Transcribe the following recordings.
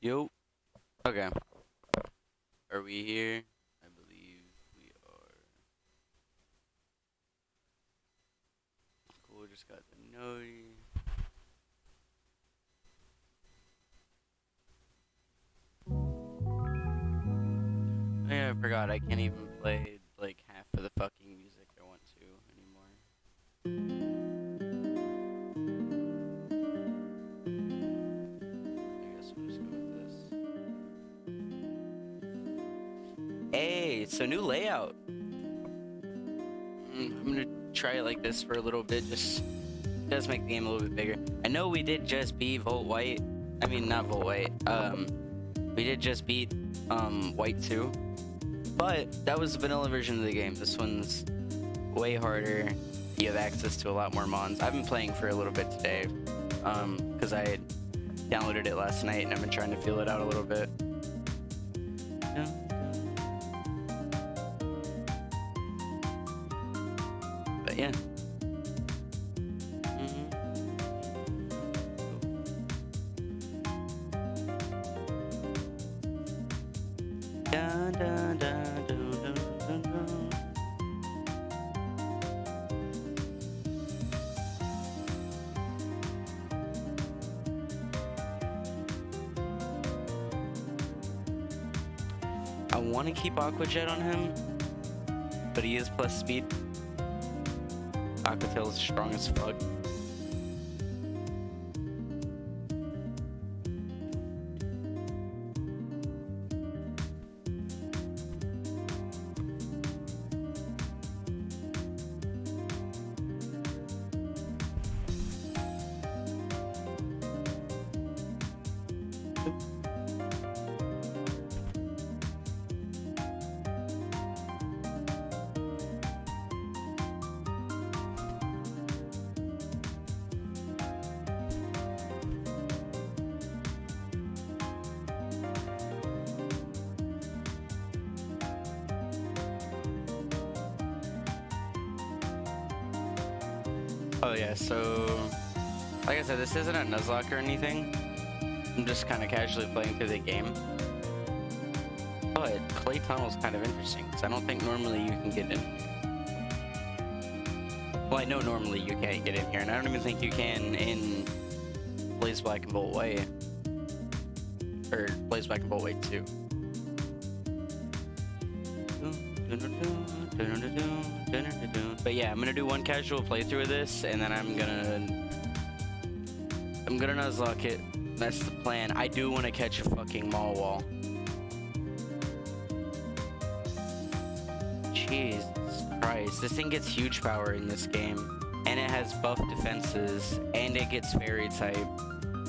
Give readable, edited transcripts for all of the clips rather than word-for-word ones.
Yo. Okay. Are we here? I believe we are. Cool, just got the noti. Oh, yeah, I forgot. I can't even play like half of the fucking music I want to anymore. I guess we'll just go with this. Hey, so new layout. I'm gonna try it like this for a little bit. Just it does make the game a little bit bigger. I know we did just beat Volt White. I mean, not Volt White. We did just beat White 2. But that was the vanilla version of the game. This one's way harder. You have access to a lot more mods. I've been playing for a little bit today, because I downloaded it last night and I've been trying to feel it out a little bit. But yeah. Dun, dun, dun, dun, dun, dun, dun. I want to keep Aqua Jet on him, but he is plus speed. Aqua Tail's strong as fuck. Oh yeah, so like I said, this isn't a Nuzlocke or anything. I'm just kind of casually playing through the game. But Clay Tunnel's kind of interesting, because I don't think normally you can get in. Well, I know normally you can't get in here, and I don't even think you can in Blaze Black and Volt White. Or Blaze Black and Volt White 2. But yeah, I'm gonna do one casual playthrough of this, and then I'm gonna Nuzlocke it. That's the plan. I do want to catch a fucking mall wall. Jesus Christ, this thing gets huge power in this game, and it has buff defenses, and it gets fairy type.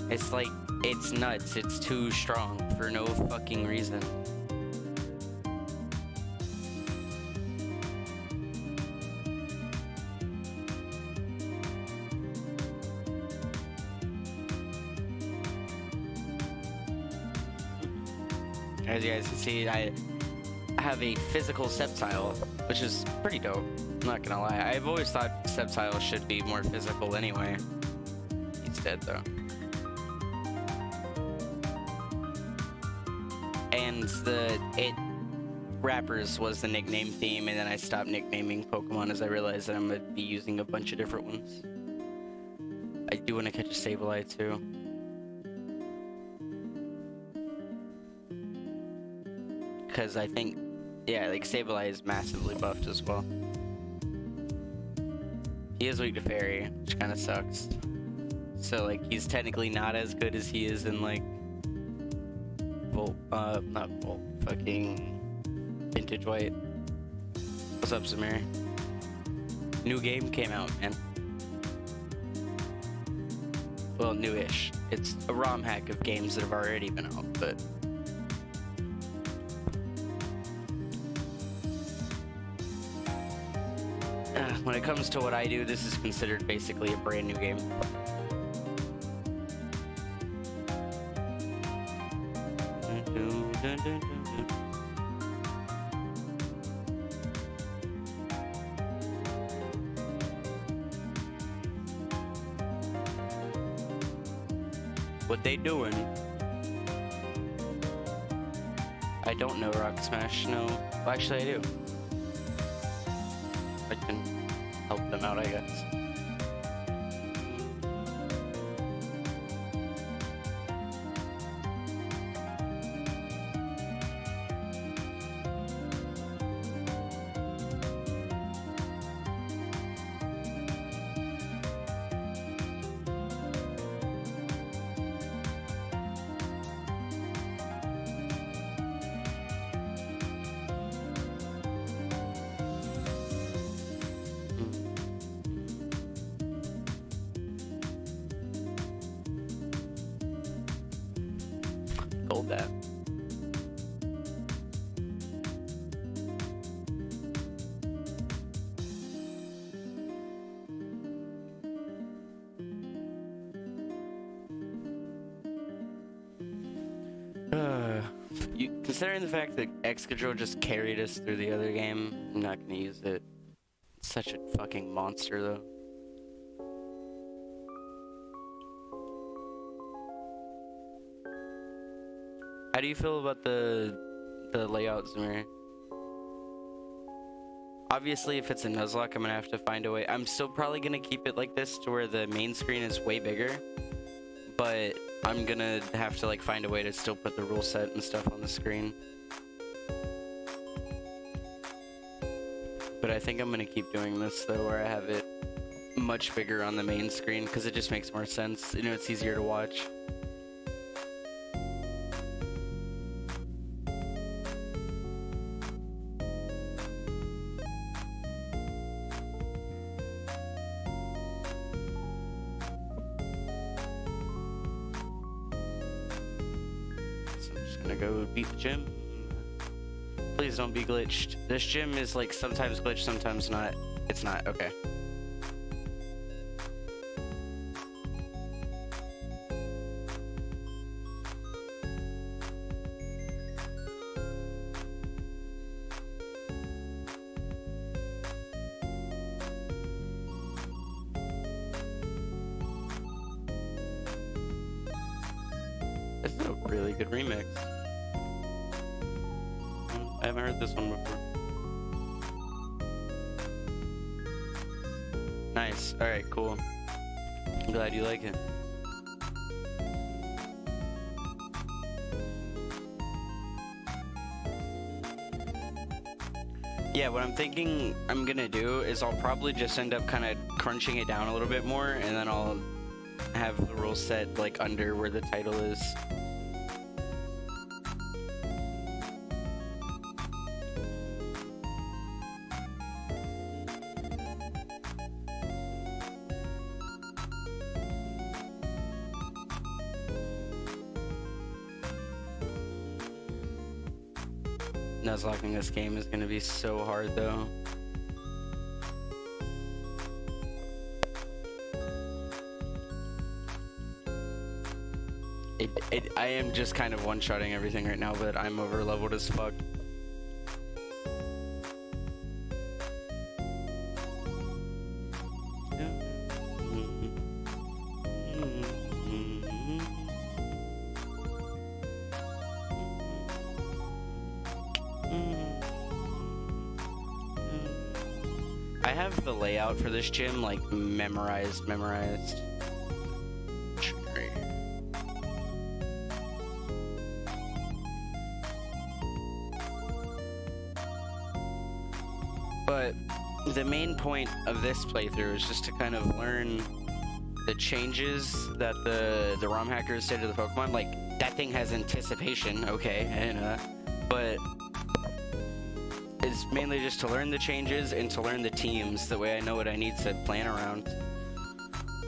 It's like, it's nuts. It's too strong for no fucking reason. As you guys can see, I have a physical Sceptile, which is pretty dope. I'm not gonna lie. I've always thought Sceptile should be more physical anyway. He's dead though. And Rappers was the nickname theme, and then I stopped nicknaming Pokemon as I realized that I'm gonna be using a bunch of different ones. I do want to catch a Sableye too. Because I think, yeah, like Sableye is massively buffed as well. He is weak to Fairy, which kind of sucks. So like, he's technically not as good as he is in like not Volt, fucking Vintage White. What's up, Samir? New game came out, man. Well, newish. It's a ROM hack of games that have already been out, but when it comes to what I do, this is considered basically a brand new game. What they doing? I don't know Rock Smash, no. Well, actually, I do. I can help them out, I guess. Hold that. Considering the fact that Excadrill just carried us through the other game, I'm not gonna use it. It's such a fucking monster, though. How do you feel about the layout, Zamir? Obviously, if it's a Nuzlocke, I'm gonna have to find a way. I'm still probably gonna keep it like this to where the main screen is way bigger, but I'm gonna have to like find a way to still put the rule set and stuff on the screen. But I think I'm gonna keep doing this though, where I have it much bigger on the main screen because it just makes more sense. You know, it's easier to watch. Gonna go beat the gym. Please don't be glitched. This gym is like sometimes glitched, sometimes not. It's not. Okay. This is a really good remix. I haven't heard this one before. Nice. Alright, cool. I'm glad you like it. Yeah, what I'm thinking I'm gonna do is I'll probably just end up kind of crunching it down a little bit more, and then I'll have the rule set like under where the title is. Nuzlocking this game is gonna be so hard though. I am just kind of one-shotting everything right now, but I'm over-leveled as fuck. I have the layout for this gym like memorized. But the main point of this playthrough is just to kind of learn the changes that the ROM hackers did to the Pokemon. Like, that thing has anticipation, okay, I didn't know that. But it's mainly just to learn the changes and to learn the teams. That way I know what I need to plan around.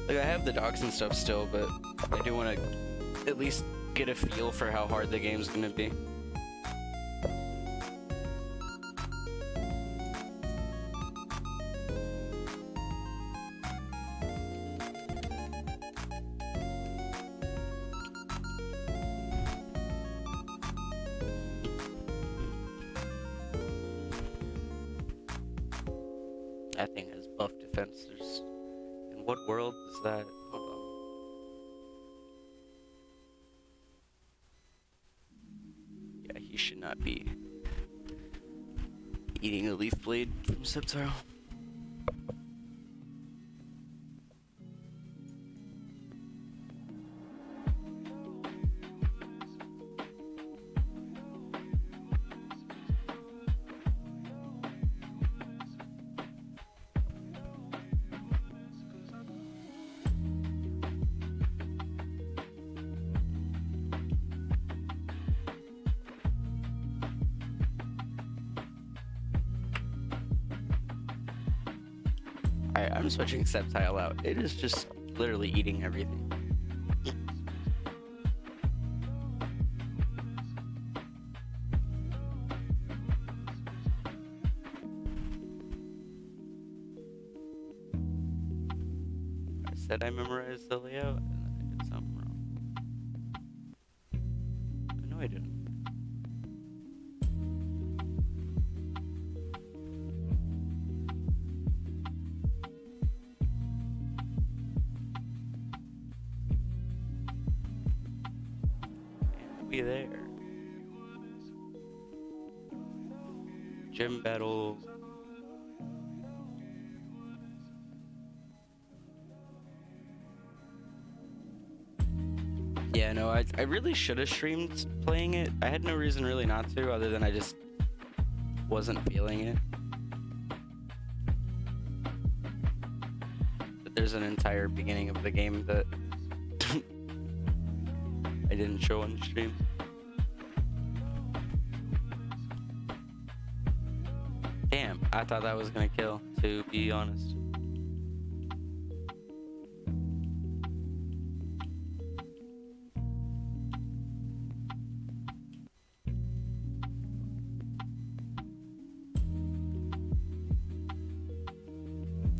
Like, I have the dogs and stuff still, but I do want to at least get a feel for how hard the game's gonna be. That thing has buff defenses. In what world is that? Hold on. Yeah, he should not. not be eating a leaf blade from Sceptile. I'm switching Sceptile out. It is just literally eating everything. I said I memorized the layout, and then I did something wrong. No, I didn't. There. Gym battle. Yeah, no, I really should have streamed playing it. I had no reason really not to, other than I just wasn't feeling it. But there's an entire beginning of the game that I didn't show on stream. Damn, I thought that was gonna kill, to be honest.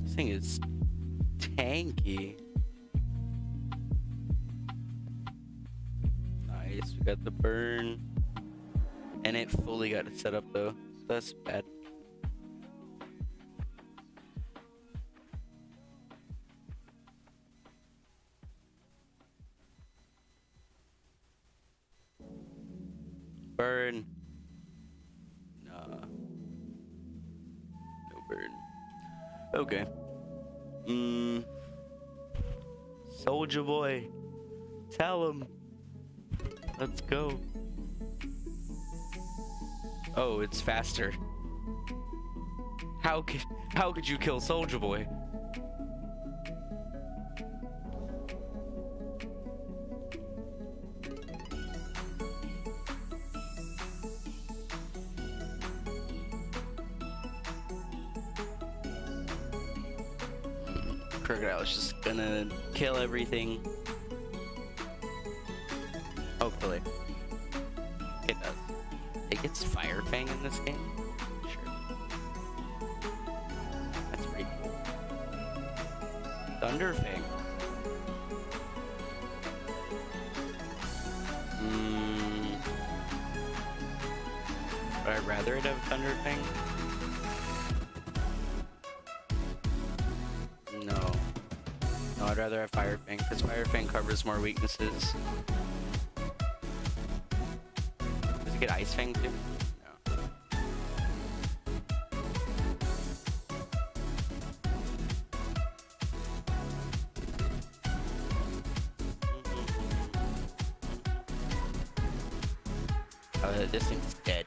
This thing is tanky. Nice, we got the burn. And it fully got it set up though. That's bad. Burn. Nah. No burn. Okay. Soldier boy. Tell him. Let's go. Oh, it's faster. How could you kill Soldier Boy? Crocodile is just gonna kill everything. Hopefully. It does. It gets Fire Fang in this game? Sure. That's pretty cool. Thunder Fang. Would I rather it have Thunder Fang? No. No, I'd rather have Fire Fang, because Fire Fang covers more weaknesses. Does it get Ice Fang too? No. This thing's dead.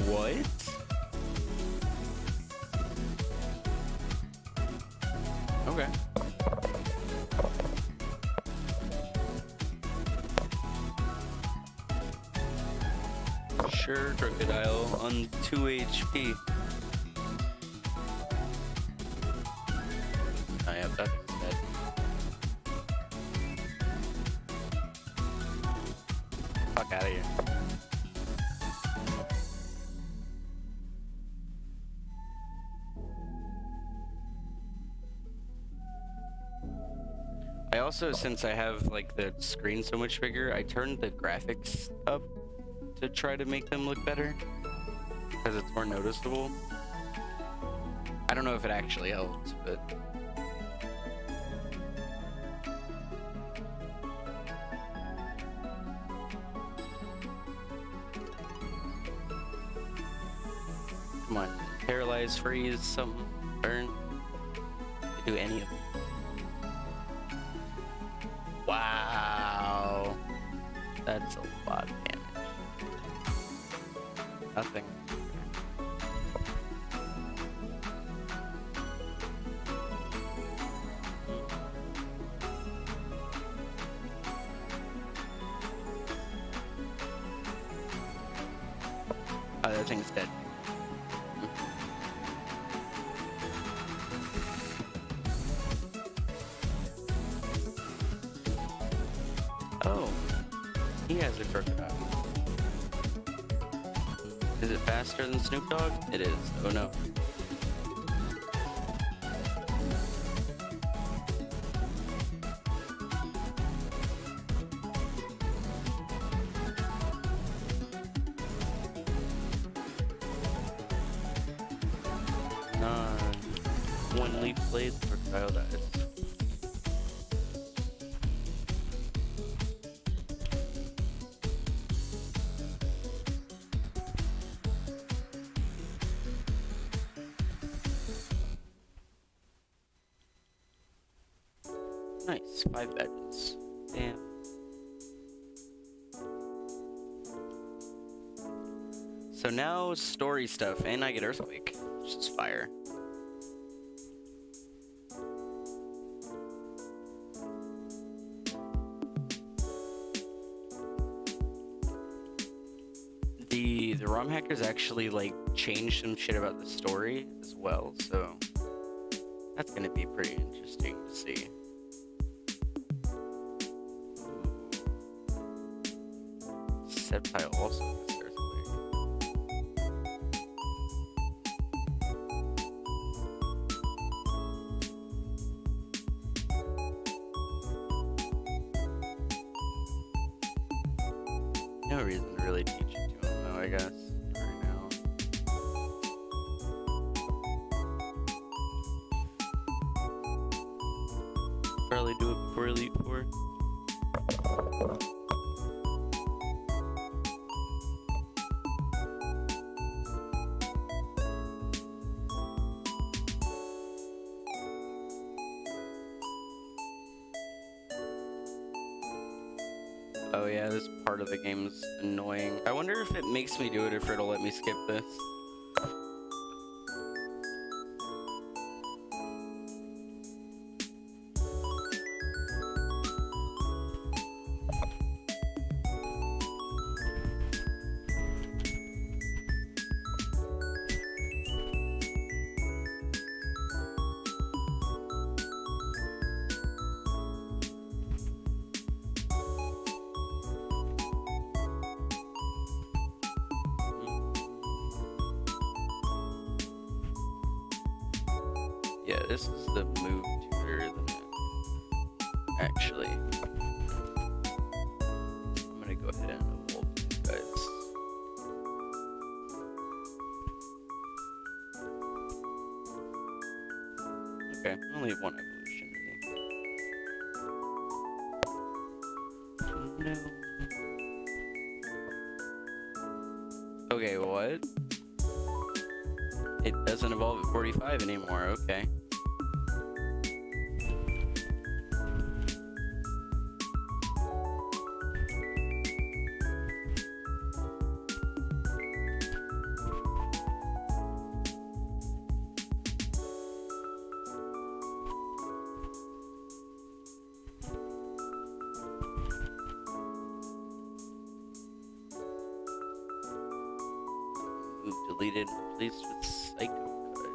What? Okay. Sure, Crocodile on 2 HP. Oh, yeah, that thing's dead. Fuck out of here. I also, since I have like the screen so much bigger, I turned the graphics up to try to make them look better because it's more noticeable. I don't know if it actually helps, but Come on. Paralyze, freeze, something. Burn. Do any of them. Wow. That's a lot of damage. Nothing. Oh, that thing's dead. Oh, he has a crocodile. Is it faster than Snoop Dogg? It is. Oh no. One leaf blade, crocodile dies. Nice, 5 badges. Damn. So now story stuff, and I get Earthquake, which is fire. The ROM hackers actually like changed some shit about the story as well, so that's gonna be pretty interesting to see. Septile also gets Earthquake. No reason to really teach it to him though, I guess, right now. Probably do it before Elite Four. Oh yeah, this part of the game's annoying. I wonder if it makes me do it, if it'll let me skip this. Yeah, this is the move tutor than actually. I'm gonna go ahead and evolve these guys. Okay, only have one evolution really. No. Okay, what? It doesn't evolve at 45 anymore, okay. Move deleted, replaced with Psycho Cut.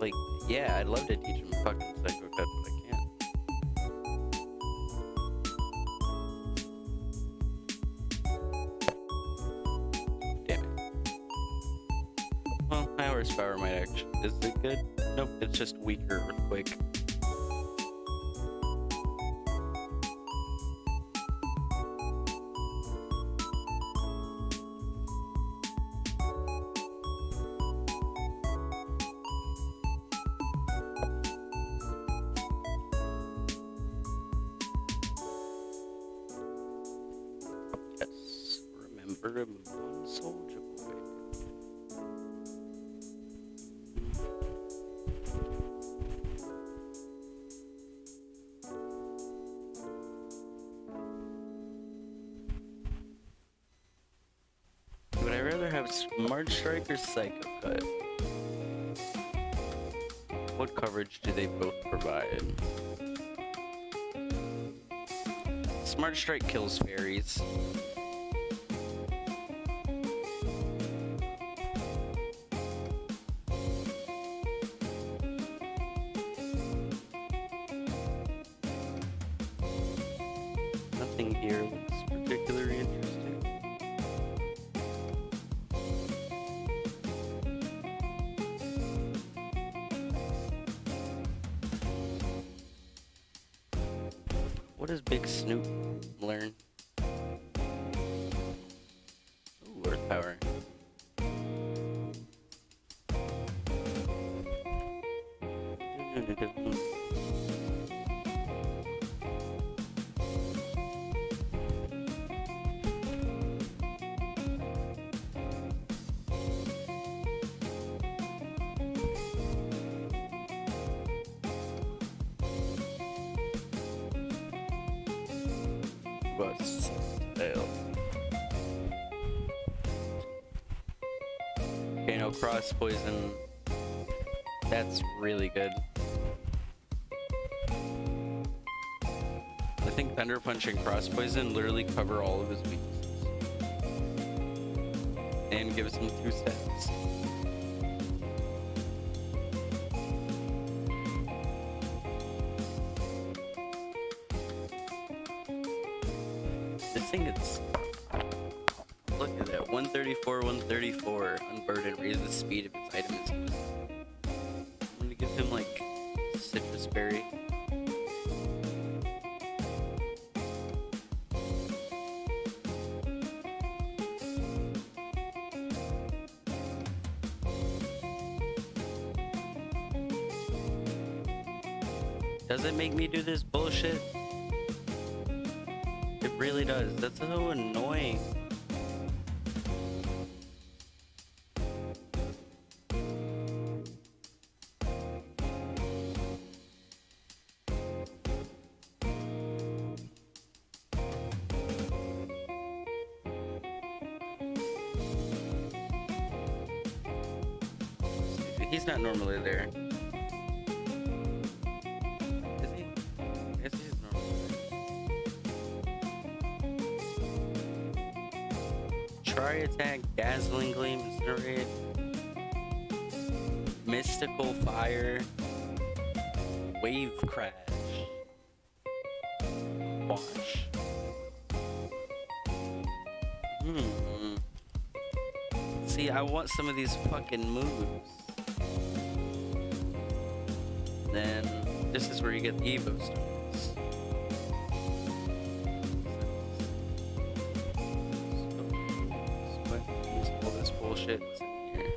Like, yeah, I'd love to teach him fucking Psycho Cut, but I can't. Damn it. Well, high horsepower might actually. Is it good? Nope, it's just weaker Earthquake. for a moon soldier boy. Would I rather have Smart Strike or Psycho Cut? What coverage do they both provide? Smart Strike kills fairies. Nothing here looks particularly interesting. What does Big Snoop learn? Ooh, Earth Power. Bust. Fail. Okay, no cross poison. That's really good. I think Thunder Punch and Cross Poison literally cover all of his weaknesses. And gives him 2 stats. This thing is... Look at that. 134, 134. Unburden. Raise the speed of its items. I'm gonna give him like Citrus Berry. Does it make me do this bullshit? It really does. That's so annoying. He's not normally there. Is he? Yes, he is normally there. Try attack, dazzling gleam, incinerate, mystical fire, wave crash, wash. See, I want some of these fucking moves. Then this is where you get the Evo stones. Use all this bullshit in here.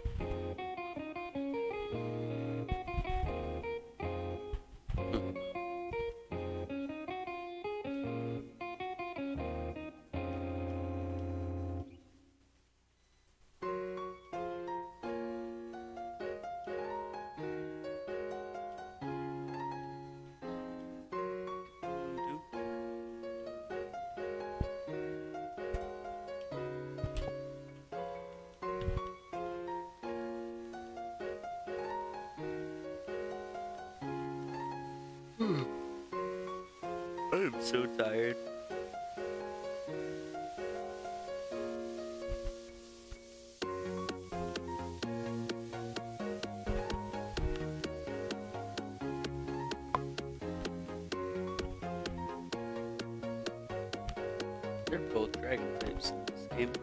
I'm so tired. They're both dragon types in this game.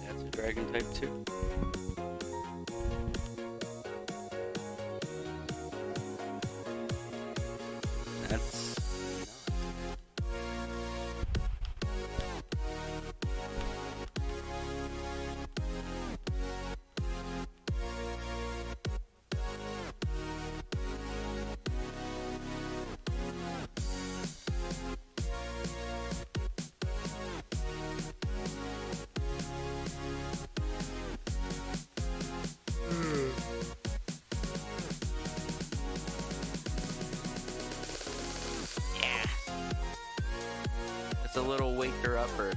That's a dragon type too. That's Just a little waker upper.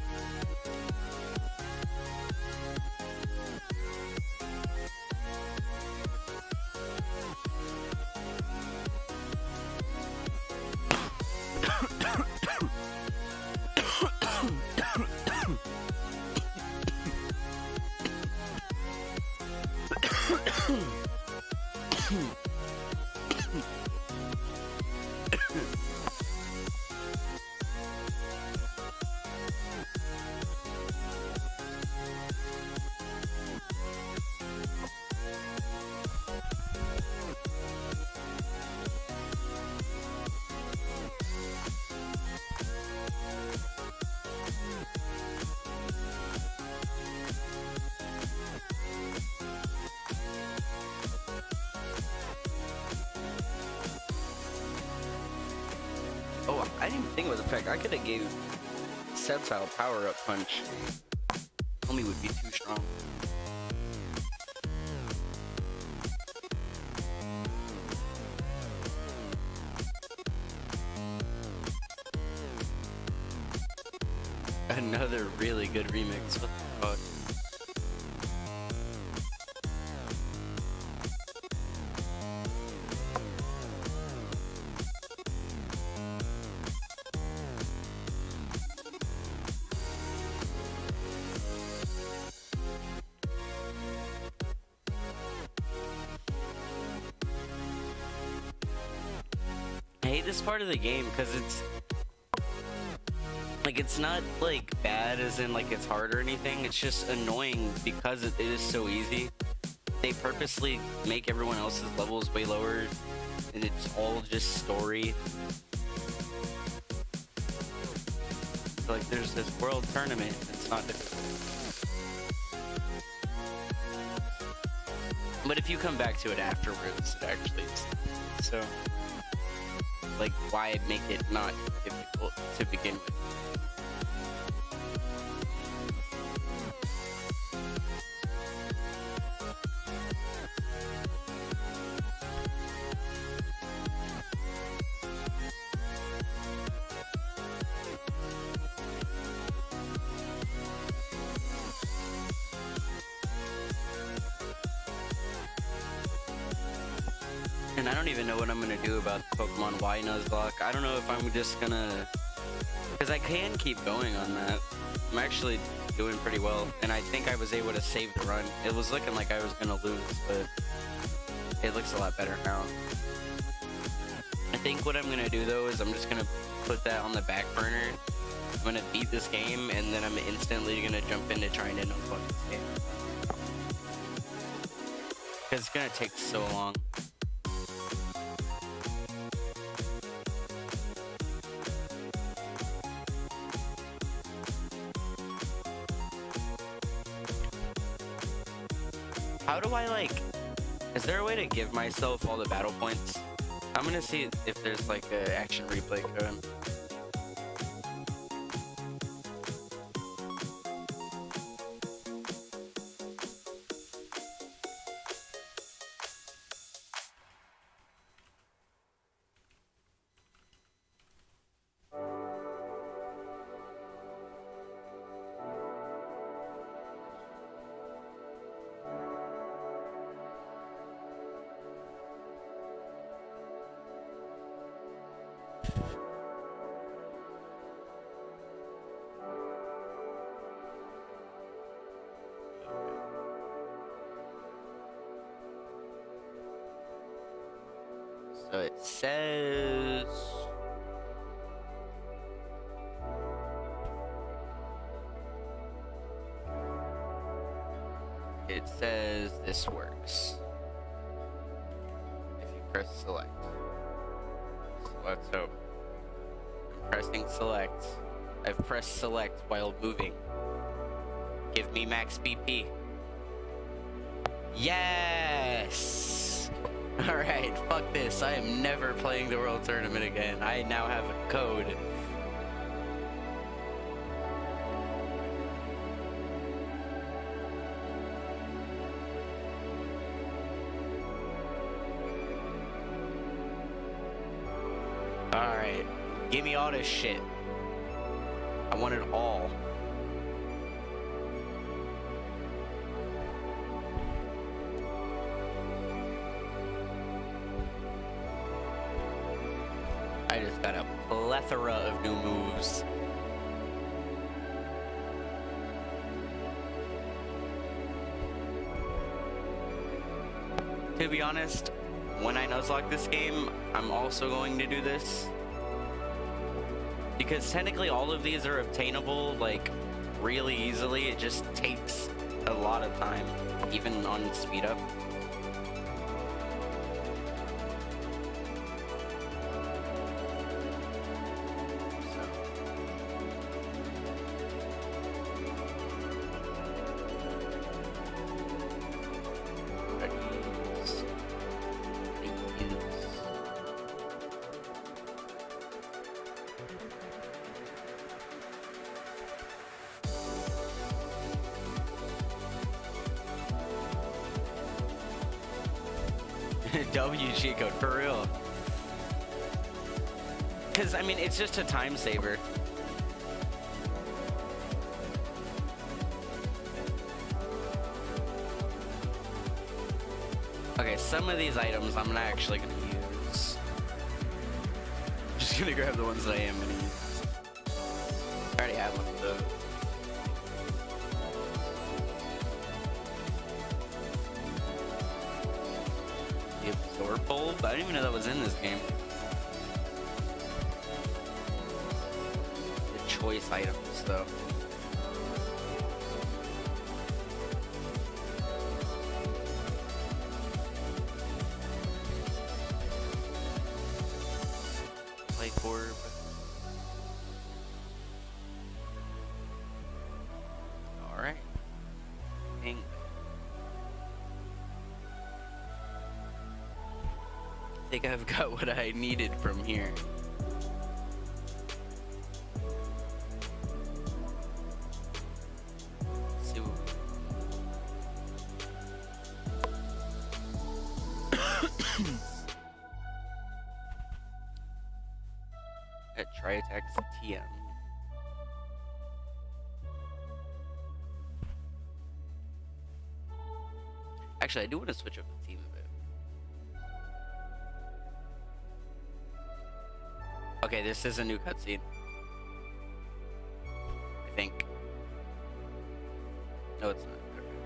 Oh, I didn't even think it was effect. I could have gave Septile power up punch. Homie would be too strong. Another really good remix. What the fuck? I hate this part of the game because it's like, it's not like bad as in like it's hard or anything. It's just annoying because it is so easy. They purposely make everyone else's levels way lower and it's all just story. So like there's this world tournament, it's not difficult. But if you come back to it afterwards, it actually is. So like, why make it not difficult to begin with? And I don't even know what I'm gonna do about Pokemon Y Nuzlocke. I don't know if I'm just gonna... Because I can keep going on that. I'm actually doing pretty well. And I think I was able to save the run. It was looking like I was gonna lose, but it looks a lot better now. I think what I'm gonna do though is I'm just gonna put that on the back burner. I'm gonna beat this game and then I'm instantly gonna jump into trying to unlock this game. Because it's gonna take so long. How do I, like, is there a way to give myself all the battle points? I'm gonna see if there's like an action replay going. So it says... It says this works. If you press select. So let's hope. I'm pressing select. I've pressed select while moving. Give me max BP. Yes! Alright, fuck this. I am never playing the World Tournament again. I now have a code. Alright, give me all this shit. I want it all. I just got a plethora of new moves. To be honest, when I nuzlocke this game, I'm also going to do this. Because technically all of these are obtainable, like, really easily. It just takes a lot of time, even on speed up. W cheat code, for real. Because, I mean, it's just a time saver. Okay, some of these items I'm not actually going to use. I'm just going to grab the ones that I am going to use. I already have one of those. Absorb bulb? I didn't even know that was in this game. The choice items, though. Light orb. Alright. Pink. I think I've got what I needed from here. Let's see what at Tritex TM. Actually, I do want to switch up the team a bit. Okay, this is a new cutscene. I think. No, it's not. Okay.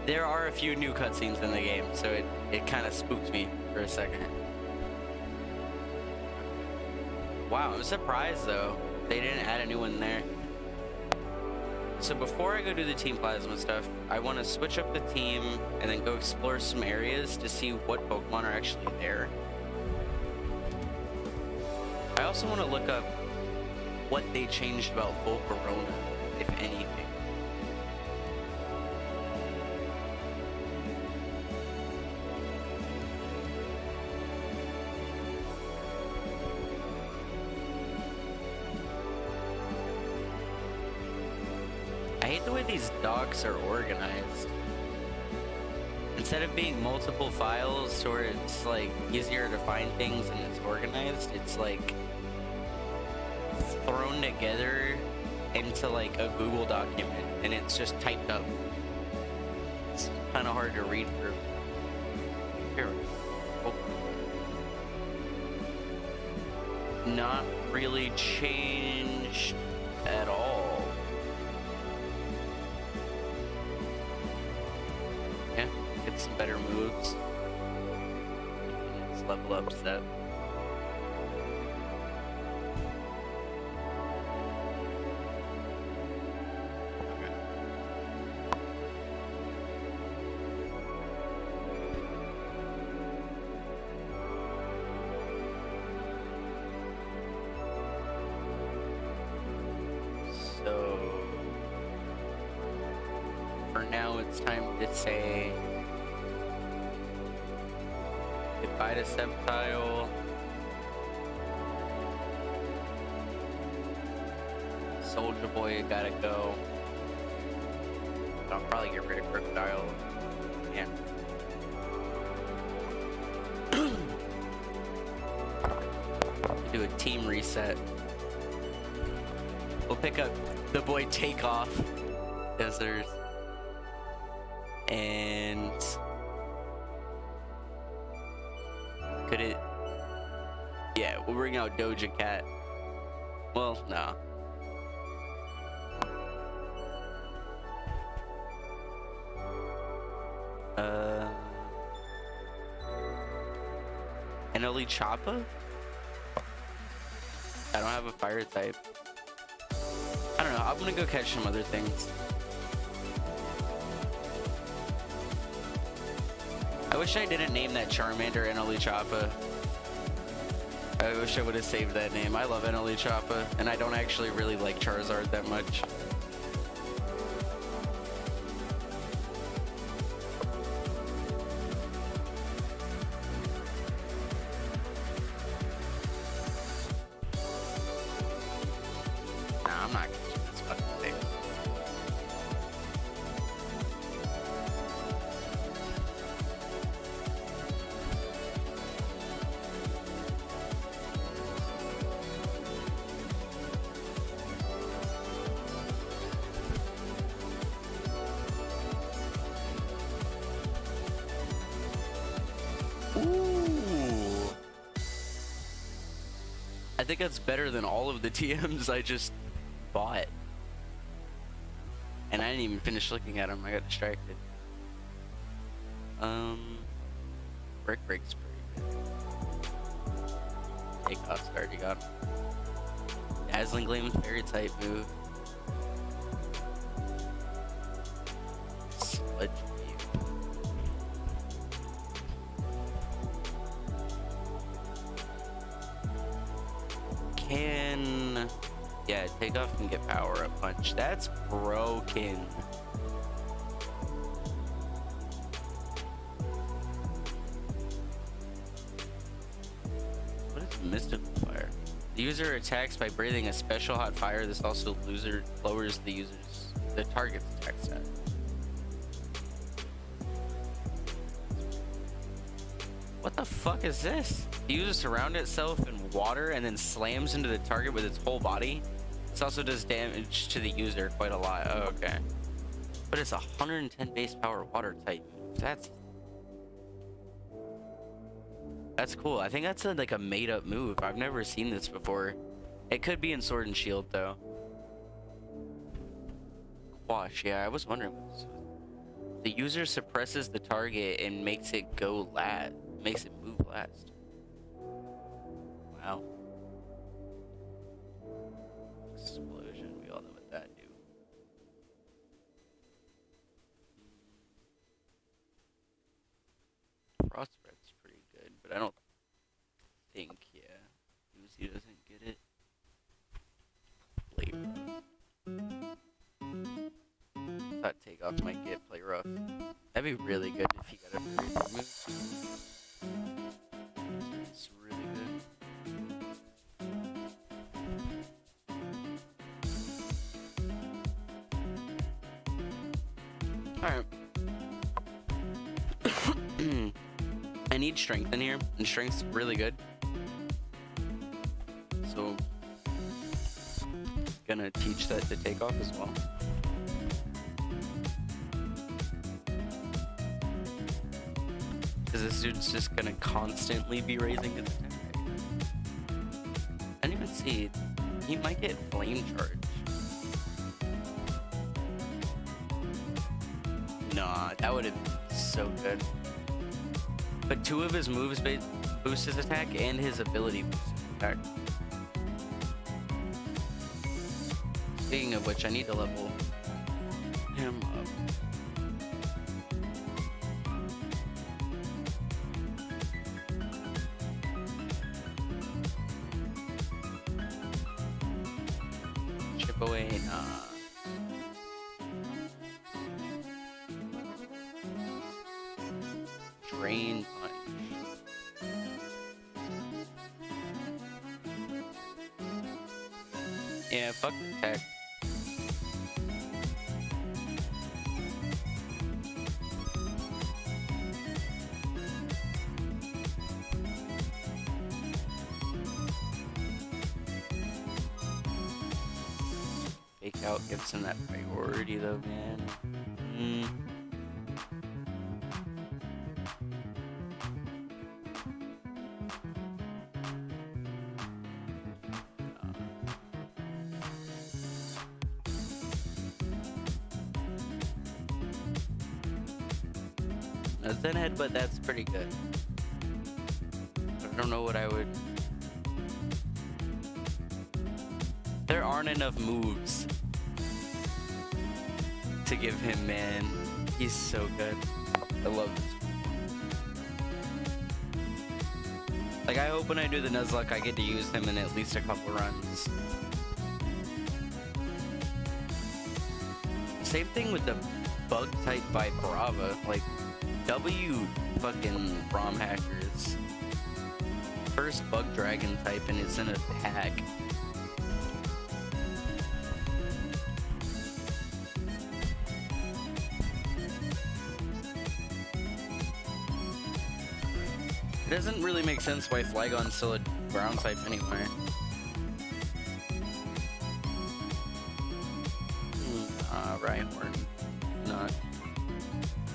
There are a few new cutscenes in the game, so it kind of spooked me for a second. Wow, I'm surprised though. They didn't add a new one there. So before I go do the Team Plasma stuff, I want to switch up the team and then go explore some areas to see what Pokemon are actually there. I also want to look up what they changed about Volcarona, if anything. I hate the way these docs are organized. Instead of being multiple files where it's like easier to find things and it's organized, it's like thrown together into like a Google document and it's just typed up. It's kind of hard to read through. Here. Oh. Not really changed at all. Get some better moves. Let's level up set. So for now it's time to say goodbye to Sceptile. Soldier Boy gotta go. I'll probably get rid of Crocodile. Yeah. do a team reset. We'll pick up the boy Takeoff. Yes, there's. And could it? Yeah, we'll bring out Doja Cat. Well, no. NLE Choppa? I don't have a fire type. I don't know. I'm gonna go catch some other things. I wish I didn't name that Charmander NLE Choppa. I wish I would have saved that name. I love NLE Choppa, and I don't actually really like Charizard that much. Nah, I'm not catching this fucking thing. Ooh. I think that's better than all of the TMs I just bought. And I didn't even finish looking at them. I got distracted. Brick Break's pretty good. Takeoff's already got him. Dazzling Gleam Fairy type move. Sludge Wave. Yeah, Takeoff can get power up punch. That's broken. What is Mystical Fire? The user attacks by breathing a special hot fire. This also lowers the target's attack stat. What the fuck is this? The user surrounds itself in water and then slams into the target with its whole body. This also does damage to the user quite a lot. Oh, okay. But it's 110 base power water type. That's cool. I think that's like a made up move. I've never seen this before. It could be in Sword and Shield though. Quash, yeah, I was wondering what this was. The user suppresses the target and makes it go last. Makes it move last. Wow. Explosion, we all know what that do. Frost Breath's pretty good, but I don't think, yeah, Uzi doesn't get it. Play rough. Thought Takeoff might get play rough. That'd be really good if he got a very good move. It's really good. Alright. I need strength in here, and strength's really good. So, gonna teach that to Takeoff as well. Because this dude's just gonna constantly be raising his attack rate. I didn't even see. He might get Flame Charge. Nah, that would have been so good. But two of his moves boost his attack, and his ability boosts his attack. Speaking of which, I need to level him up. Chip away, nah. Drain punch. Yeah, fuck the tech. Takeout gives him that priority though, man. A Zen Headbutt, that's pretty good. I don't know what I would... There aren't enough moves to give him, man. He's so good. I love this. Like, I hope when I do the Nuzlocke, I get to use him in at least a couple runs. Same thing with the bug type Vibrava. Like, W fucking ROM hackers. First bug dragon type and it's in a hack. It doesn't really make sense why Flygon's still a ground type anyway. Rhyhorn. Not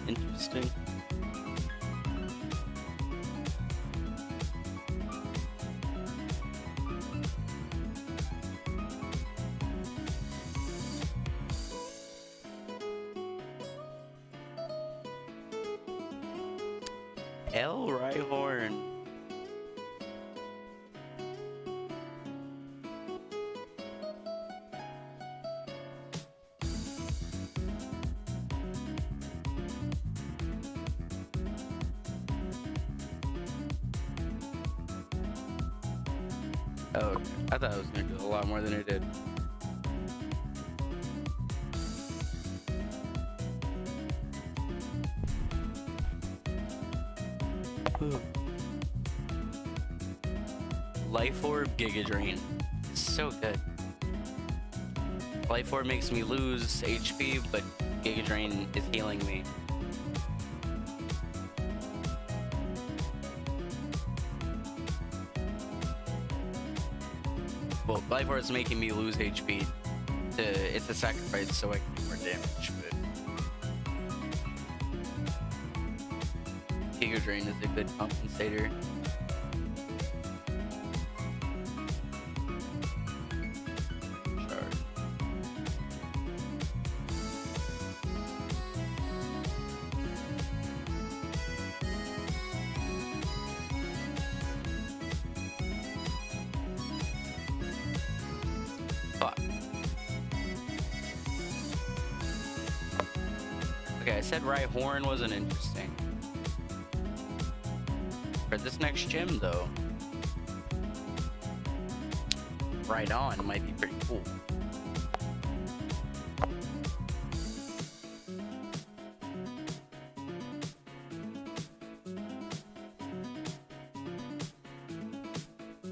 interesting. Rhyhorn. Oh, okay. I thought I was gonna do a lot more than it did. Life Orb Giga Drain. It's so good. Life Orb makes me lose HP, but Giga Drain is healing me. Well, Life Orb is making me lose HP. It's a sacrifice so I can do more damage, but Giga Drain is a good compensator. Okay, I said Rhyhorn wasn't interesting. For this next gym, though, Right On might be pretty cool.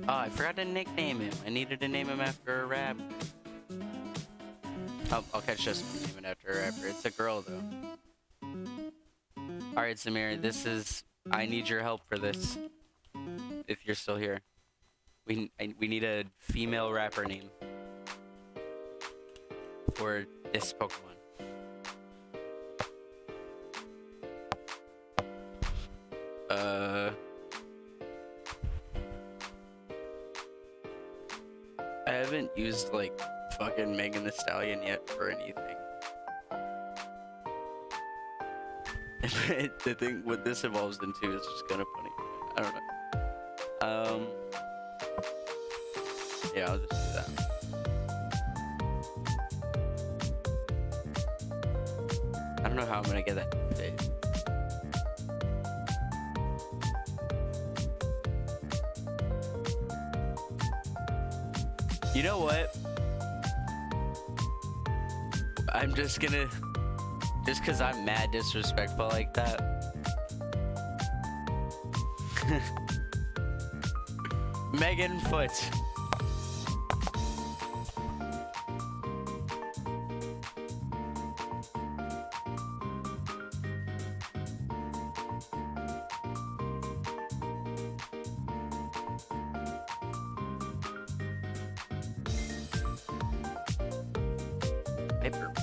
Oh, I forgot to nickname him. I needed to name him after a rapper. Oh, I'll catch this one, name it after a rapper. It's a girl, though. Alright, Samir, this is... I need your help for this. If you're still here. We need a female rapper name. For this Pokemon. I haven't used, like, fucking Megan Thee Stallion yet for anything. The thing what this evolves into is just kind of funny. I don't know. Yeah, I'll just do that. I don't know how I'm gonna get that to fit. You know what? I'm just gonna... Just because I'm mad disrespectful like that. Megan Foot. Hyperboy.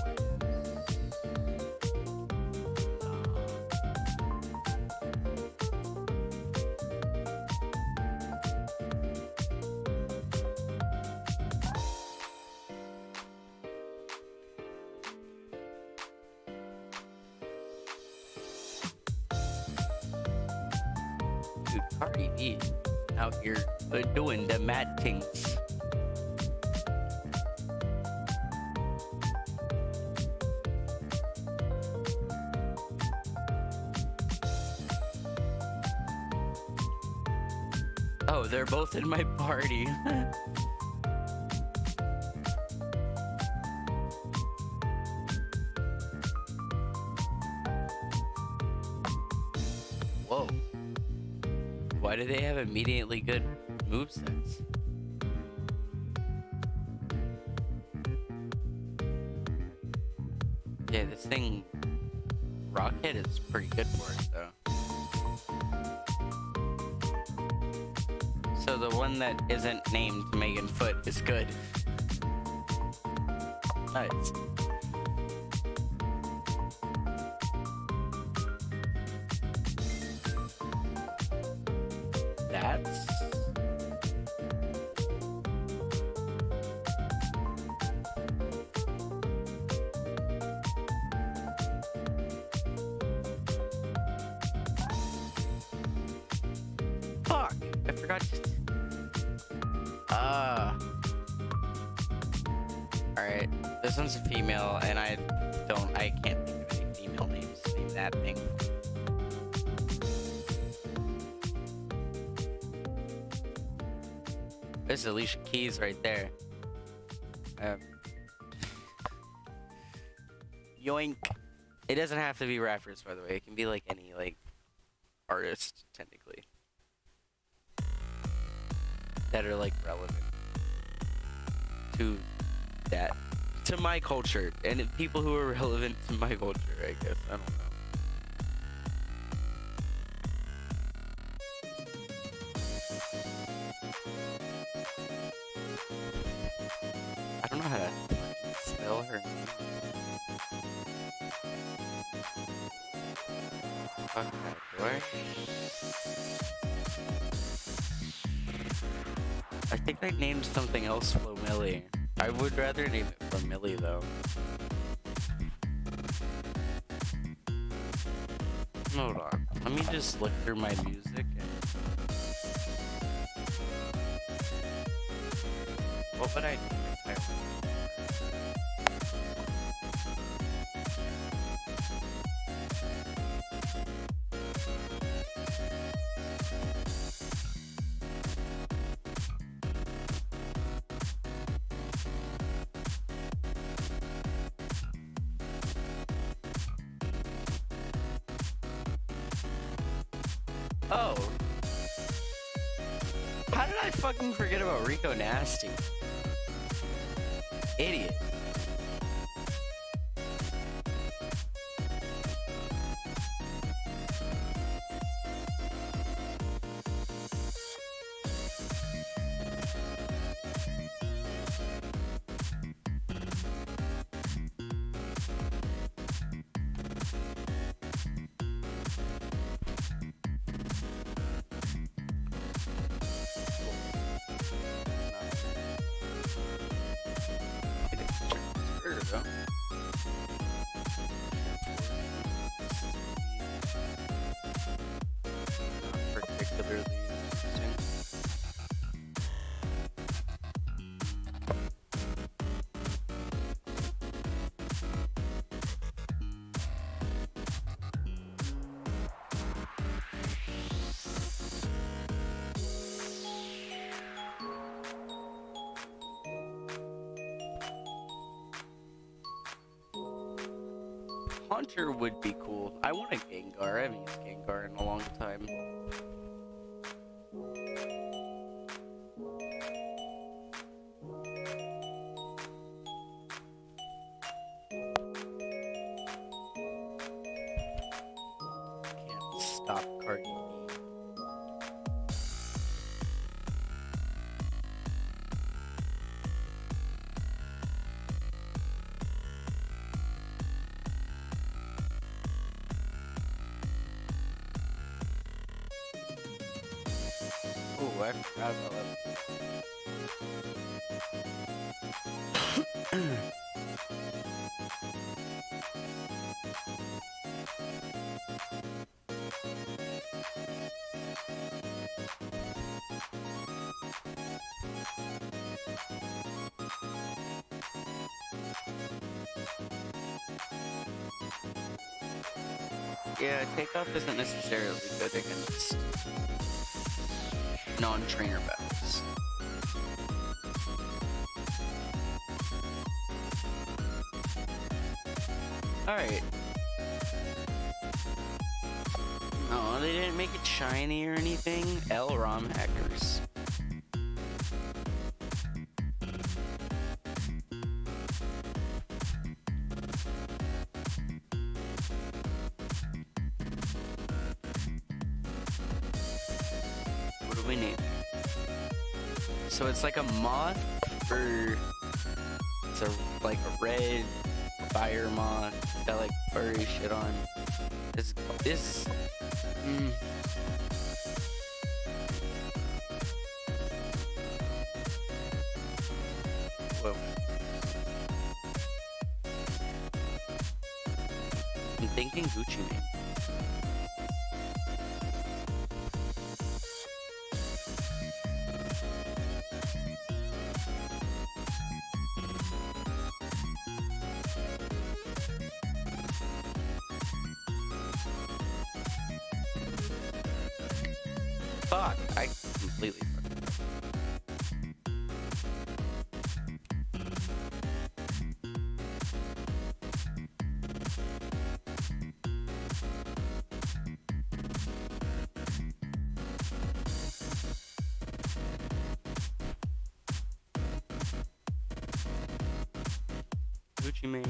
Dude, Cardi B out here doing the mad things. Oh, they're both in my party. Whoa. Why do they have immediately good movesets? Yeah, this thing, Rocket, is pretty good for it, though. So the one that isn't named Megan Foot is good. Nice. That's... Fuck! I forgot to... Alright, this one's a female, and I can't think of any female names to name that thing. This is Alicia Keys right there. Yoink. It doesn't have to be rappers, by the way. It can be like any, like, artist, technically. That are, like, relevant to that. To my culture. And people who are relevant to my culture, I guess. I don't know. I don't know how to spell her name. Fuck that door. I think I named something else Flomilly. I would rather name it Flomilly though. Hold on. Let me just look through my music and... What would I name it? Oh. How did I fucking forget about Rico Nasty? Idiot. There we go. Not particularly interesting. Hunter would be cool. I want a Gengar. I haven't used Gengar in a long time. Can't stop Cardi B. Ooh, I forgot about that. Yeah, takeoff isn't necessarily good against non-trainer battles. Alright. Oh, they didn't make it shiny or anything? LROM hackers. What do we need? So it's like a moth for... It's a, like a red fire moth. It's got like furry shit on. This Whoa. I'm thinking Gucci Mane. Fuck, I completely fucked it up. Gucci Mane.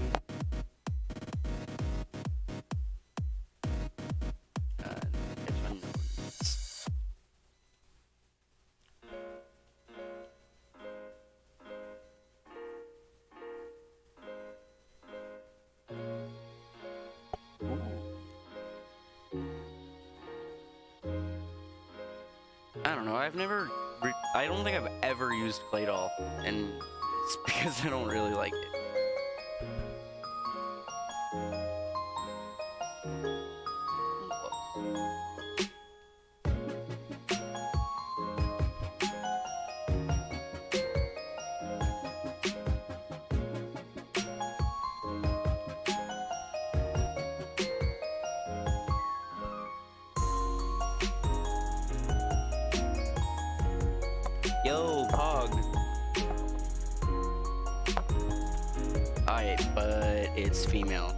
I don't know, I don't think I've ever used Claydol, and it's because I don't really like it. Yo, Pog. Alright, but it's female.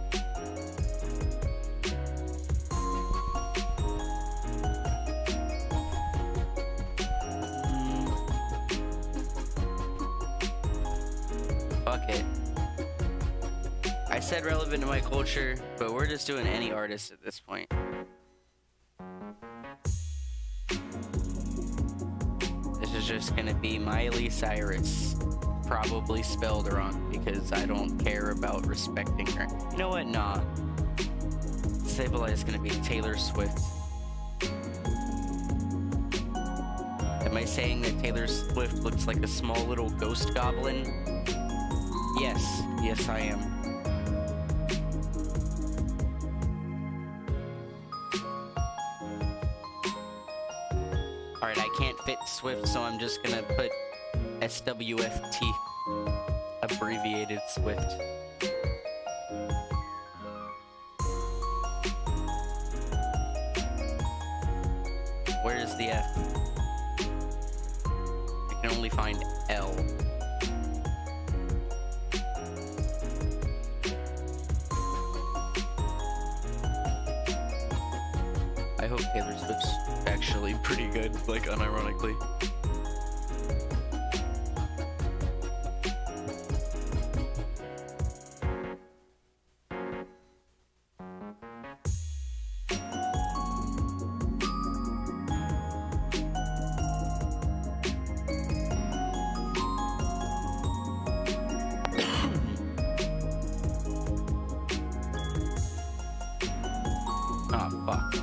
Fuck it. I said relevant to my culture, but we're just doing any artist at this point. Just gonna be Miley Cyrus, probably spelled wrong because I don't care about respecting her. You know what? Nah. Sableye is gonna be Taylor Swift. Am I saying that Taylor Swift looks like a small little ghost goblin? Yes. Yes, I am. Alright, I can't fit Swift, so I'm just gonna put SWFT, abbreviated Swift. Where's the F? I can only find L. I hope Taylor Swift's actually pretty good, like unironically. Ah, fuck.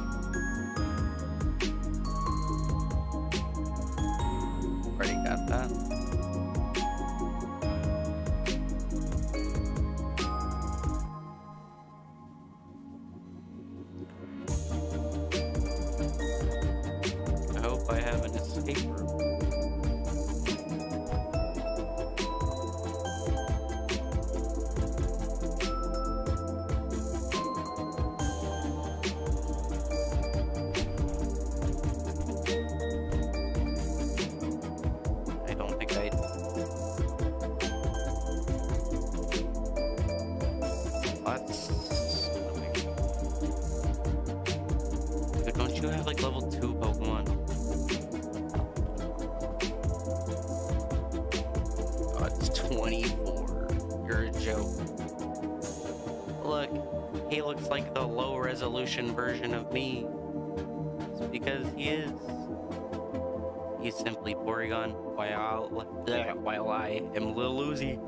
Look, he looks like the low-resolution version of me. It's because he is. He's simply Porygon, while I am Lil Uzi.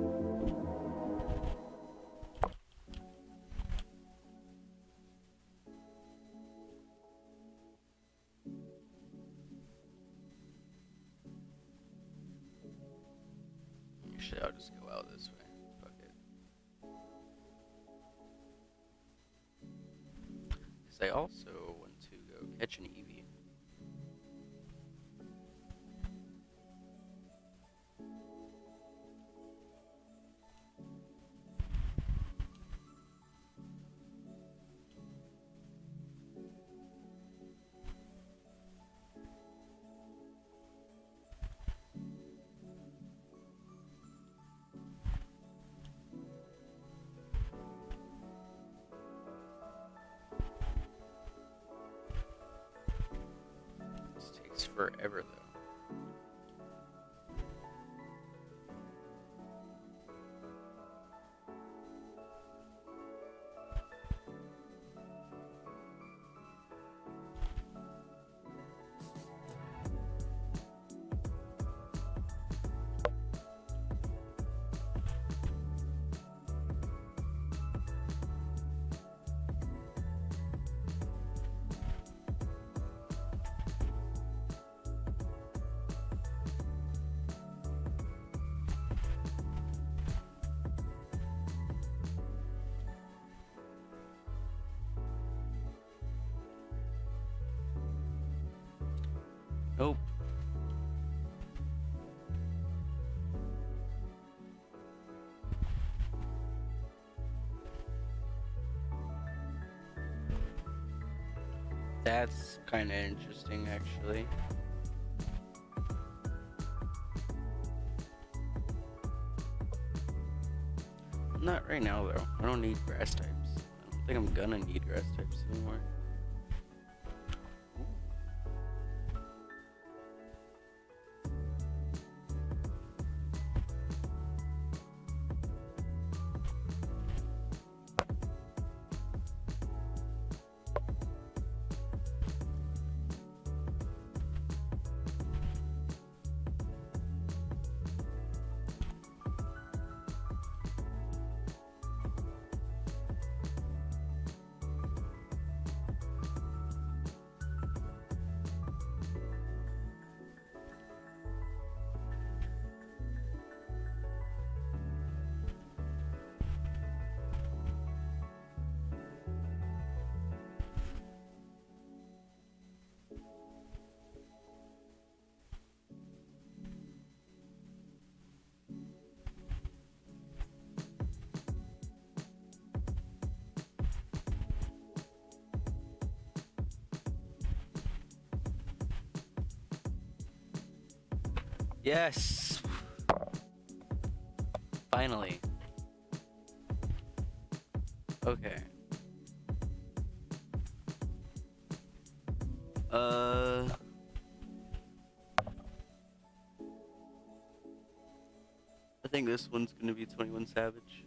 Actually, I'll just go out this way. Fuck it. Because I also want to go catch an Eevee. This takes forever though. Nope. That's kind of interesting, actually. Not right now, though. I don't need grass types. I don't think I'm gonna need grass types anymore. Yes! Finally. Okay. I think this one's gonna be 21 Savage.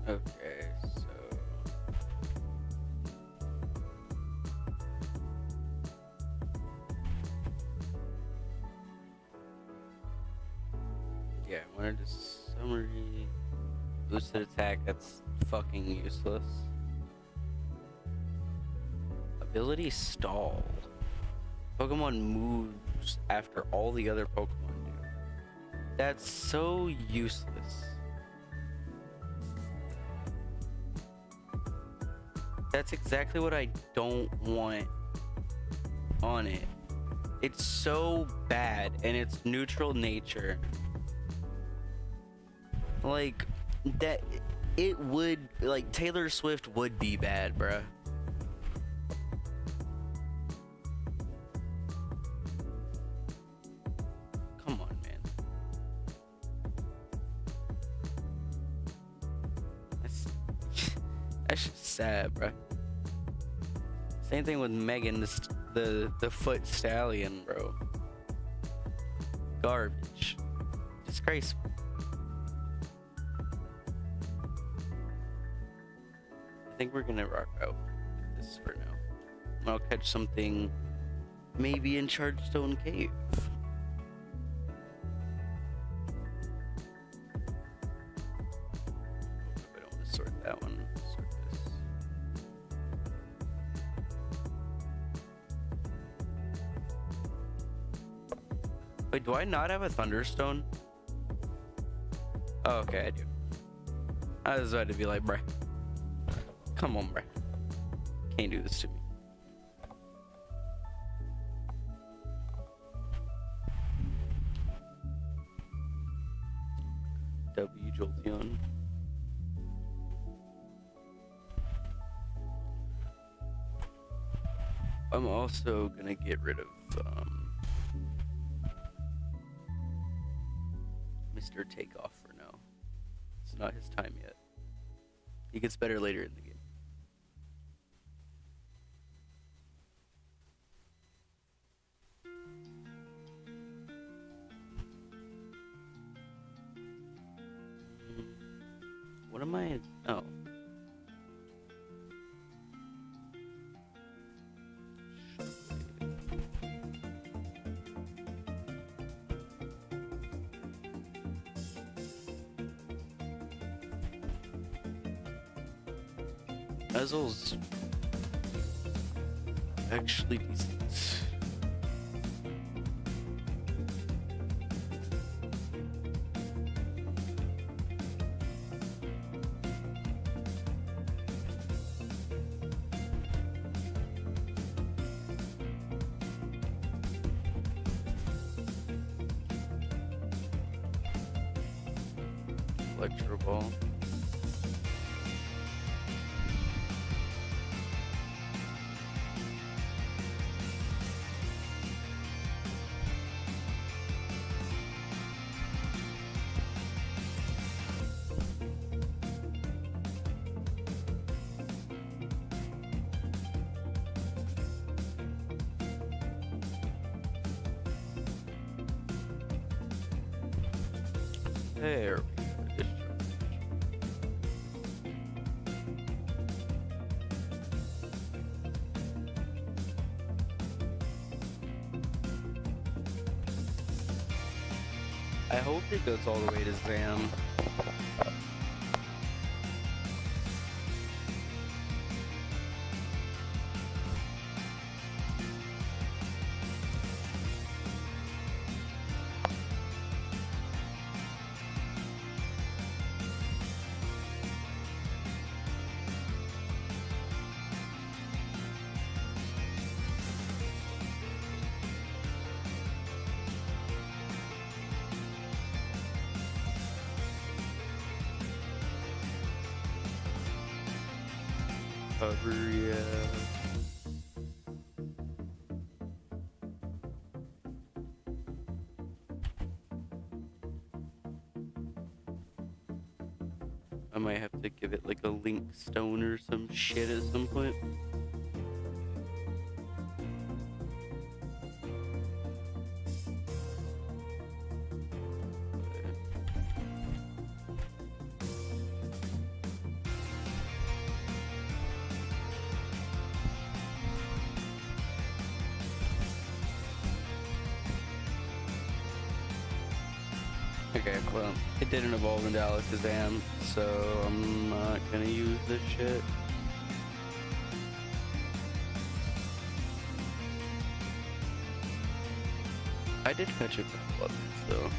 Okay, so yeah, I wanted to summary boosted attack. That's fucking useless. Ability stall. Pokemon moves boost after all the other Pokemon do. That's so useless. That's exactly what I don't want on it. It's so bad, and it's neutral nature. Like, that, it would, like, Taylor Swift would be bad, bruh. Come on, man. That's just sad, bruh. Same thing with Megan, the foot stallion, bro. Garbage. Disgraceful. I think we're gonna rock out with this for now. And I'll catch something maybe in Chargestone Cave. I don't want to sort that one. Sort this. Wait, do I not have a Thunderstone? Oh, okay, I do. I was about to be like, bruh. Come on, bruh. Can't do this to me. W Jolteon. I'm also gonna get rid of Mr. Takeoff for now. It's not his time yet. He gets better later in the game. What am I? Oh. Nuzzle's actually decent. Electro Ball. There we go. Discharge. I hope it goes all the way to Zam. Cover, yeah. I might have to give it like a link stone or some shit at some point. Okay, well, it didn't evolve into Alakazam, so I'm not gonna use this shit. did catch a couple of these though.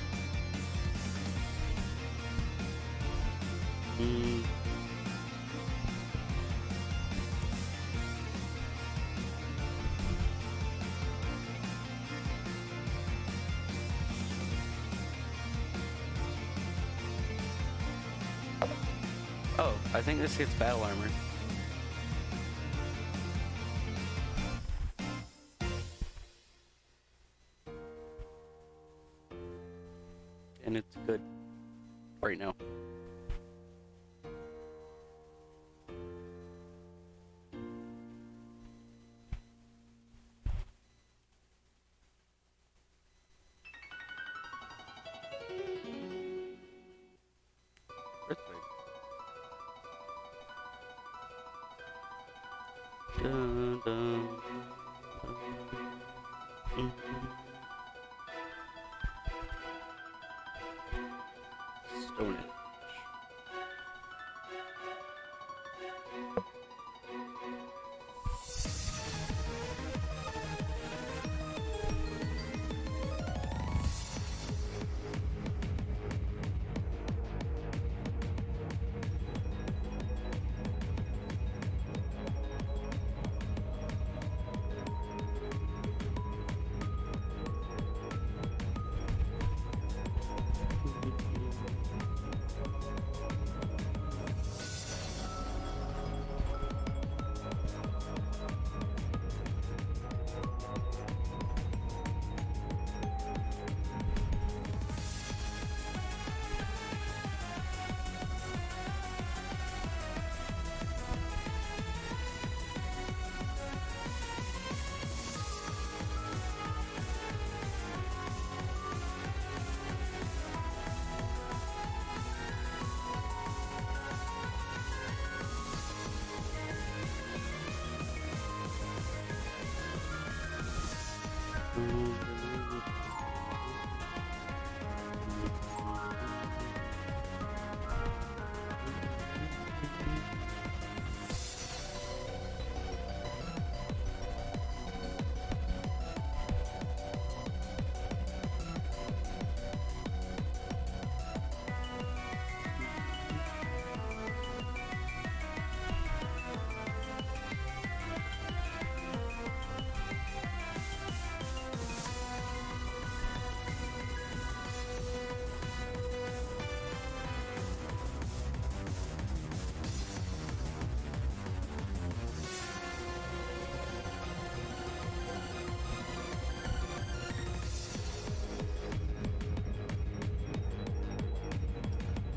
Oh, I think this gets battle armor. And it's good right now. Dun, dun, dun. Stone Age.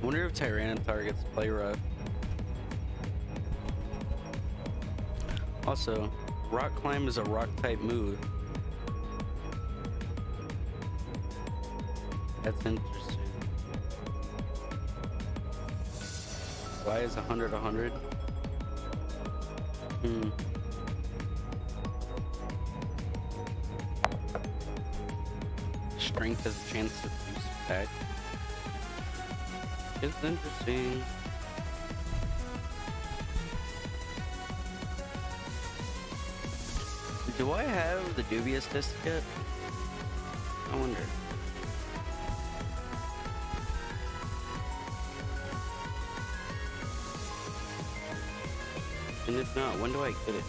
I wonder if Tyranitar gets play rough. Also, Rock Climb is a rock type move. That's interesting. Why is 100 100? Strength has a chance to boost attack. It's interesting. Do I have the dubious disc yet? I wonder. And if not, when do I get it?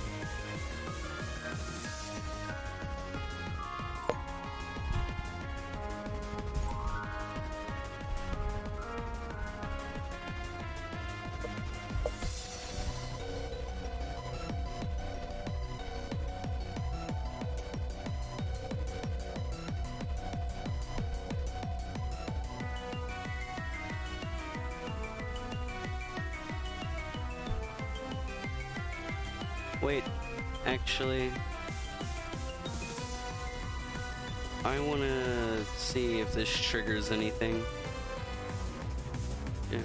Wait, actually, I want to see if this triggers anything. Yeah.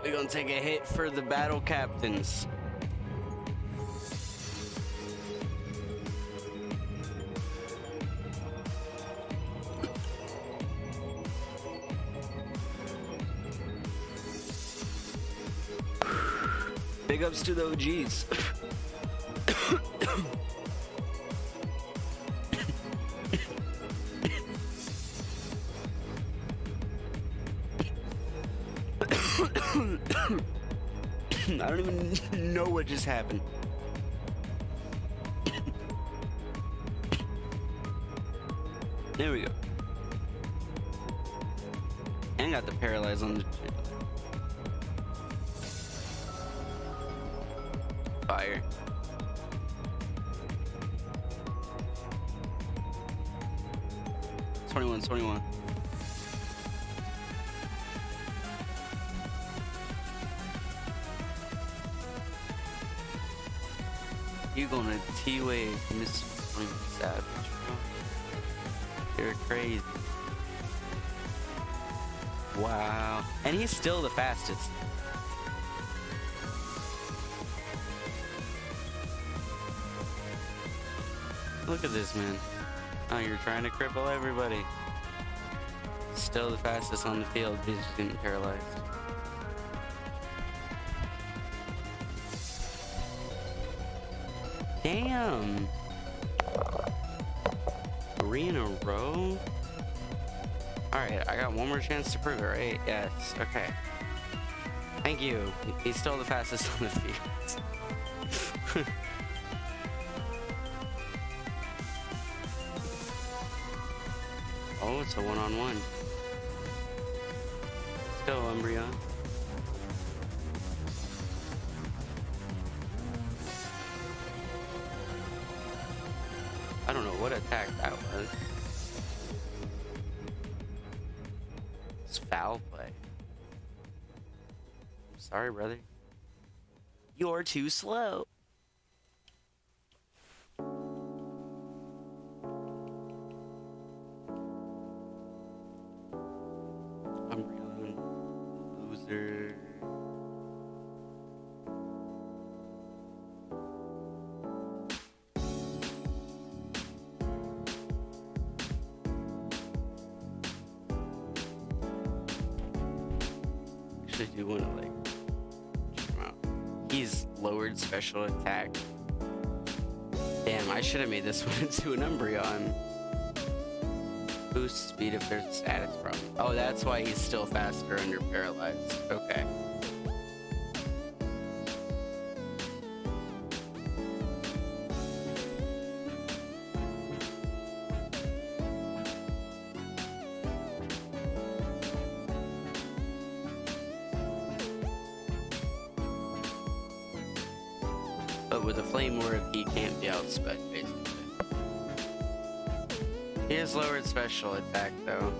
We're gonna take a hit for the battle captains. Big ups to the OGs. I don't even know what just happened. There we go. And got the paralyze on the fire. Twenty-one. You gonna T-Wave, Miss Savage, bro. You're crazy. Wow. And he's still the fastest. Look at this, man. Oh, you're trying to cripple everybody. Still the fastest on the field, he's just getting paralyzed. Damn. 3 in a row? Alright, I got one more chance to prove it, right? Yes, okay. Thank you. He's still the fastest on the field. Oh, it's a one-on-one. Let's go, Umbreon. I don't know what attack that was. It's foul play. I'm sorry, brother. You're too slow. Umbreon, loser. I do want to like check him out. He's lowered special attack. Damn, I should have made this one into an Umbreon. Boost speed if there's a status problem. Oh, that's why he's still faster under paralyzed. Okay. But with a Flame Orb, he can't be outsped, basically. He has lowered special attack, though.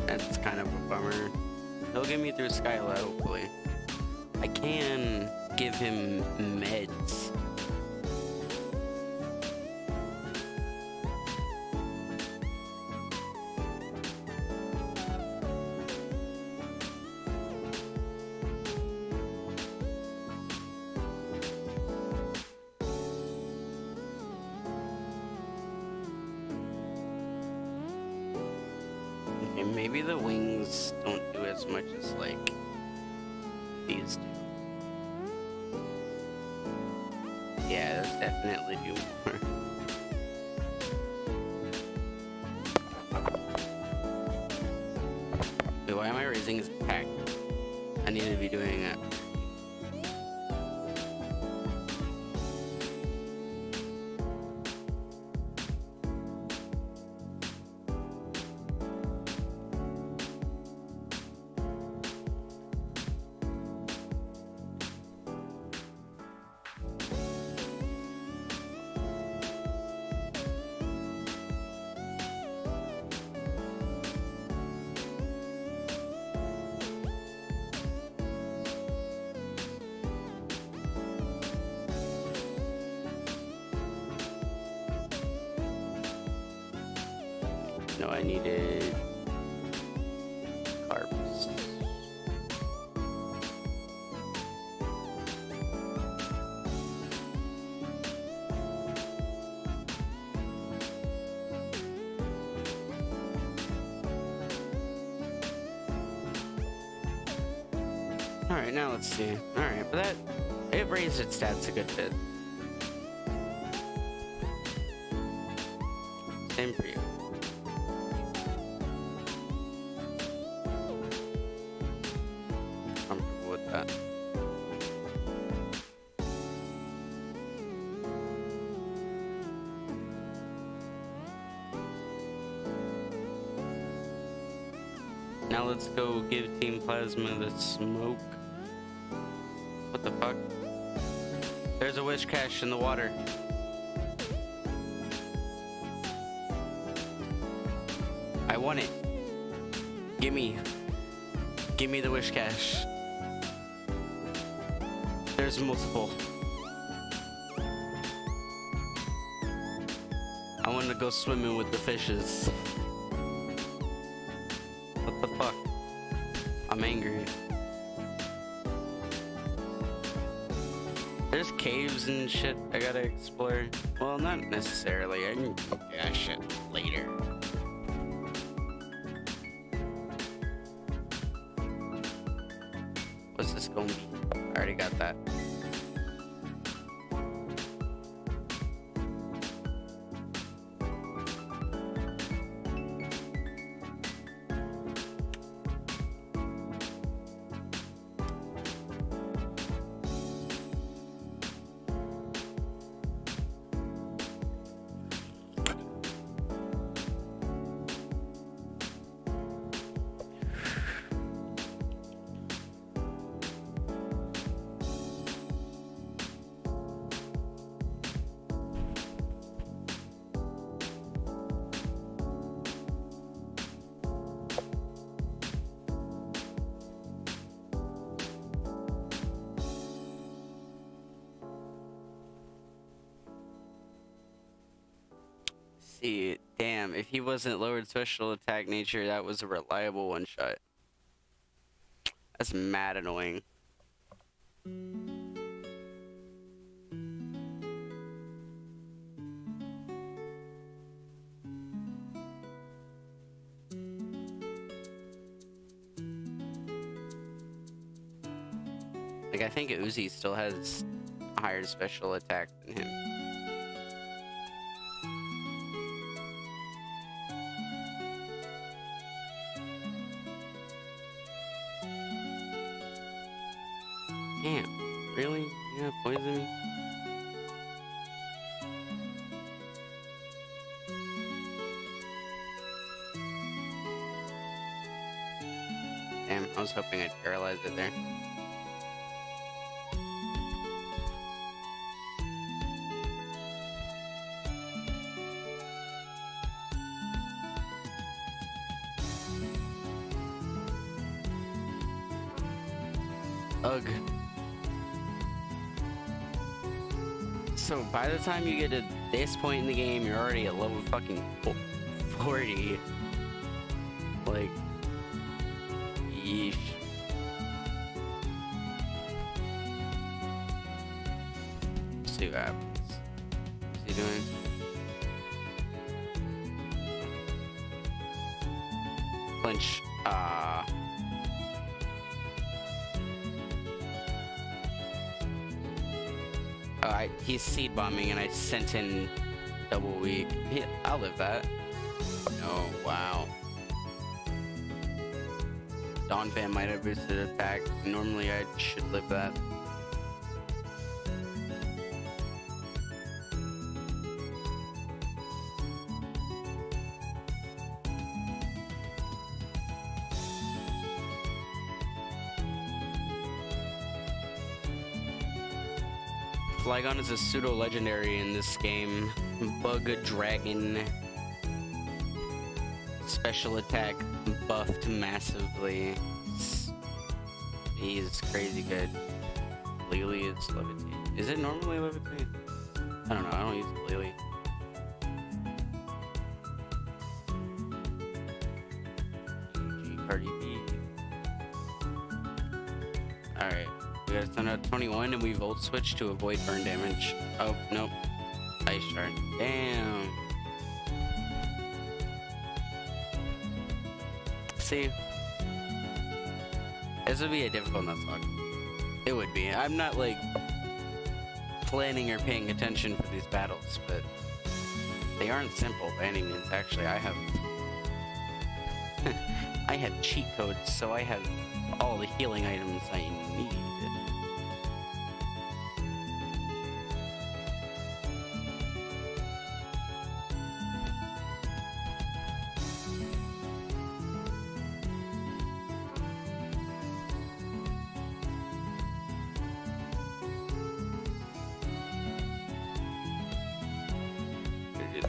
That's kind of a bummer. He'll get me through Skyla, hopefully. I can give him meds. Okay, maybe the wings don't do as much as, like, these do. Yeah, those definitely do more. Wait, why am I raising his attack? I need to be doing that. No, I needed carbs. Alright, now let's see. Alright, but It raised its stats a good bit. Same for you. Comfortable with that. Now let's go give Team Plasma the smoke. What the fuck? There's a wish cache in the water. I want it. Gimme the wish cache. There's multiple. I want to go swimming with the fishes. What the fuck? I'm angry. There's caves and shit I gotta explore. Well, not necessarily. I can look at that shit later. What's this gonna be? I already got that. See, damn, if he wasn't lowered special attack nature, that was a reliable one shot. That's mad annoying. Like, I think Uzi still has a higher special attack than him. Damn, really? Yeah, poison me? Damn, I was hoping I'd paralyze it there. Ugh. So by the time you get to this point in the game, you're already at level fucking 40. Like, yeesh. Let's see what happens. What's he doing? Flinch. He's seed bombing and I sent in double weak. I'll live that. Oh, wow. Dawn Fan might have boosted attack. Normally I should live that. Flygon is a pseudo-legendary in this game. Bug Dragon. Special attack buffed massively. He's crazy good. Lily is levitate. Is it normally levitate? I don't know, I don't use Lily. Cardi B. Alright. We gotta send out 21 and we volt switch to avoid burn damage. Oh, nope. Ice shard. Damn. See? This would be a difficult Nuzlocke. It would be. I'm not like planning or paying attention for these battles, but they aren't simple by any means. Actually, I have I have cheat codes, so I have all the healing items I need.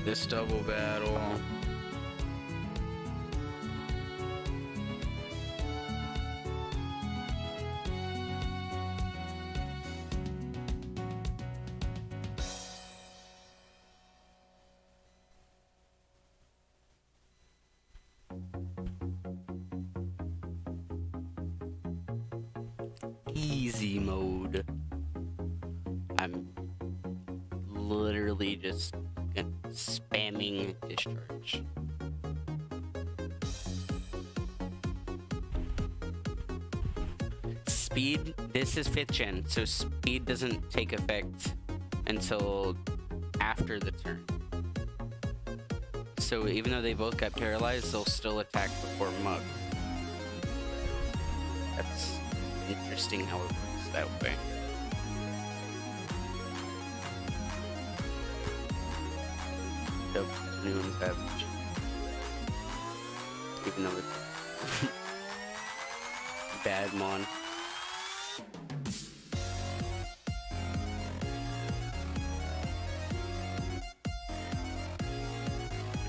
This double battle. Easy mode. I'm literally just spamming discharge. Speed, this is 5th gen, so speed doesn't take effect until after the turn. So even though they both got paralyzed, they'll still attack before Mug. That's interesting how it works that way. Dope, new and savage. Even though it's bad mon.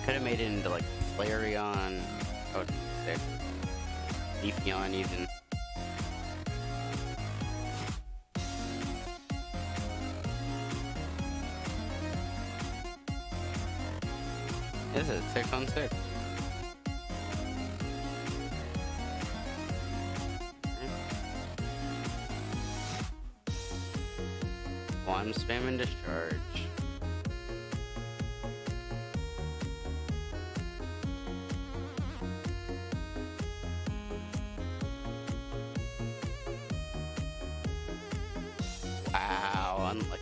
Could have made it into like Flareon. That would be sick. Leafeon even. Is it 6 on 6? Well, I'm spamming discharge. Wow, unlucky.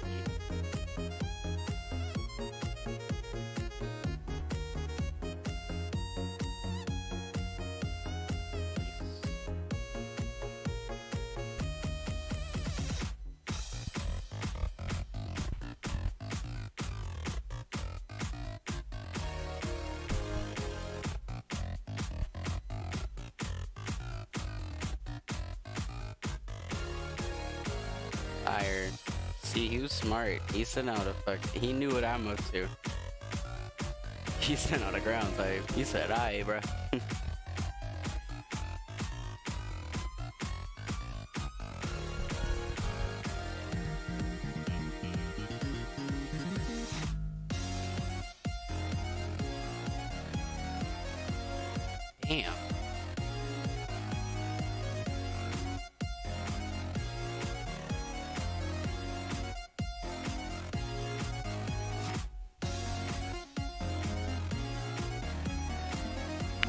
Tired. See, he was smart. He sent out a fuck. He knew what I'm up to. He sent out a ground type. He said, "Aye, bruh." Damn.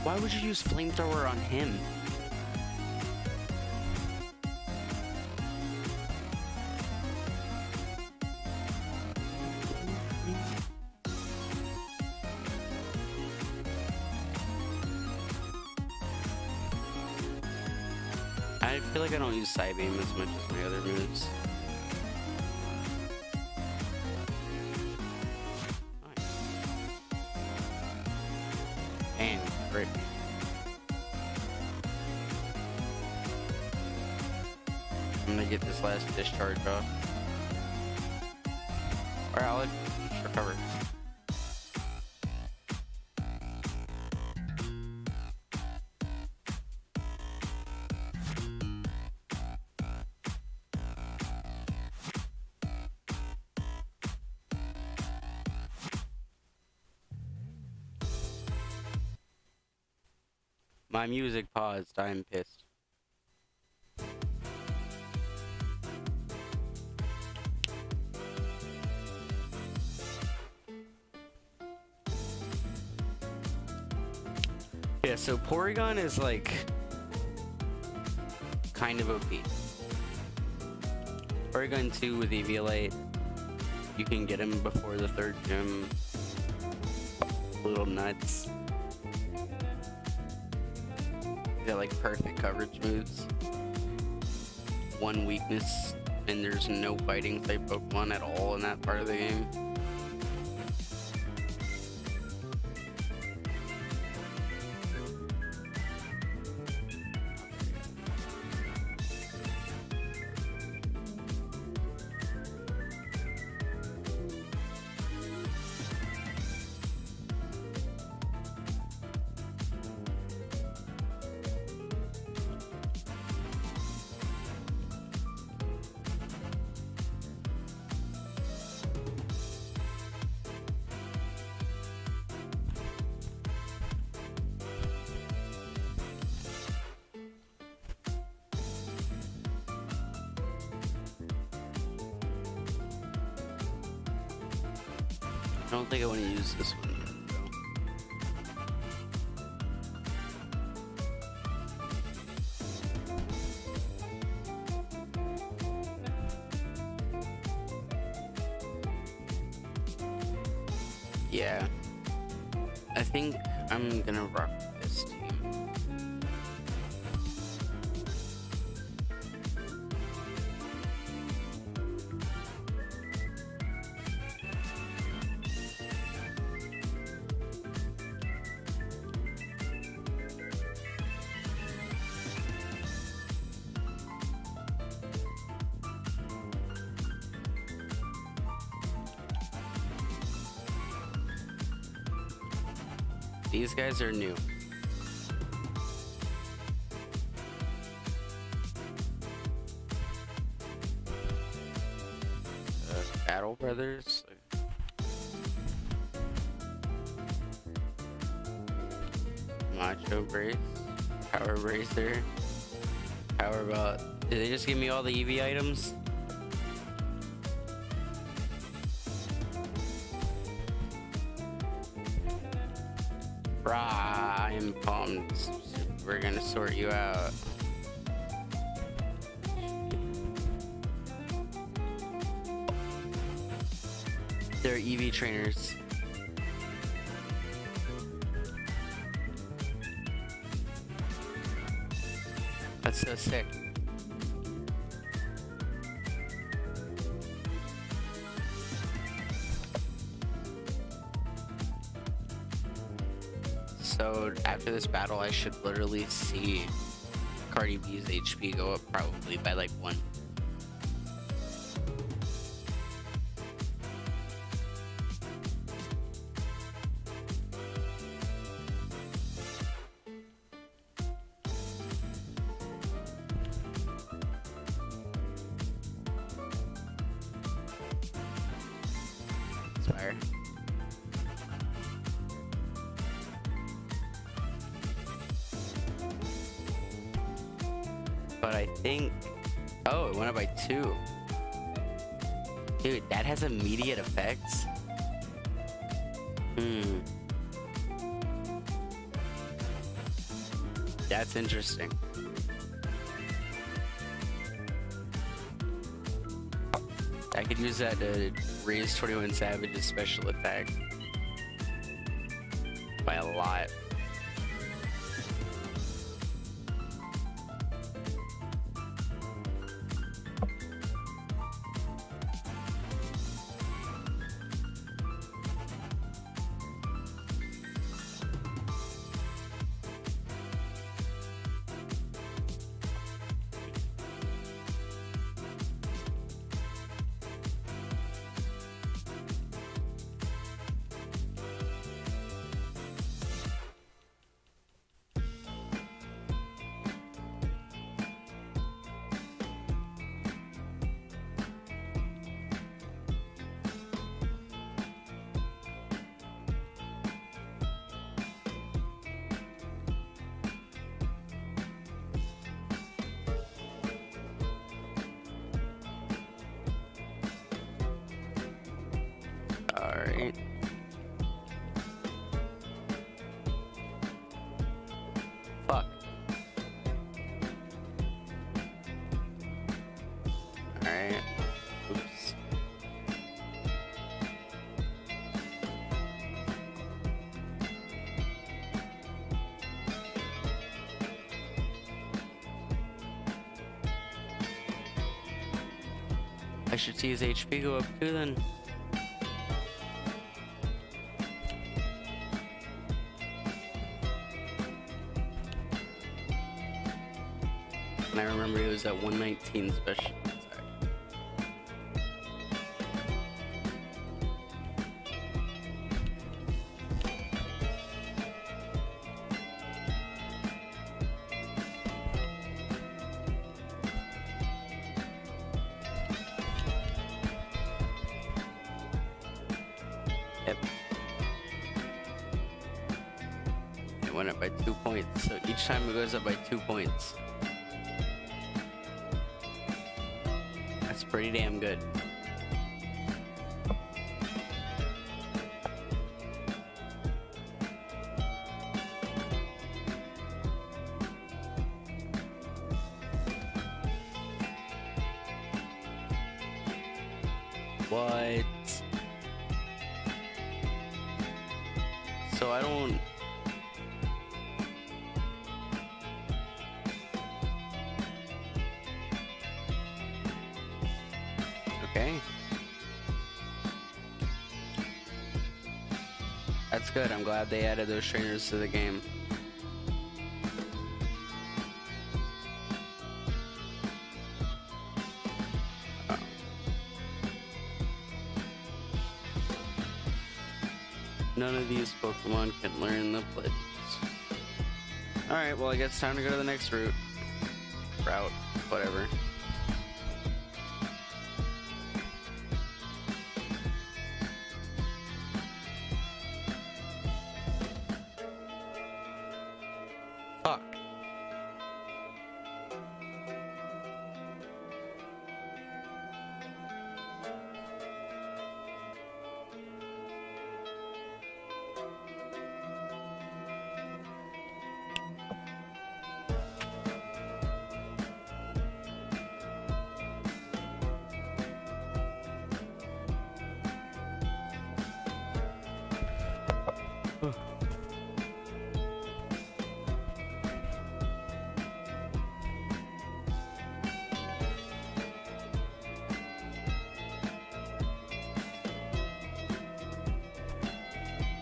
Why would you use flamethrower on him? I feel like I don't use Psybeam as much as my other moves. And great. I'm gonna get this last discharge off. Alright, I'll just recover. My music paused. I'm pissed. Yeah, so Porygon is like kind of OP. Porygon 2 with Eviolite, you can get him before the third gym. Little nuts. He's got like perfect coverage moves. One weakness, and there's no fighting type Pokemon at all in that part of the game. I don't think I want to use this one. Yeah, I think I'm gonna rock this team. These guys are new. Battle Brothers. Macho Brace. Power Bracer. How about... Did they just give me all the EV items? Brah, I am pumped. We're gonna sort you out. They're EV trainers. That's so sick. So after this battle, I should literally see Cardi B's HP go up probably by like 1. Inspire. But I think... Oh, it went up by 2. Dude, that has immediate effects? That's interesting. I could use that to raise 21 Savage's special attack by a lot. I should see his HP go up too then. And I remember he was at 119 special. Yep. It went up by 2 points, so each time it goes up by 2 points. That's pretty damn good. What? So I don't... Okay. That's good. I'm glad they added those trainers to the game. None of these Pokemon can learn the blitz. Alright, well I guess it's time to go to the next route. Whatever. Fuck.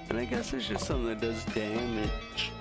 And I guess it's just something that does damage.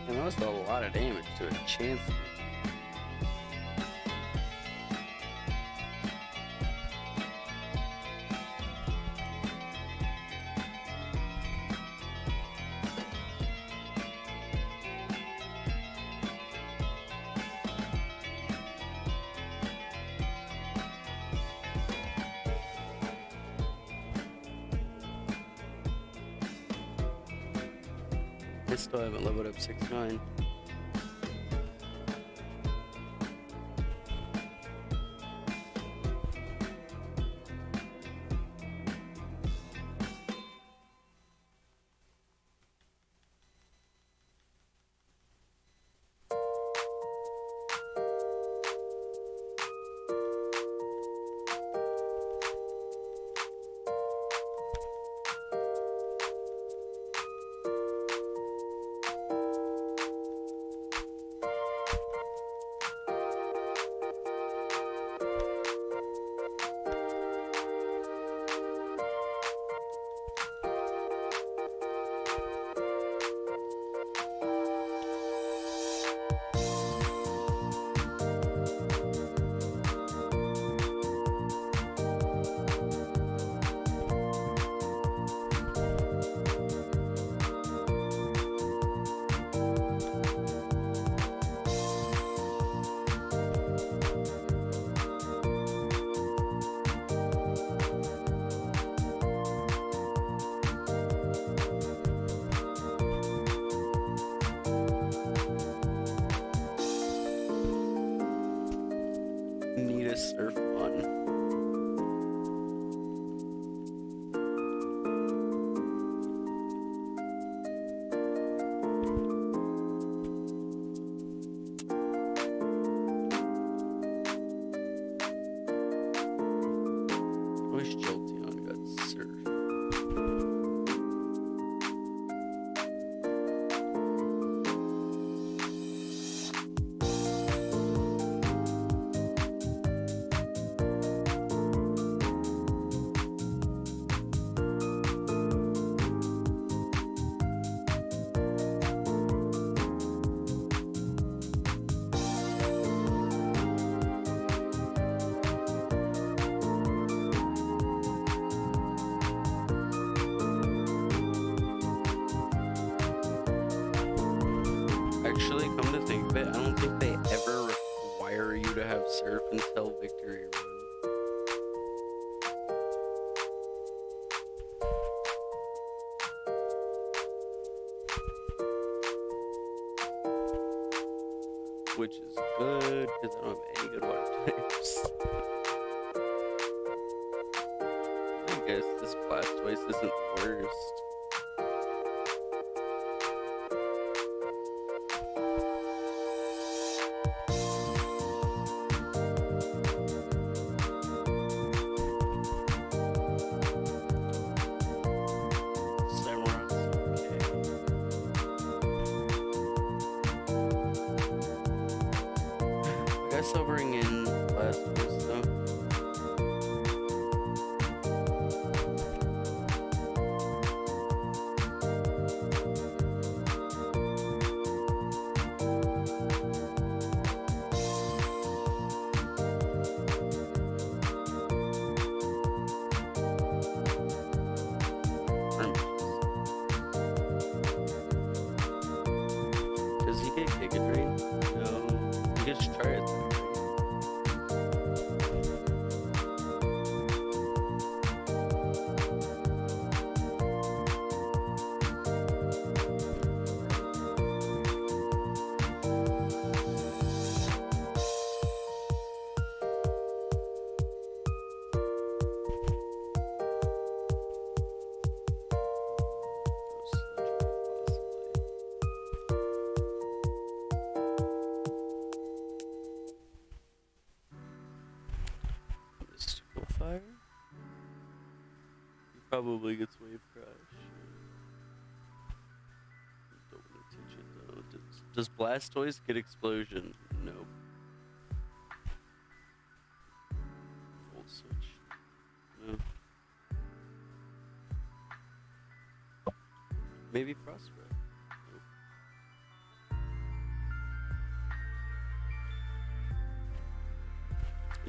And that was a lot of damage to a chance. I still haven't leveled up 6-9. wish Jolteon got surf. Actually, come to think of it, I don't think they ever require you to have surf until Victory Run. Which is good, because I don't have any good water types. I guess this Blastoise isn't the worst. I guess I'll bring in Blastoise though. Does he get Giga Drain? No. You can just try it. Fire? He probably gets Wave Crash. Don't want to teach it though. Does Blastoise get Explosion? Nope. Volt Switch. No. Maybe Frost Breath.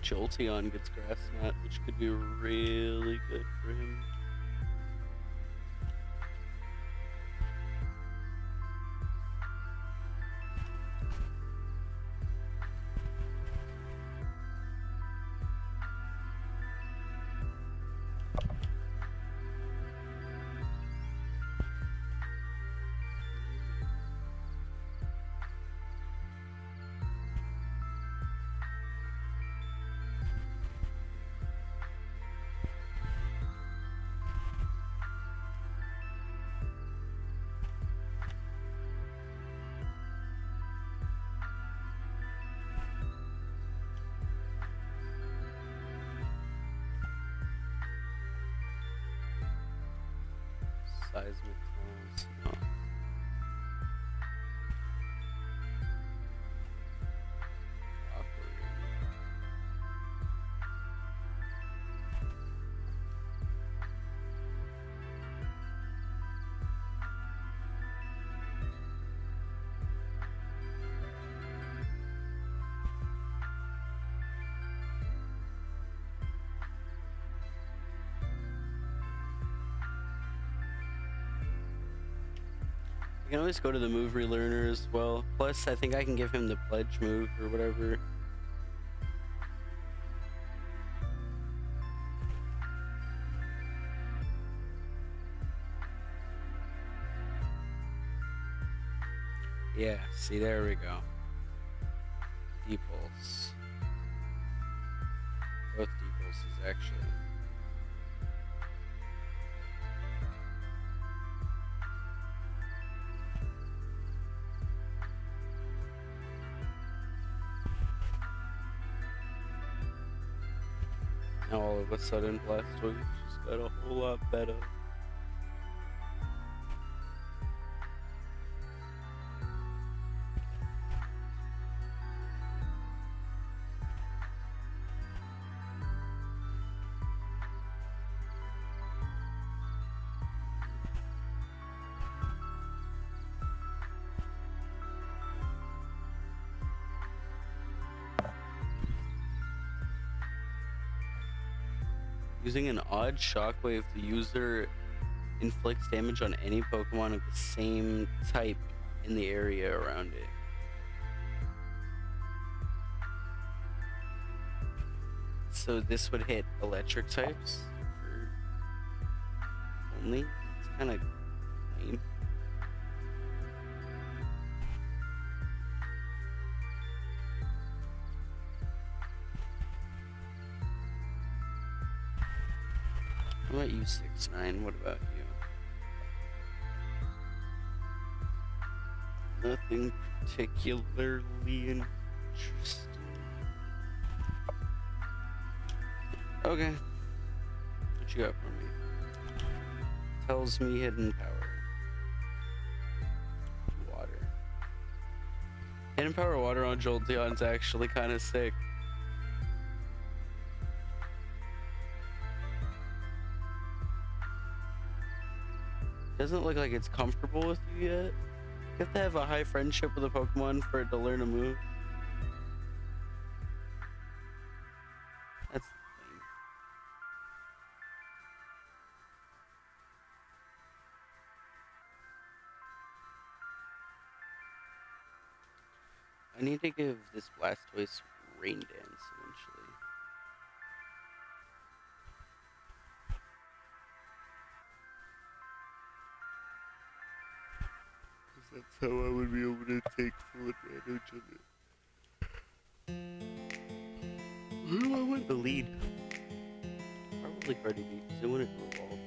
Jolteon gets Grass Knot, which could be really good for him. Seismic Toss. No. I can always go to the move relearner as well. Plus, I think I can give him the pledge move or whatever. Yeah, see, there we go. D-Pulse. Both D-Pulses, actually. Now all of a sudden, Blastoise just got a whole lot better. Using an odd shockwave, the user inflicts damage on any Pokemon of the same type in the area around it. So this would hit electric types for only. It's kind of lame. How about you, 6'9"? What about you? Nothing particularly interesting. Okay. What you got for me? Tells me hidden power. Water. Hidden power water on Jolteon's actually kind of sick. Doesn't look like it's comfortable with you yet. You have to have a high friendship with a Pokemon for it to learn a move. That's lame. I need to give this Blastoise Rain Dance eventually. That's how I would be able to take full advantage of it. Who do I want the lead? Probably Cardi B, because I want it to evolve.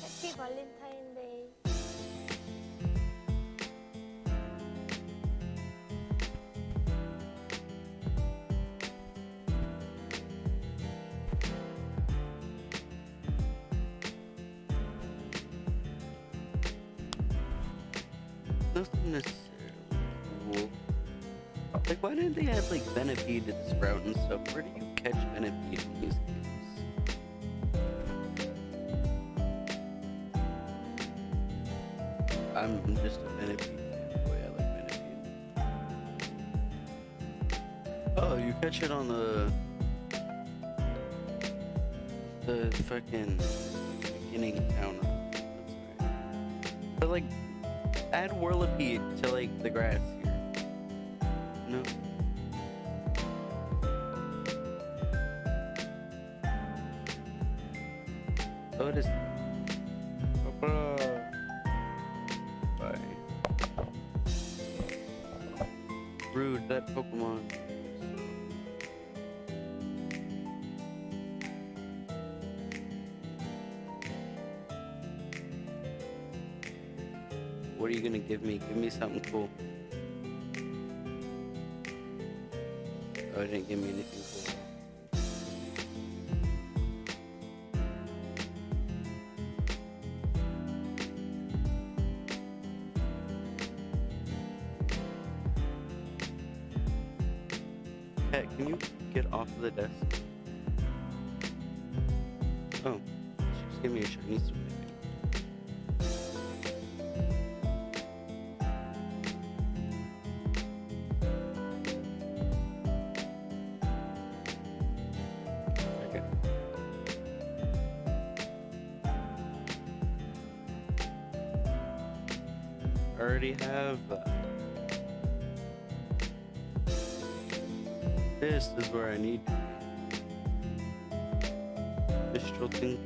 Happy Valentine's Day. Nothing necessarily cool. Like, why didn't they add, like, Venipede to this route and stuff? Where do you catch Venipede in these games? I'm just a Venipede fanboy. I like Venipede. Oh, you catch it on the fucking beginning town. That's right. But, like, add Whirlipede to, like, the grass here. No? Oh, it is. Bye. Rude, that Pokemon. What are you gonna give me? Give me something cool. Oh, it didn't give me anything cool. Cat, can you get off of the desk? Oh, she just gave me a shiny sword. Already have that. This is where I need to be. Mistral Tinky.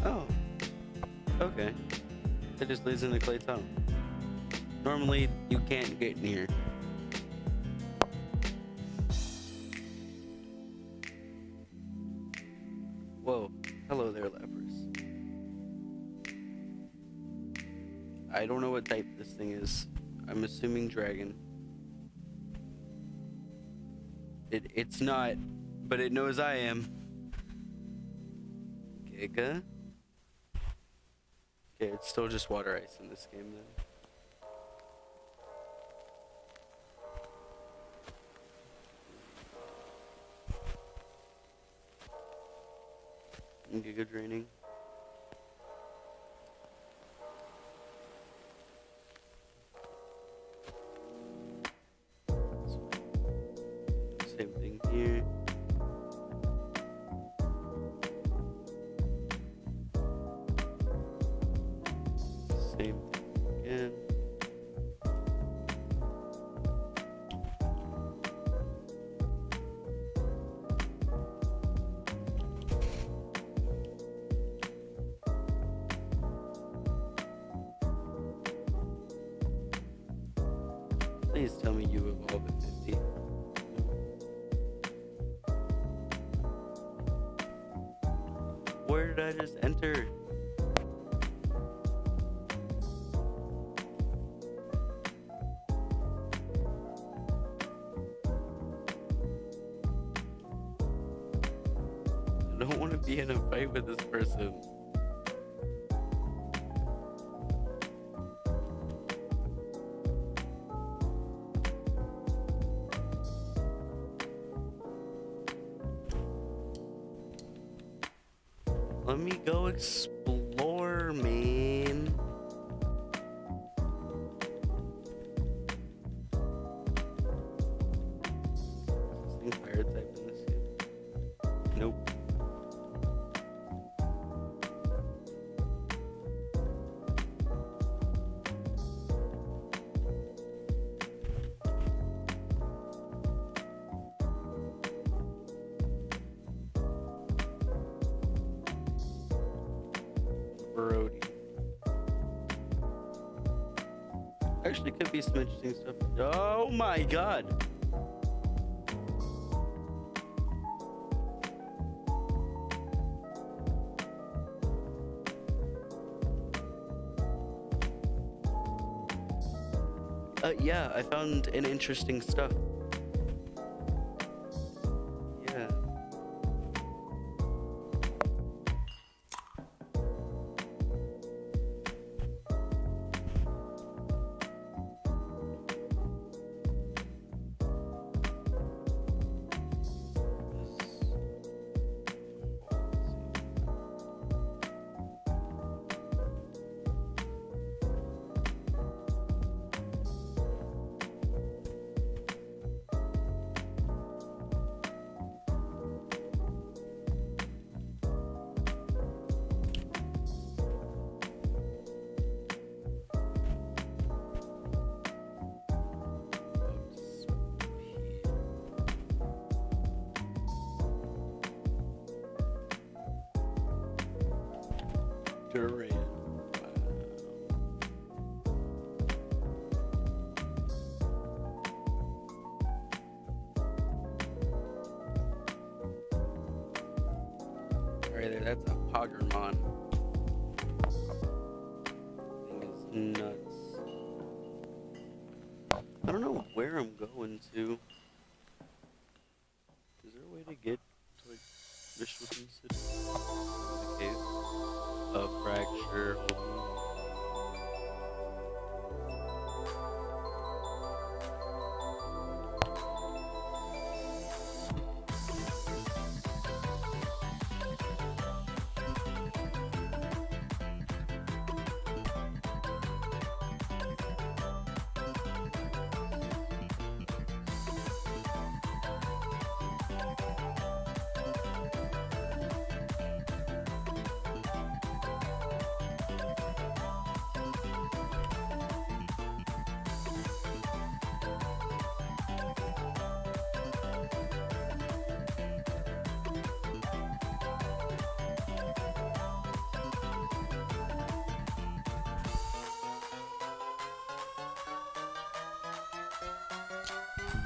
Oh, okay. It just leads in the clay tunnel. Normally, you can't get in here. Whoa. Hello there, lepers. I don't know what type this thing is. I'm assuming dragon. It's not, but it knows I am. Giga? Okay, it's still just water ice in this game then. Giga draining. Same thing here. Same thing again. Please tell me you evolve at 50. Where did I just enter? I don't want to be in a fight with this person. Let me go explore, man. Is this thing fire type in this game? Nope. Brody. Actually, could be some interesting stuff. Oh my god! Yeah, I found an interesting stuff. Yeah. Duran. Right there, that's a Poggermon. Thing is nuts. I don't know where I'm going to. Is there a way to get to like Michelin City? The cave? A fracture.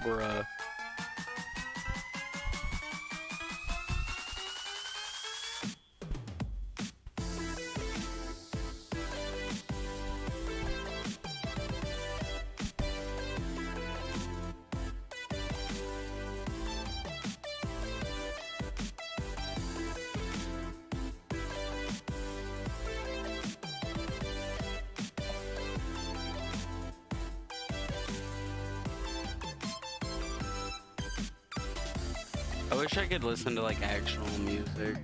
Bruh. I wish I could listen to like actual music,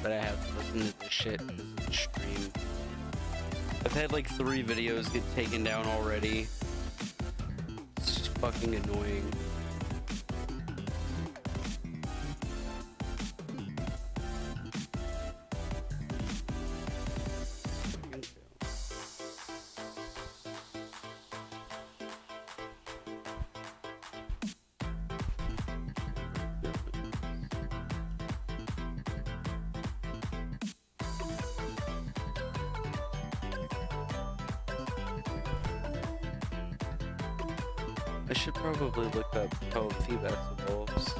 but I have to listen to this shit because it's stream. I've had like 3 videos get taken down already. It's just fucking annoying. I should probably look up how Feebas evolves.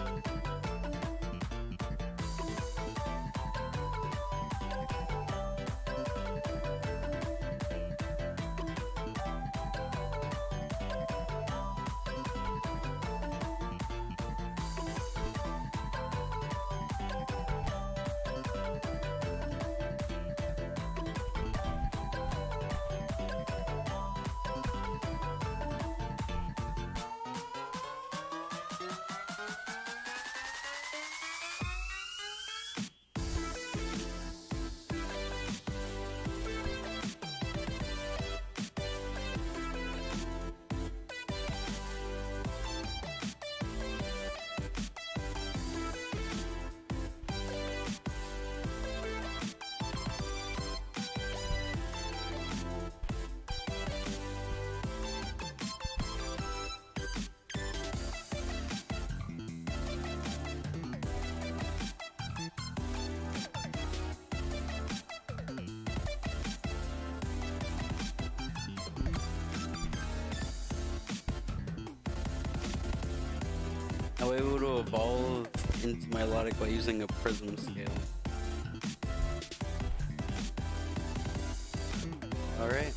I'm able to evolve into Milotic by using a prism scale. Alright.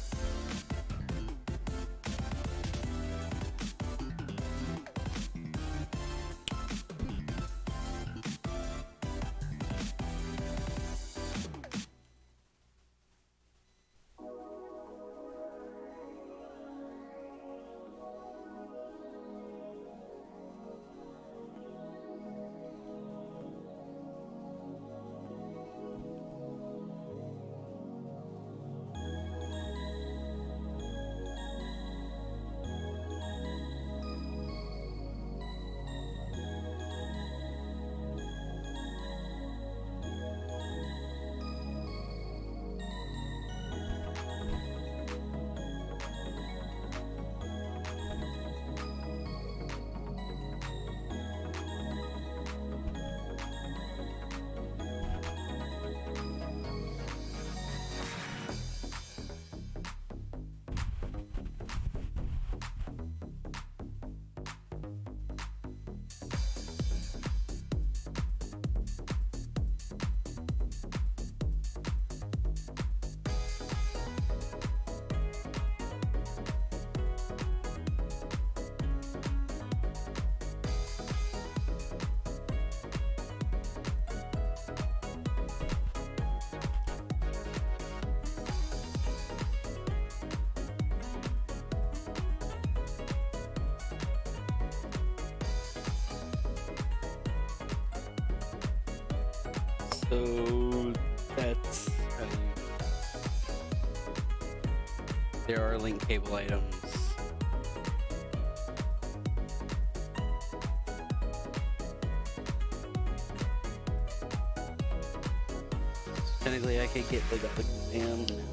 So that's how you... There are link cable items. Technically I could get like a band now.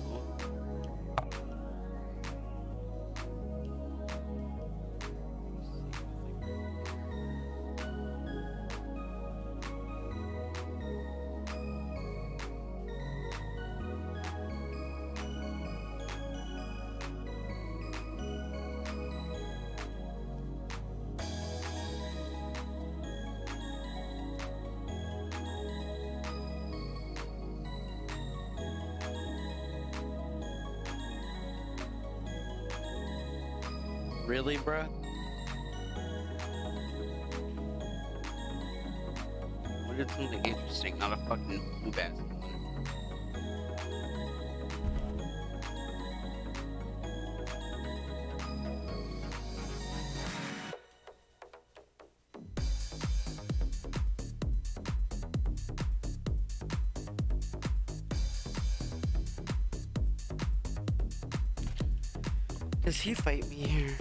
Really, bruh? What did something interesting, not a fucking blue basket one. Does he fight me here?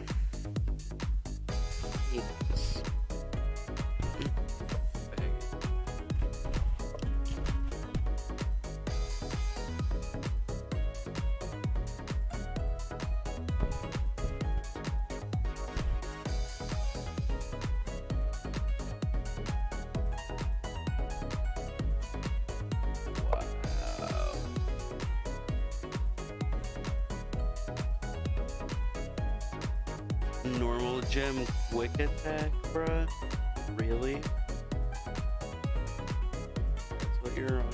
Yes. Wow. Normal gem quick attack, bruh? Really? That's what you're on?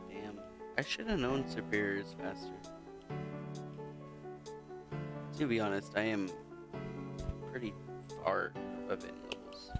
Damn. I should have known Superior is faster. To be honest, I am pretty far above it in levels.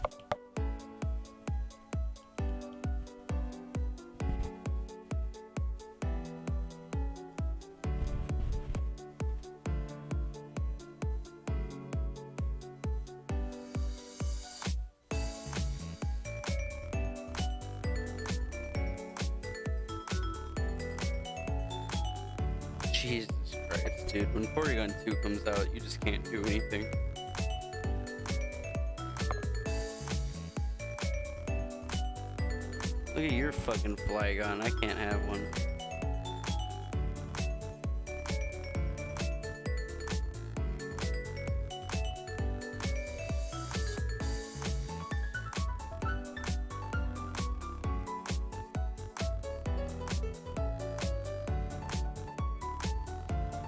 Jesus Christ, dude. When Porygon 2 comes out, you just can't do anything. Look at your fucking Flygon. I can't have one.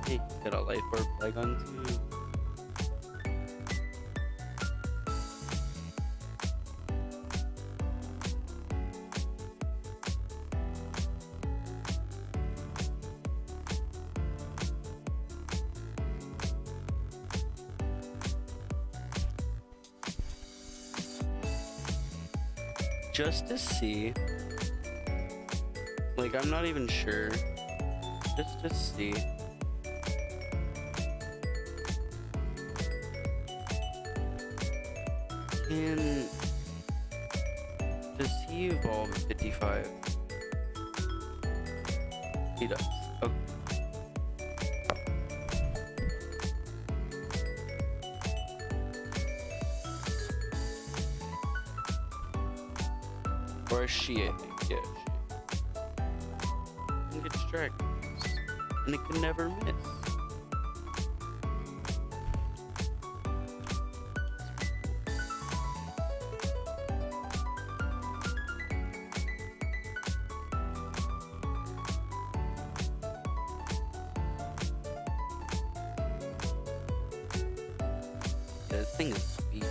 Hey, got a Life Orb Flygon too. Just to see. Like, I'm not even sure. Just to see. Does he evolve at 55? He does. Okay. Or is she, I think. Yeah, she. It gets dragons. And it can never miss. This thing is a beast.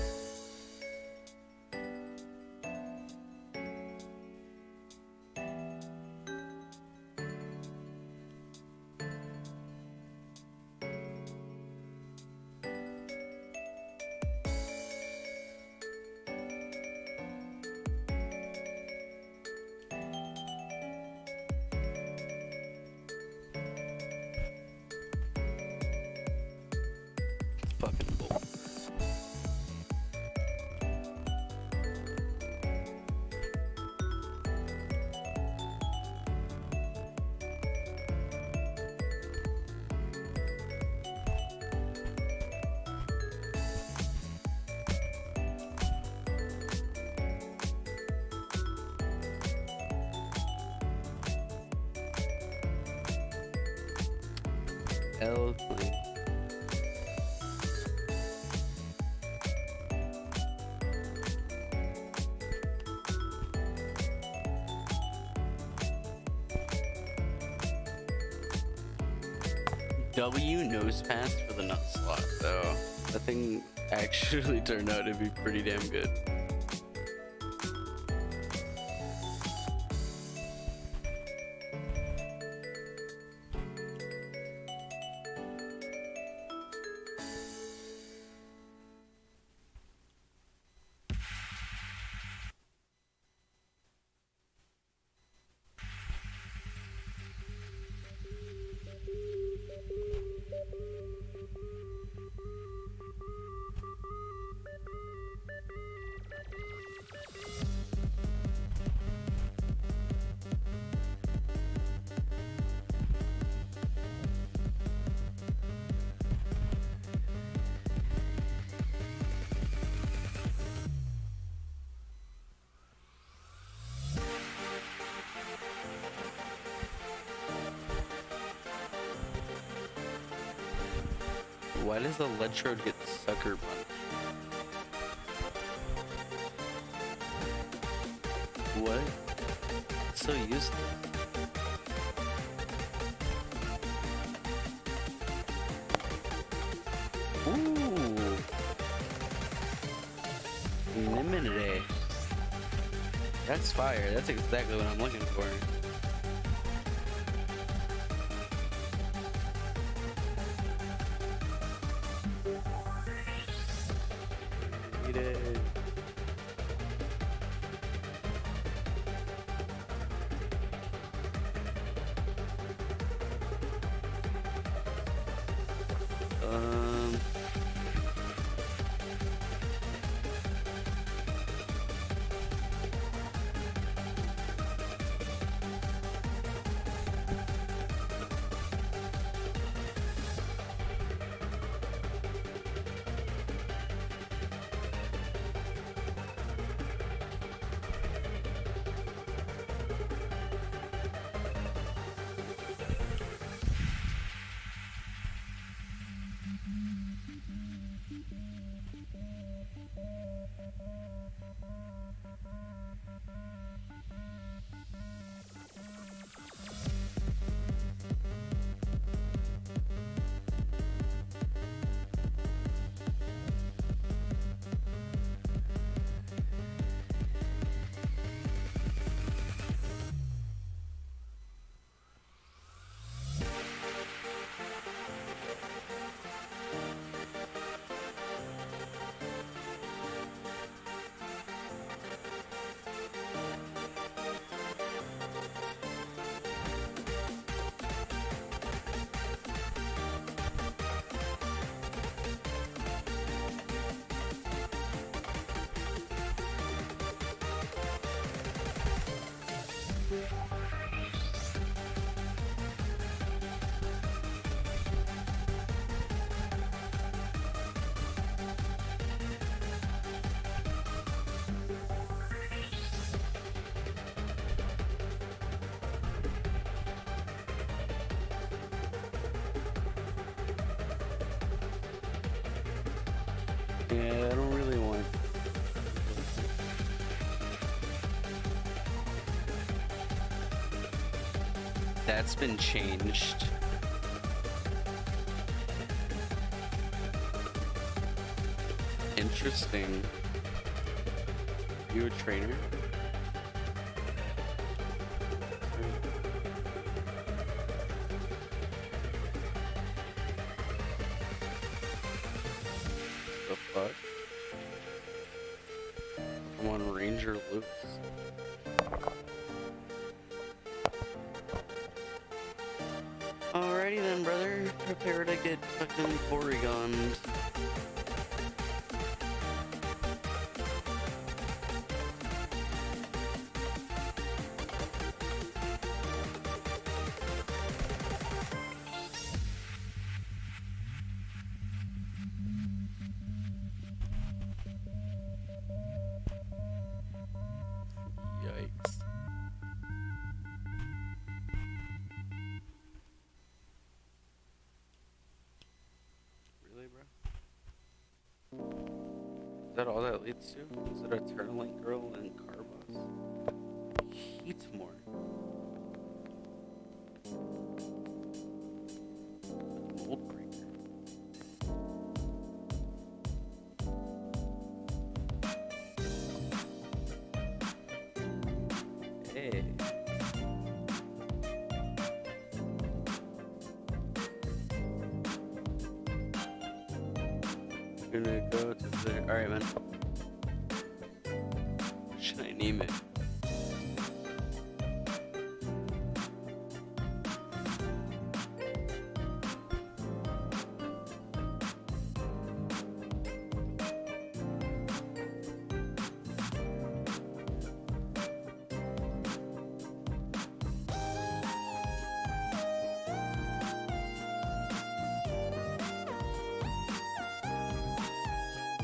Fucking bull. L clan. W nose pass for the nut slot, though. That thing actually turned out to be pretty damn good. Why does the Electrode get sucker punch? What? It's so useless. Ooh. Lemonade. That's fire. That's exactly what I'm looking for. Eat it. Yeah, I don't really want. That's been changed. Interesting. You a trainer? The fuck? I'm on Ranger Loops. Alrighty then, brother. Prepare to get fucking Porygoned. Yikes. Really, bro? Is that all that leads to? Is it a Turtling Girl and Carbos? Heatmore. Gonna go to the. Alright, man. What should I name it?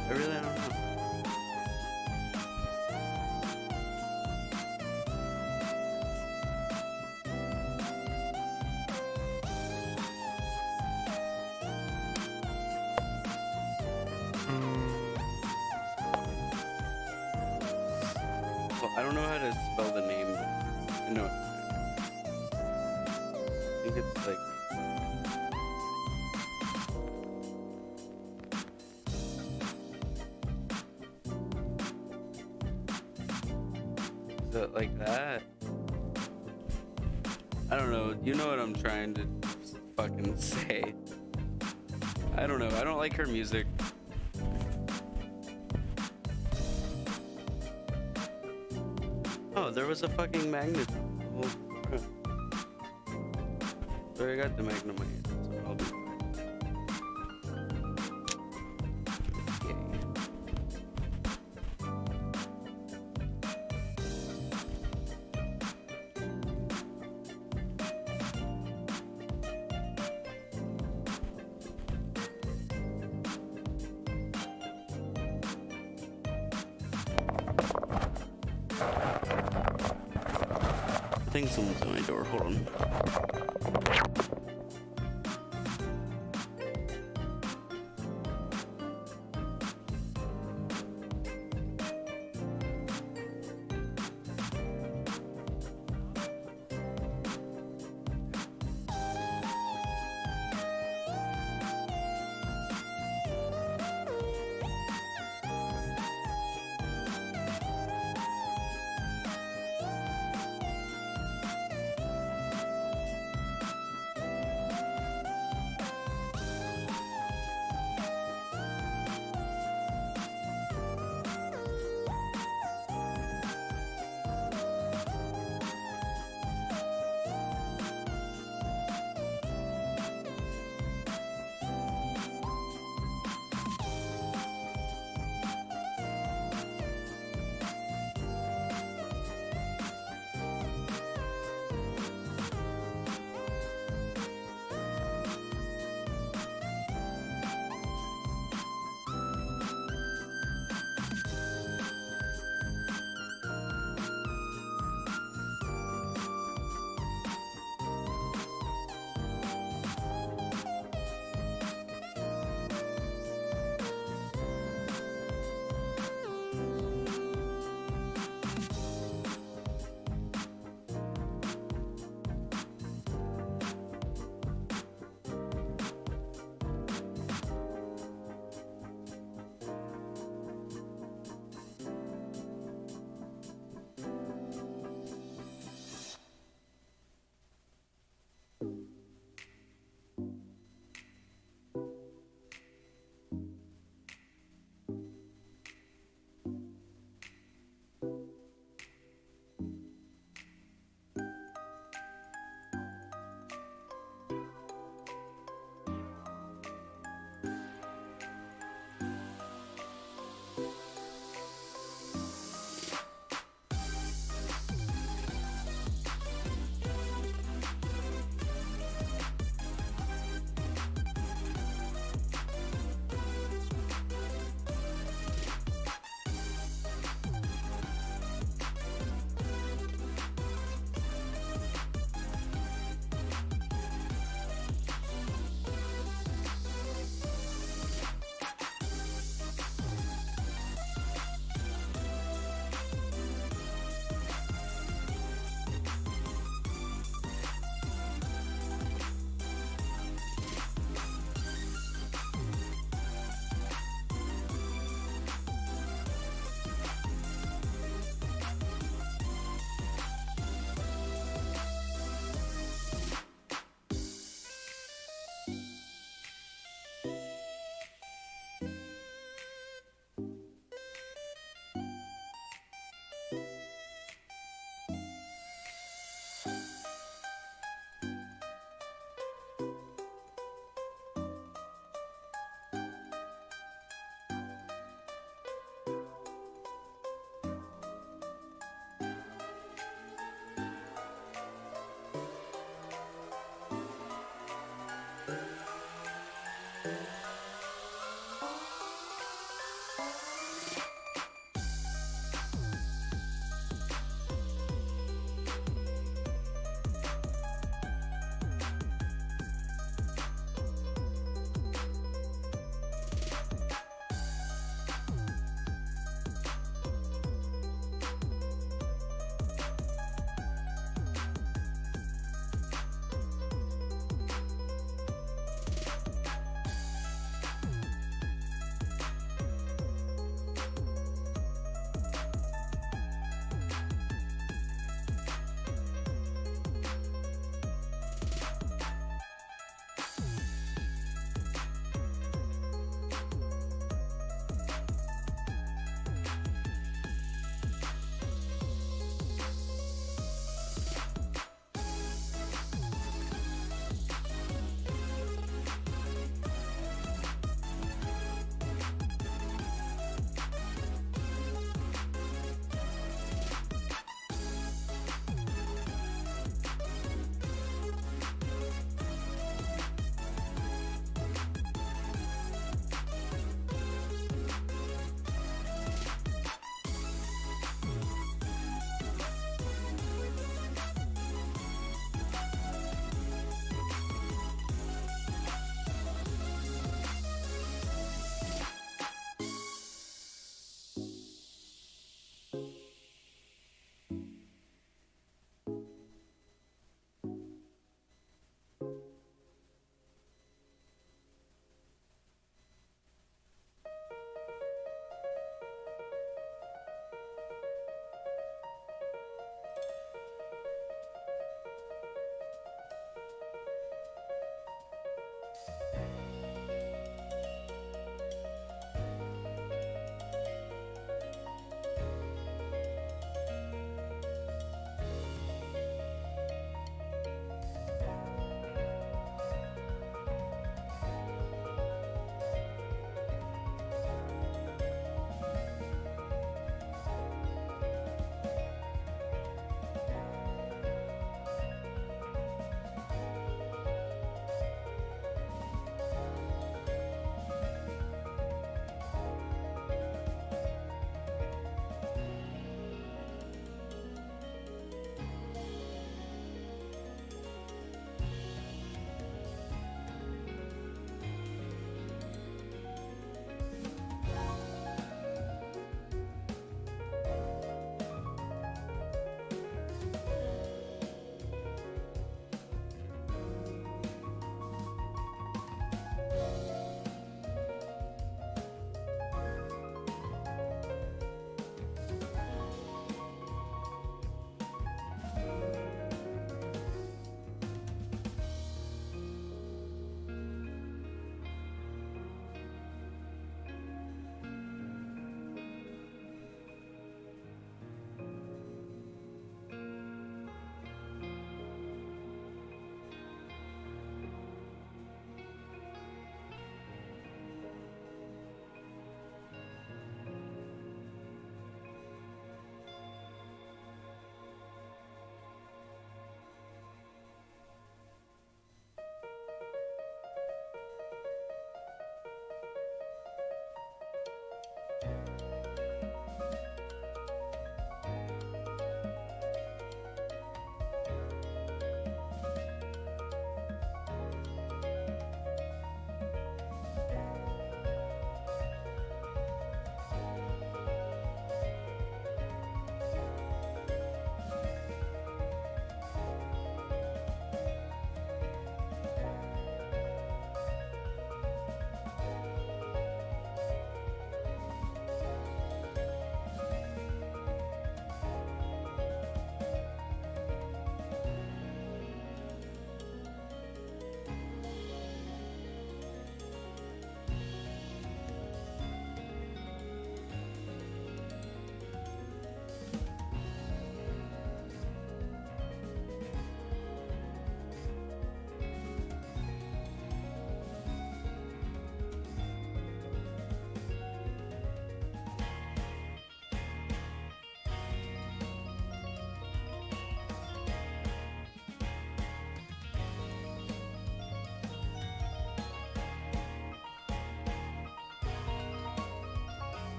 I really don't know. Well, I don't know how to spell the name. I know. I think it's like. Is it like that? I don't know. You know what I'm trying to fucking say. I don't know. I don't like her music. Oh, there was a fucking magnet. Oh, crap. So I got the magnemite. So I'll be fine. I think someone's at my door. Hold on.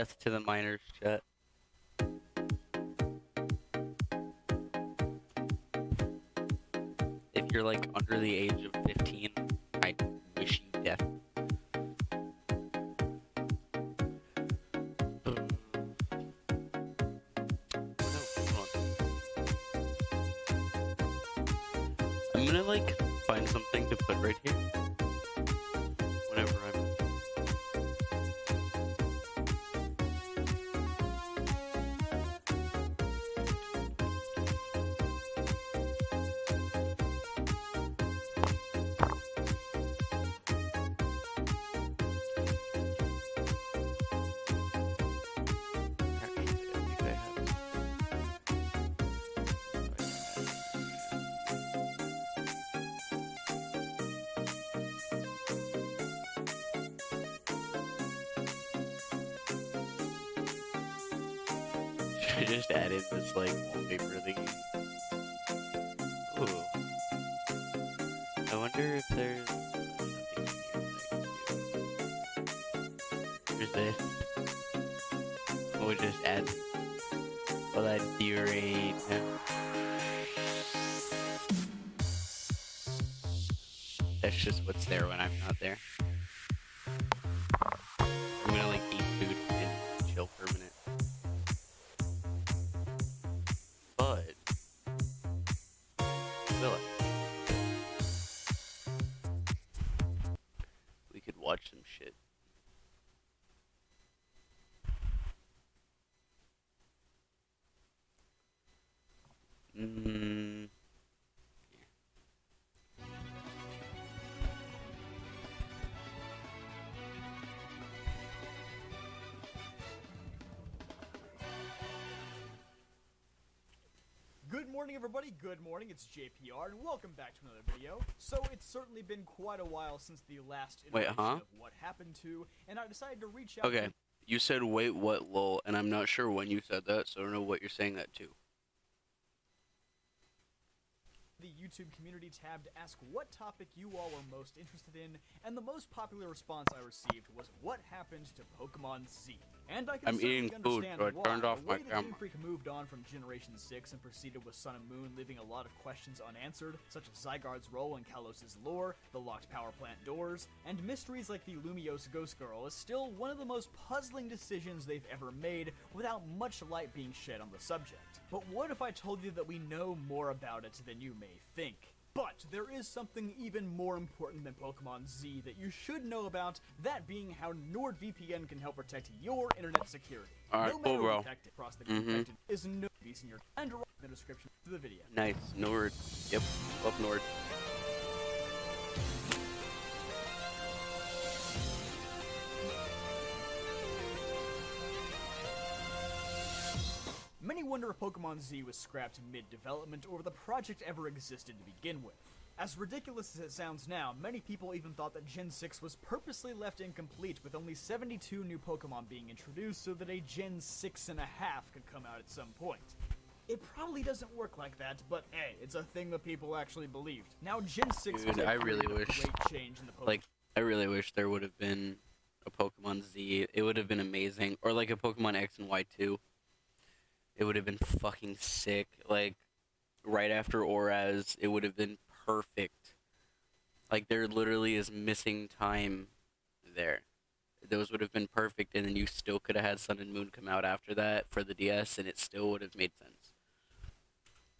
Death to the minors, chat. If you're like under the age of 15, I wish you death. I'm gonna like find something to put right here whenever I'm. I just added this like wallpaper thingy. Ooh. I wonder if there's nothing here. There's this. We'll just add. Well, that'd be right. That's just what's there when I'm not there. I'm gonna like eat food and chill for a minute. But will it? We could watch some shit. Good morning, everybody. Good morning. It's JPR, and welcome back to another video. So it's certainly been quite a while since the last iteration of What Happened To, and I decided to reach out. Okay, you said wait what lol, and I'm not sure when you said that, so I don't know what you're saying that to. The YouTube community tab to ask what topic you all were most interested in, and the most popular response I received was what happened to Pokemon Z. And I can I'm eating food, understand so I why. turned off The my way that camera. Game Freak moved on from Generation 6 and proceeded with Sun and Moon, leaving a lot of questions unanswered, such as Zygarde's role in Kalos' lore, the locked power plant doors, and mysteries like the Lumiose Ghost Girl is still one of the most puzzling decisions they've ever made, without much light being shed on the subject. But what if I told you that we know more about it than you may think? But there is something even more important than Pokemon Z that you should know about, that being how NordVPN can help protect your internet security. Alright, no cool, matter bro. what tactic across the infected is no piece in your and in the description to the video. Nice, Nord. Yep, love Nord. Many wonder if Pokemon Z was scrapped mid-development or the project ever existed to begin with. As ridiculous as it sounds now, many people even thought that Gen 6 was purposely left incomplete with only 72 new Pokemon being introduced so that a Gen 6.5 could come out at some point. It probably doesn't work like that, but hey, it's a thing that people actually believed. Now Gen 6 was Dude, a I really great wish, change in the Pokemon. like, I really wish there would have been a Pokemon Z. It would have been amazing. Or like a Pokemon X and Y too. It would have been fucking sick. Like, right after Oraz, it would have been perfect. Like, there literally is missing time there. Those would have been perfect, and then you still could have had Sun and Moon come out after that for the DS, and it still would have made sense.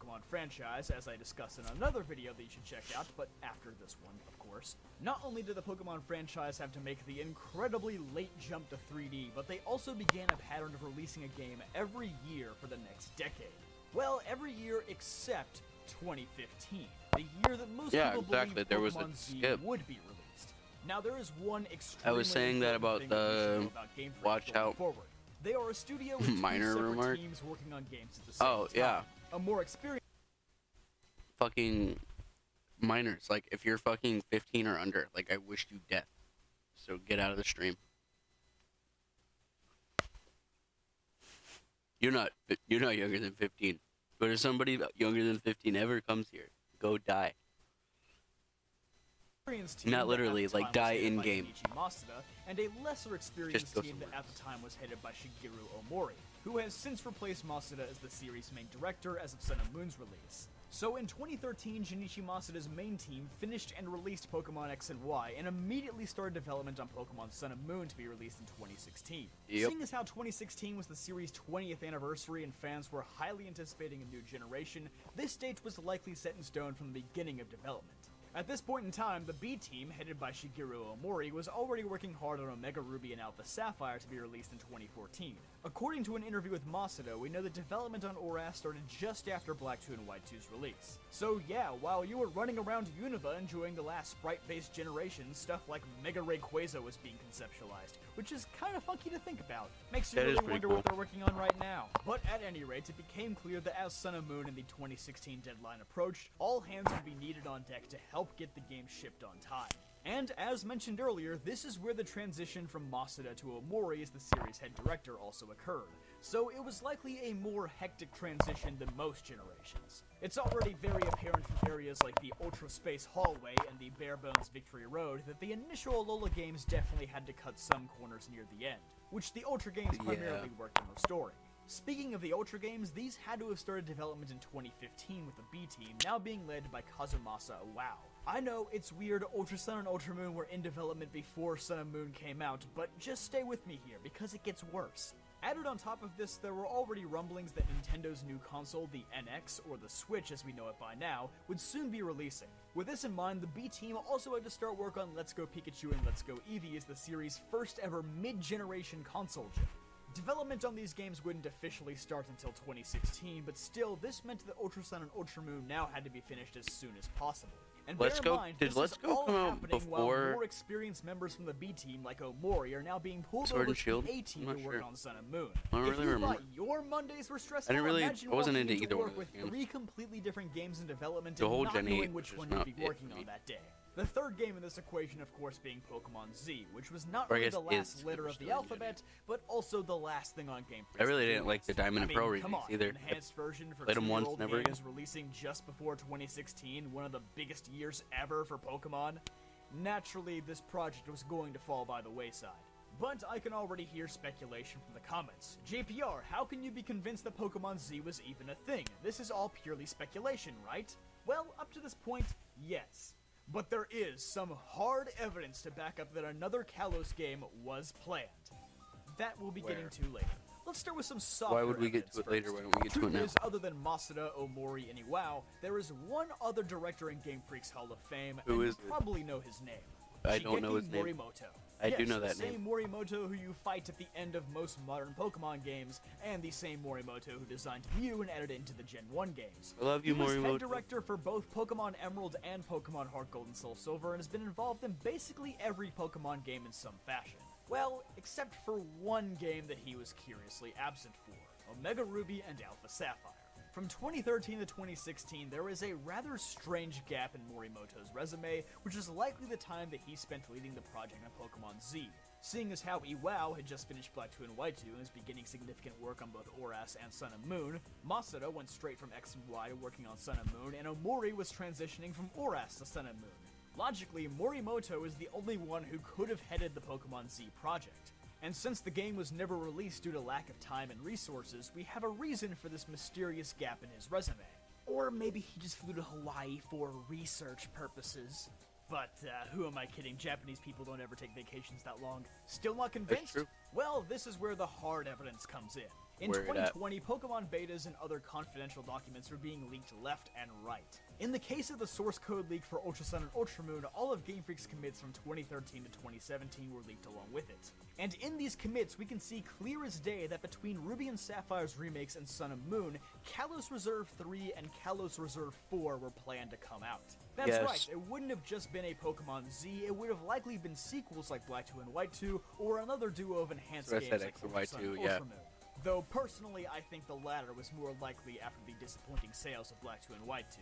Pokemon franchise, as I discussed in another video that you should check out, but after this one, of course. Not only did the Pokemon franchise have to make the incredibly late jump to 3D, but they also began a pattern of releasing a game every year for the next decade. Well, every year except 2015, the year that most people believed there was a Pokemon Z skip. would be released. Now, there is one extremely I was saying that important about thing that we the should know about Game Freak watch going out forward. They are a studio with two minor separate remark. teams working on games at the same Oh, time. yeah. A more experienced Fucking minors. Like, if you're fucking 15 or under, like, I wish you death. So get out of the stream. You're not younger than 15. But if somebody younger than 15 ever comes here, go die. experienced team Not that literally, at the like, time was die headed by in-game. Shinichi Masuda, and a lesser experienced go team that somewhere. at the time was headed by Shigeru Omori, who has since replaced Masuda as the series' main director as of Sun and Moon's release. So in 2013, Shinichi Masuda's main team finished and released Pokemon X and Y, and immediately started development on Pokemon Sun and Moon to be released in 2016. Yep. Seeing as how 2016 was the series' 20th anniversary and fans were highly anticipating a new generation, this date was likely set in stone from the beginning of development. At this point in time, the B team, headed by Shigeru Omori, was already working hard on Omega Ruby and Alpha Sapphire to be released in 2014. According to an interview with Masuda, we know that development on ORAS started just after Black 2 and White 2's release. So yeah, while you were running around Unova enjoying the last sprite-based generation, stuff like Mega Rayquaza was being conceptualized, which is kind of funky to think about. Makes you That is really pretty wonder cool. what they're working on right now. But at any rate, it became clear that as Sun and Moon and the 2016 deadline approached, all hands would be needed on deck to help get the game shipped on time. And as mentioned earlier, this is where the transition from Masuda to Omori as the series head director also occurred. So it was likely a more hectic transition than most generations. It's already very apparent from areas like the Ultra Space Hallway and the Bare Bones Victory Road that the initial Alola games definitely had to cut some corners near the end, which the Ultra games primarily worked on restoring. Speaking of the Ultra games, these had to have started development in 2015 with the B team, now being led by Kazumasa Iwao. I know, it's weird, Ultra Sun and Ultra Moon were in development before Sun and Moon came out, but just stay with me here, because it gets worse. Added on top of this, there were already rumblings that Nintendo's new console, the NX, or the Switch as we know it by now, would soon be releasing. With this in mind, the B team also had to start work on Let's Go Pikachu and Let's Go Eevee as the series' first ever mid-generation console gen. Development on these games wouldn't officially start until 2016, but still, this meant that Ultra Sun and Ultra Moon now had to be finished as soon as possible. And Let's bear in Go- mind, did this Let's is Go all come out happening while before more experienced members from the B team, like Omori, are now being pulled Sword over and to Shield? the A team I'm to not work sure. on Sun and Moon. I don't If really you remember. thought your Mondays were stressful, I imagine wasn't walking into either one work of with those games. 3 completely different games in development The and whole not Gen 8 knowing was which just one not you'd be it working for on me. that day. The third game in this equation, of course, being Pokemon Z, which was not Or I only guess the last is letter of still the in alphabet, but also the last thing on Game Freak's I really to-do didn't like the list. Diamond and Pro come remakes on, either. An enhanced version for played 'em once, 2-year-old never games releasing just before 2016, one of the biggest years ever for Pokemon. Naturally, this project was going to fall by the wayside. But I can already hear speculation from the comments. JPR, how can you be convinced that Pokemon Z was even a thing? This is all purely speculation, right? Well, up to this point, yes. But there is some hard evidence to back up that another Kalos game was planned. That we'll be getting Where? to later. Let's start with some softer Why would we get evidence to it later? first. Why don't we get to it Truth now? is, other than Masuda, Omori, and Iwao, there is one other director in Game Freak's Hall of Fame, Who and is you it? probably know his name. I don't know his name. Morimoto. I do Yes, know that the name. same Morimoto who you fight at the end of most modern Pokemon games, and the same Morimoto who designed Mew and added it into the Gen 1 games. I love you, He was head Morimoto. director for both Pokemon Emerald and Pokemon Heart Gold and Soul Silver, and has been involved in basically every Pokemon game in some fashion. Well, except for one game that he was curiously absent for, Omega Ruby and Alpha Sapphire. From 2013 to 2016, there is a rather strange gap in Morimoto's resume, which is likely the time that he spent leading the project on Pokemon Z. Seeing as how Iwao had just finished Black 2 and White 2 and is beginning significant work on both ORAS and Sun and Moon, Masuda went straight from X and Y to working on Sun and Moon, and Omori was transitioning from ORAS to Sun and Moon. Logically, Morimoto is the only one who could have headed the Pokemon Z project. And since the game was never released due to lack of time and resources, we have a reason for this mysterious gap in his resume. Or maybe he just flew to Hawaii for research purposes. But who am I kidding? Japanese people don't ever take vacations that long. Still not convinced? true. Well, this is where the hard evidence comes in. In Where it at? 2020, Pokemon betas and other confidential documents were being leaked left and right. In the case of the source code leak for Ultra Sun and Ultra Moon, all of Game Freak's commits from 2013 to 2017 were leaked along with it. And in these commits, we can see clear as day that between Ruby and Sapphire's remakes and Sun and Moon, Kalos Reserve 3 and Kalos Reserve 4 were planned to come out. That's Yes. right, it wouldn't have just been a Pokemon Z, it would have likely been sequels like Black 2 and White 2, or another duo of enhanced That's what I games said, like X and Ultra Y Sun 2, and yeah. Ultra Moon. Though personally, I think the latter was more likely after the disappointing sales of Black 2 and White 2.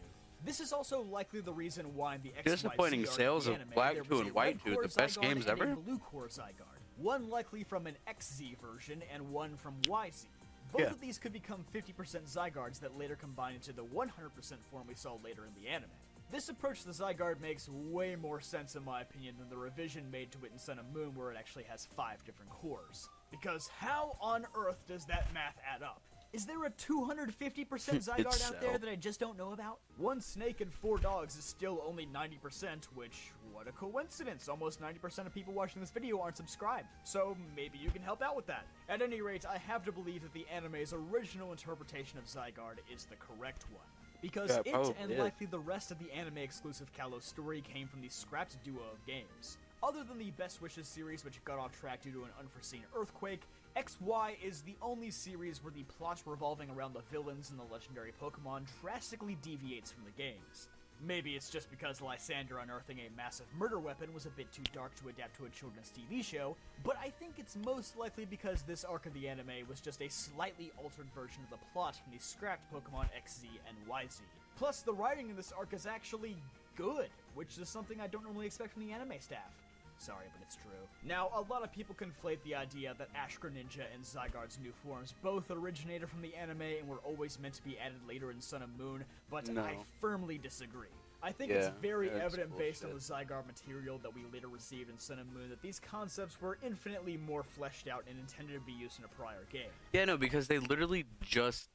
This is also likely the reason why in the XYZ Disappointing arc sales the of anime, Black there 2 was and a White Red 2, Core the best Zygarde games and a ever? Blue Core Zygarde. One likely from an XZ version and one from YZ. Both Yeah. of these could become 50% Zygardes that later combine into the 100% form we saw later in the anime. This approach to the Zygarde makes way more sense in my opinion than the revision made to it in Sun and Moon where it actually has 5 different cores. Because how on earth does that math add up? Is there a 250% Zygarde out there that I just don't know about? 1 snake and 4 dogs is still only 90%, which, what a coincidence. Almost 90% of people watching this video aren't subscribed, so maybe you can help out with that. At any rate, I have to believe that the anime's original interpretation of Zygarde is the correct one. Because it, and likely the rest of the anime-exclusive Kalos story, came from the scrapped duo of games. Other than the Best Wishes series, which got off track due to an unforeseen earthquake, XY is the only series where the plot revolving around the villains and the legendary Pokemon drastically deviates from the games. Maybe it's just because Lysander unearthing a massive murder weapon was a bit too dark to adapt to a children's TV show, but I think it's most likely because this arc of the anime was just a slightly altered version of the plot from the scrapped Pokemon XZ and YZ. Plus, the writing in this arc is actually good, which is something I don't normally expect from the anime staff. Sorry, but it's true. Now, a lot of people conflate the idea that Ash Greninja and Zygarde's new forms both originated from the anime and were always meant to be added later in Sun and Moon, but I firmly disagree. I think it's very evident based on the Zygarde material that we later received in Sun and Moon that these concepts were infinitely more fleshed out and intended to be used in a prior game. Yeah, no, because they literally just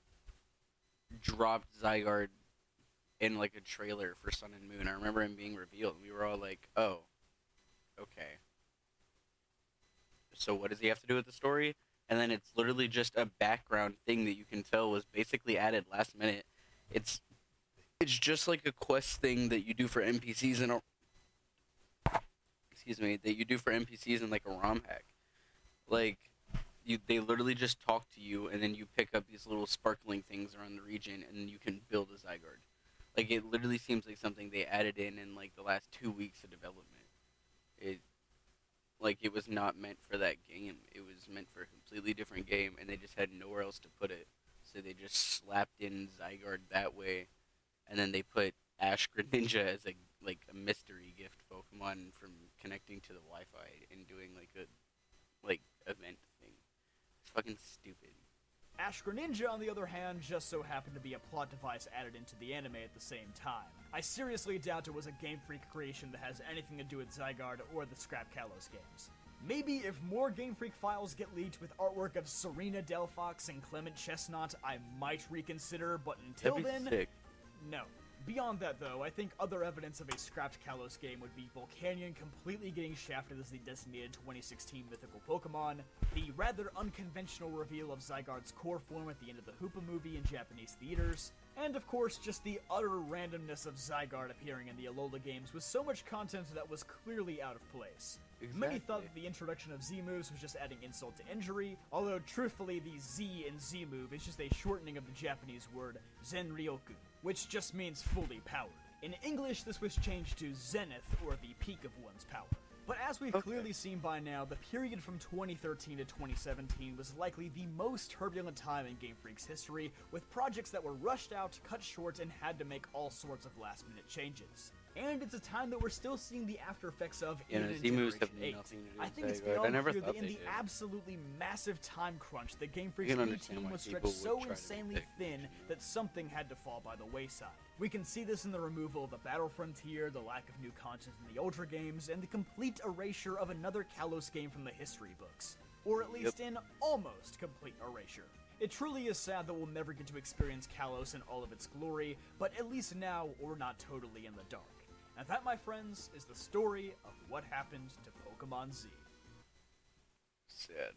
dropped Zygarde in like a trailer for Sun and Moon. I remember him being revealed, and we were all like, oh. Okay. So what does he have to do with the story? And then it's literally just a background thing that you can tell was basically added last minute. It's just like a quest thing that you do for NPCs in a that you do for NPCs in like a ROM hack. Like they literally just talk to you and then you pick up these little sparkling things around the region and then you can build a Zygarde. Like it literally seems like something they added in like the last 2 weeks of development. It was not meant for that game. It was meant for a completely different game, and they just had nowhere else to put it. So they just slapped in Zygarde that way, and then they put Ash Greninja as a mystery gift Pokemon from connecting to the Wi-Fi and doing like a event thing. It's fucking stupid. Ash Greninja, on the other hand, just so happened to be a plot device added into the anime at the same time. I seriously doubt it was a Game Freak creation that has anything to do with Zygarde or the Scrap Kalos games. Maybe if more Game Freak files get leaked with artwork of Serena Delphox and Clement Chestnut, I might reconsider, but until then, sick. No. Beyond that, though, I think other evidence of a scrapped Kalos game would be Volcanion completely getting shafted as the designated 2016 mythical Pokemon, the rather unconventional reveal of Zygarde's core form at the end of the Hoopa movie in Japanese theaters, and of course just the utter randomness of Zygarde appearing in the Alola games with so much content that was clearly out of place. Exactly. Many thought that the introduction of Z-moves was just adding insult to injury, although truthfully the Z in Z-move is just a shortening of the Japanese word Zenryoku, which just means fully powered. In English, this was changed to Zenith, or the peak of one's power. But as we've clearly seen by now, the period from 2013 to 2017 was likely the most turbulent time in Game Freak's history, with projects that were rushed out, cut short, and had to make all sorts of last-minute changes. And it's a time that we're still seeing the after effects of even in Generation 8. I think it's beyond clear that in the absolutely massive time crunch, the Game Freak's B team was stretched so insanely thin that something had to fall by the wayside. We can see this in the removal of the Battle Frontier, the lack of new content in the Ultra games, and the complete erasure of another Kalos game from the history books. Or at least an almost complete erasure. It truly is sad that we'll never get to experience Kalos in all of its glory, but at least now we're not totally in the dark. And that, my friends, is the story of what happened to Pokemon Z. Sad.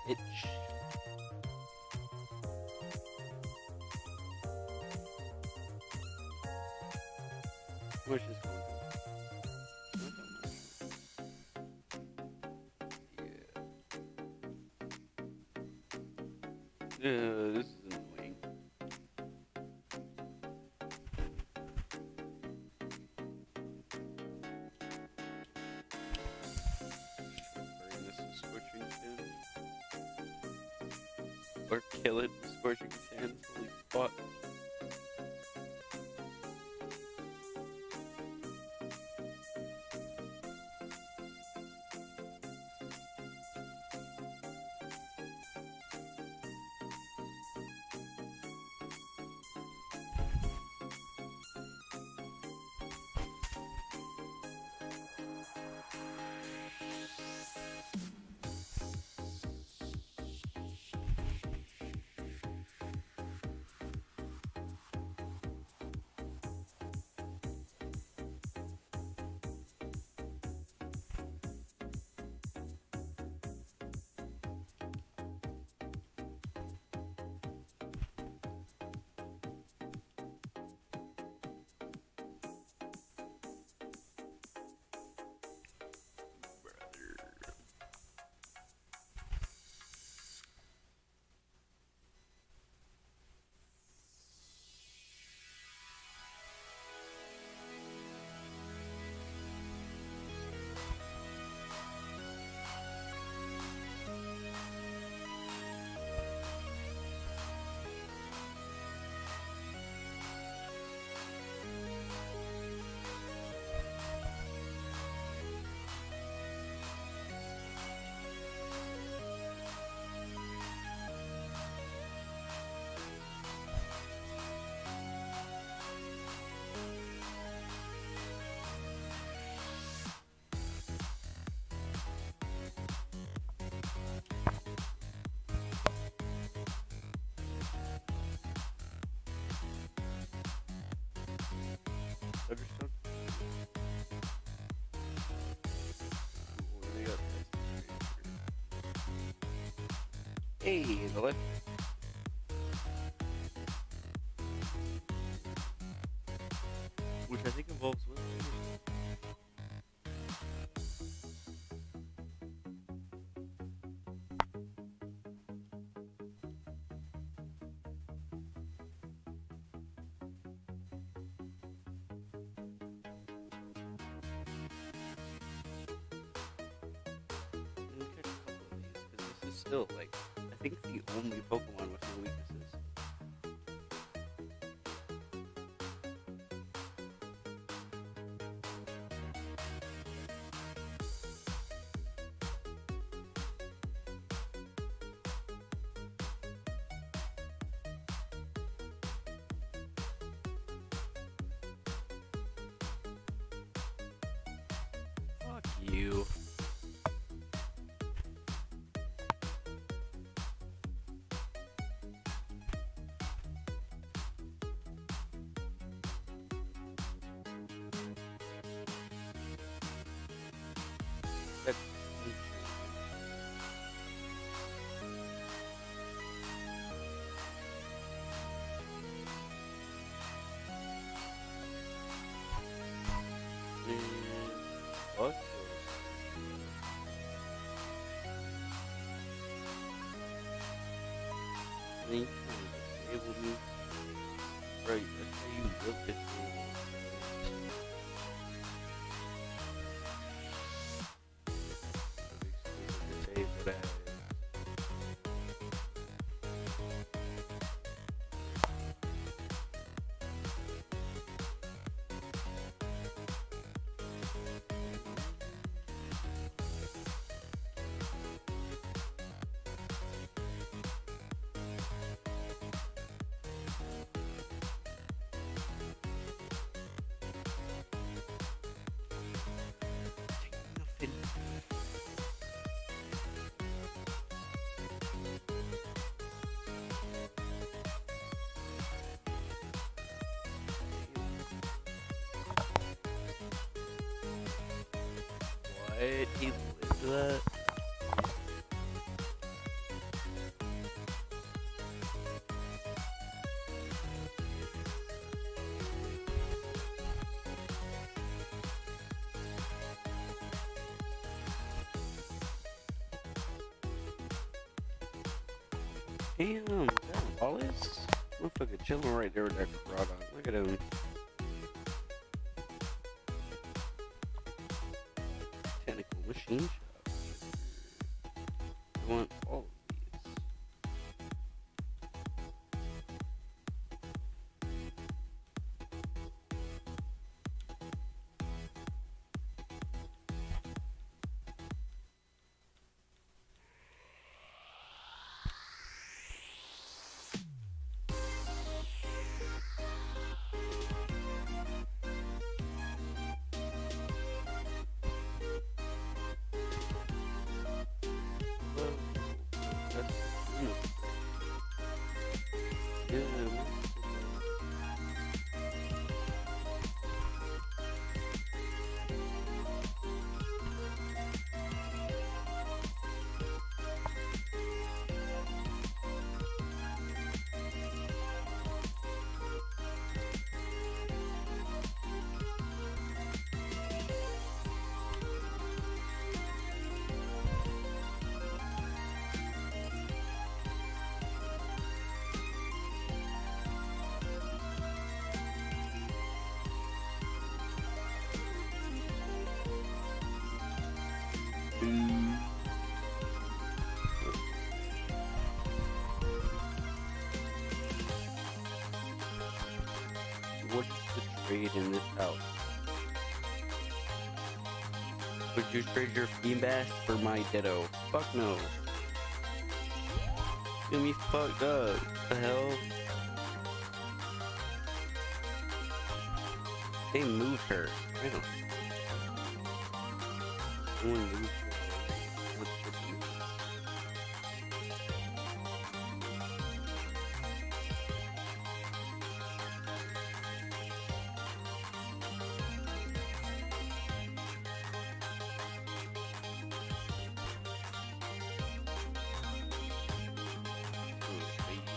Itch. How much is going on? Not that much. Yeah. This is annoying. Burn this with scorching sands. Or kill it with scorching sands. Holy fuck. Thunderstone? Ooh, they got hey, the left. Which I think involves women. This is still like, I think the only Pokemon with no weaknesses. Fuck you. That's fuck you? Then you trying to disable me? Right, that's how you look at me. Disable that. Nothing. What? He lived that? Damn, that Wallace? Motherfucker chilling right there with that Karada. Look at him. Technical machine shop. I want all of these. That's yeah, what's the trade in this house? Would you trade your Feebas for my Ditto? Fuck no. Get me fucked up. What the hell? They moved her. I don't. Someone moved her. What's the move?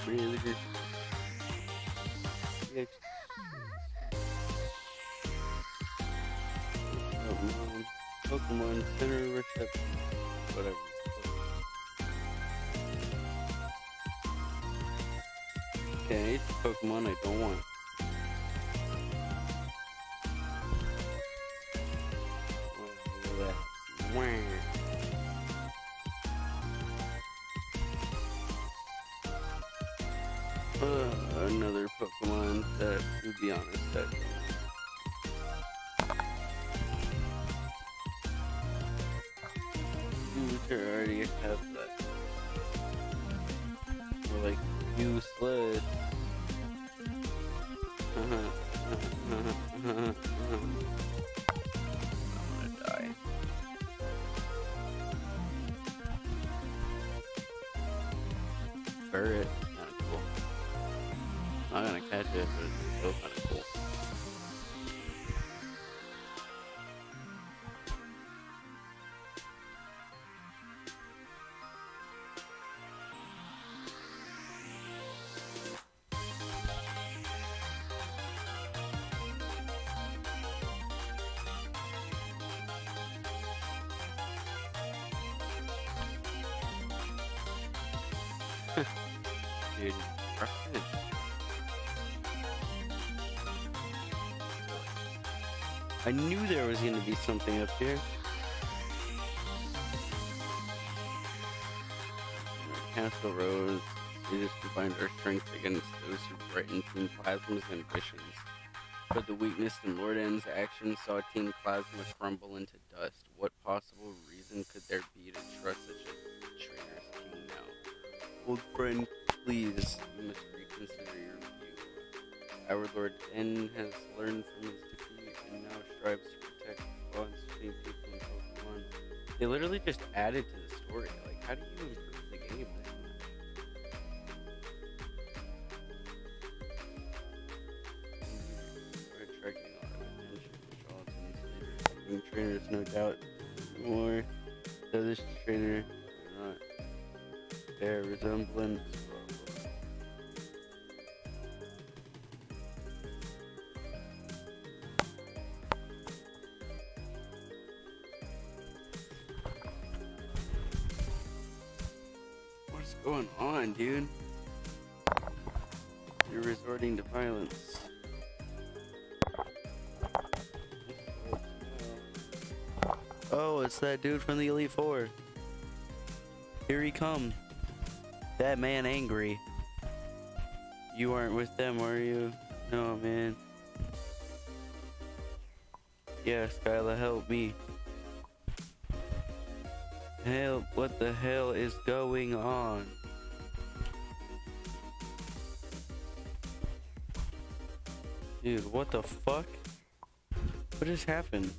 Really good. Yeah. Pokemon Center Reception. Whatever. Okay, it's Pokemon I don't want. Another Pokemon that, to be honest, that I already have that. We're like useless. I'm gonna die. Ferret, kinda cool. I'm not gonna catch it, but it's still kinda cool. Dude, right. I knew there was gonna be something up here. Castle Rose. We just combined our strength against those who threatened Team Plasma's ambitions. But the weakness in Lord N's actions saw Team Plasma crumble into dust. What possible reason could there be to trust such a traitorous king now? Old friend, please, you must reconsider your view. Our Lord N has learned from his defeat and now strives to protect the bonds between people and Pokemon. They literally just added to the story. Like, how do you improve the game this much? Attracting a lot of attention. Charlatans, leaders, trainers, no doubt. More. So this trainer, not bear resemblance. What's going on, dude? You're resorting to violence. Oh, it's that dude from the Elite Four. Here he comes. That man angry. You aren't with them, are you? No, man. Yeah, Skyla, help me. Help, what the hell is going on? Dude, what the fuck? What just happened?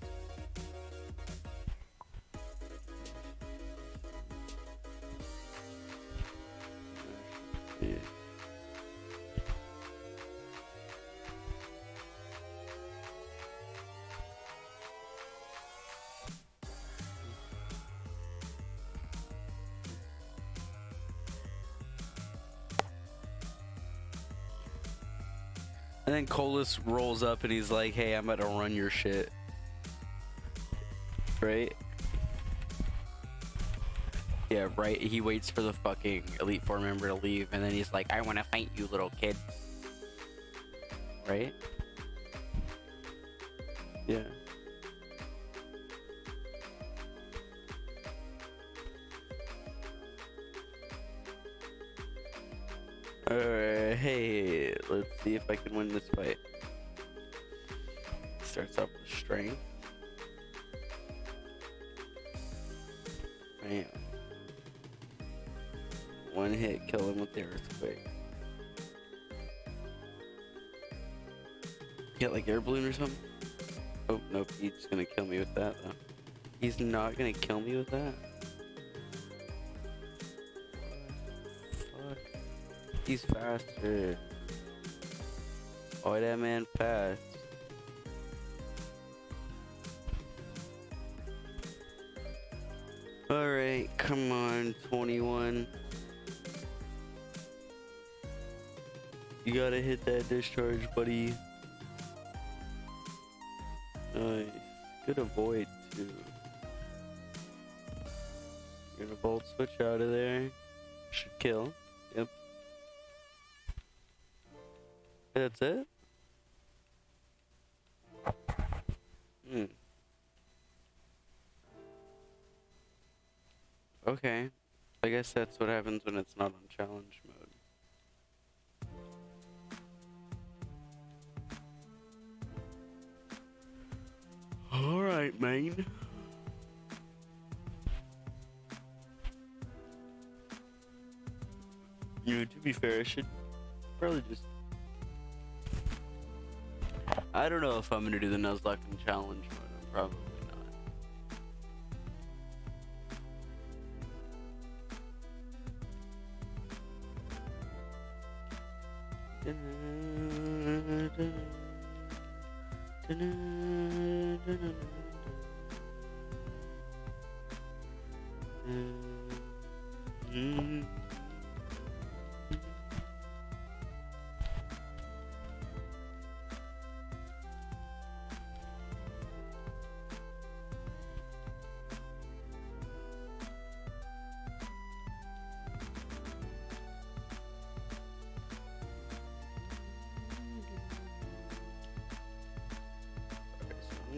Yeah. And then Colas rolls up and he's like, hey, I'm about to run your shit. Right? Yeah, right. He waits for the fucking Elite Four member to leave and then he's like, I want to fight you, little kid. Right? Yeah. Alright, hey, let's see if I can win this fight. Starts off with strength. Bam. One hit, kill him with the earthquake. Get like air balloon or something? Oh, nope, he's just gonna kill me with that though. He's not gonna kill me with that? Fuck. He's faster. Oh, that man fast. Alright, come on, 21. You gotta hit that discharge, buddy. Nice. Good avoid, too. You're gonna bolt switch out of there. Should kill. Yep. That's it? Okay. I guess that's what happens when it's not on challenge mode. Alright, man. You know, to be fair, I should probably just... I don't know if I'm gonna do the Nuzlocke in challenge mode. I'm probably not.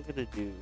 gonna do?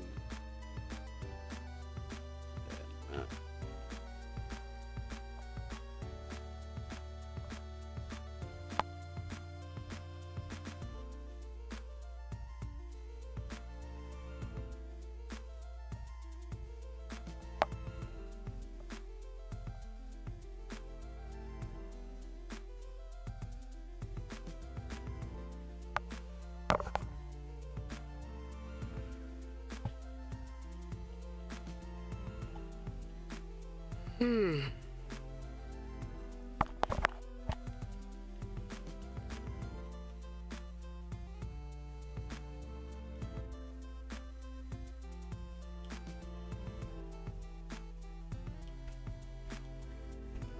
Uh,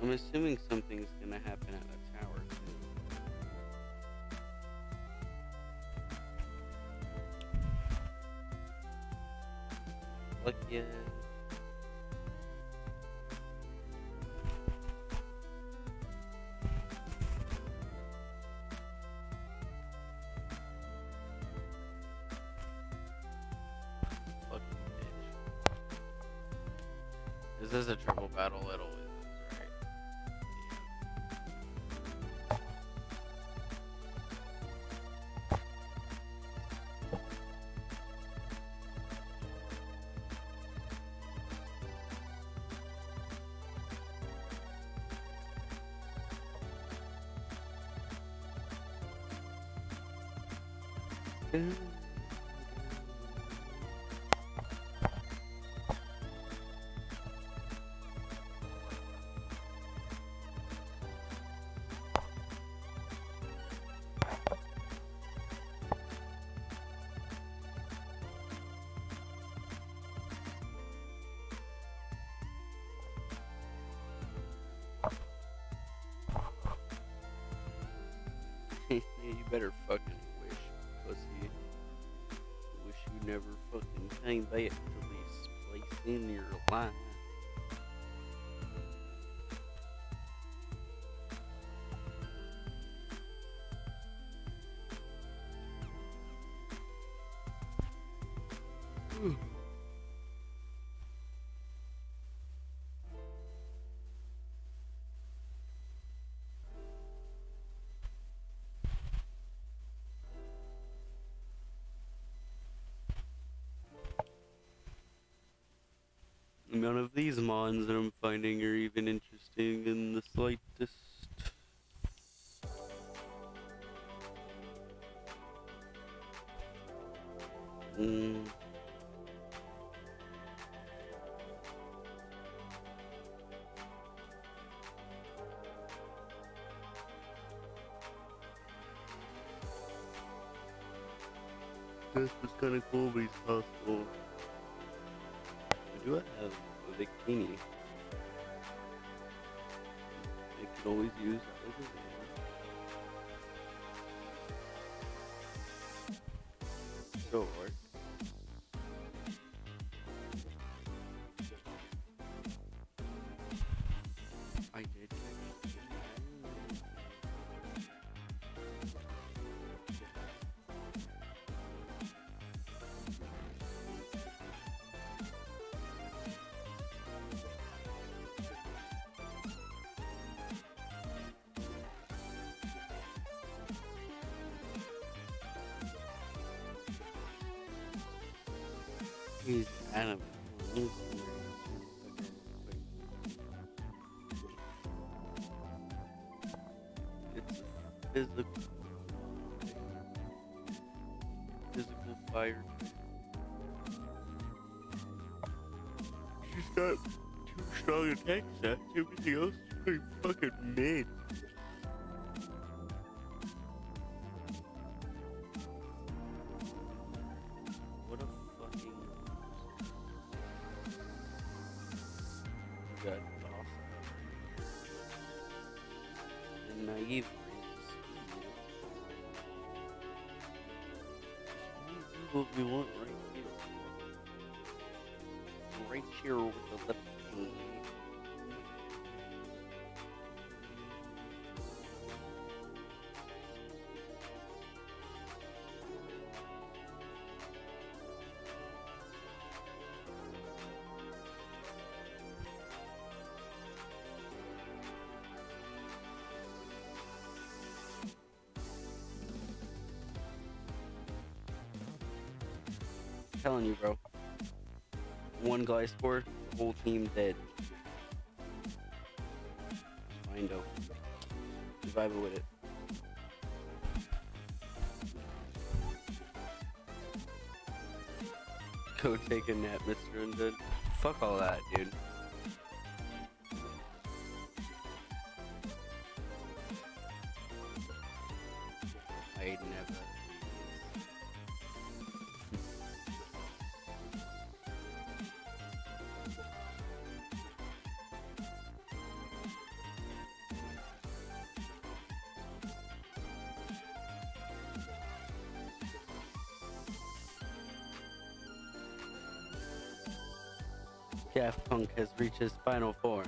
I'm assuming something's gonna happen at the tower too. Look, yeah. Fucking bitch. This is a triple battle, it always is, right? Yeah. Yeah, you better fucking wish, pussy. Wish you never fucking came back to this place in your life. None of these mons that I'm finding are even interesting in the slightest. Mm. This was kind of cool, but he's possible. I do have a bikini. I could always use over there. Sure. I did. He's animal. It's a physical fire. She's got too strong attack stats. Everything else is pretty fucking mid. What a fucking you got docile and naive. What we want right here with the left hand. telling you, bro. One Gliscor, whole team dead. Fine though. Survival with it. Go take a nap, Mr. Undead. Fuck all that, dude. I never. Daft Punk has reached his final form.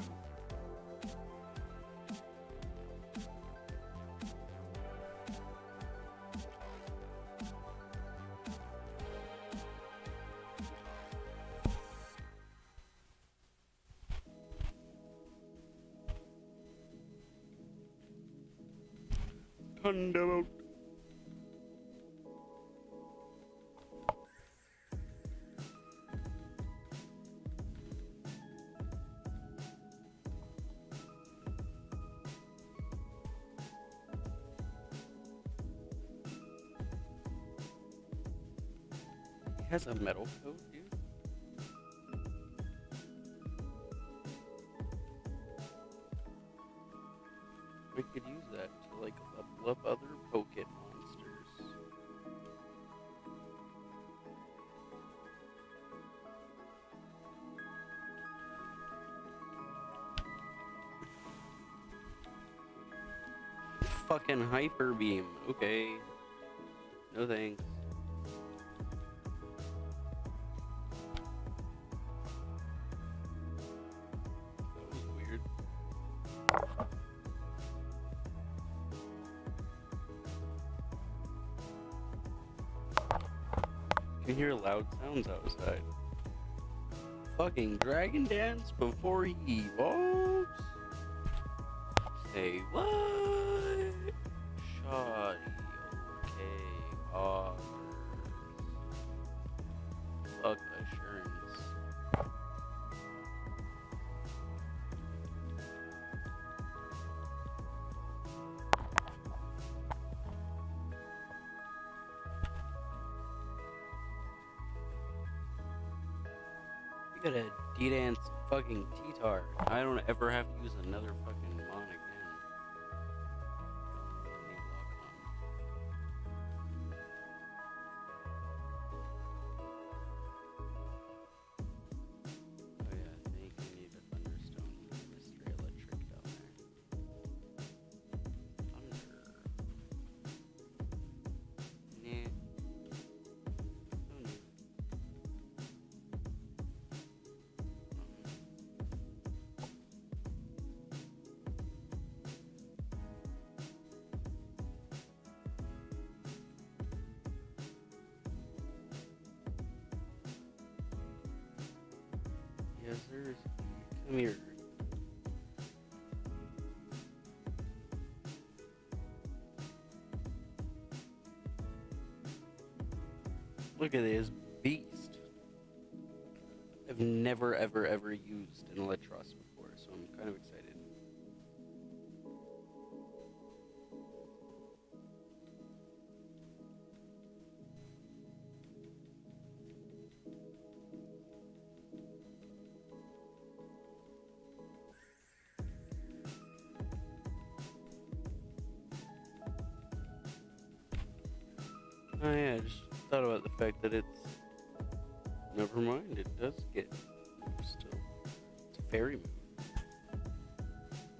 Thunderbolt. He has a metal coat, dude. We could use that to like level up other Pokemon monsters. Fucking Hyper Beam. Okay. No thanks. That was weird. You can hear loud sounds outside. Fucking Dragon Dance before he evolves? Say what? Shoddy, okay, others. Fuck assurance. You got a D-Dance fucking T-Tar. I don't ever have to use another fucking mon again. Oh yeah, I think we need a Thunderstone for Mystery Electric down there. Thunder. Nah. Thunder. Yes, sir. Come here. Look at this beast. I've never, ever, ever used an Electros before, so I'm kind of excited. Oh yeah, I just thought about the fact that it's... Never mind, it does get moved still. It's a fairy move.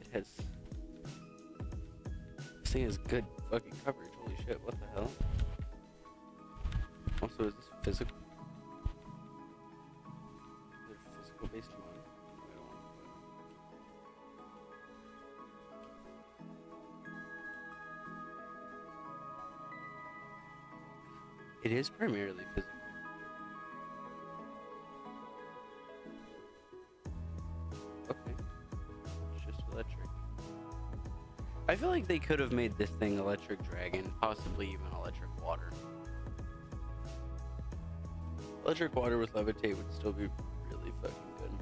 It has... This thing has good fucking coverage, holy shit, what the hell? Also, is this physical? Is it a physical based mod? I don't want to put it. It is primarily physical. Okay. It's just electric. I feel like they could have made this thing electric dragon, possibly even electric water. Electric water with levitate would still be really fucking good.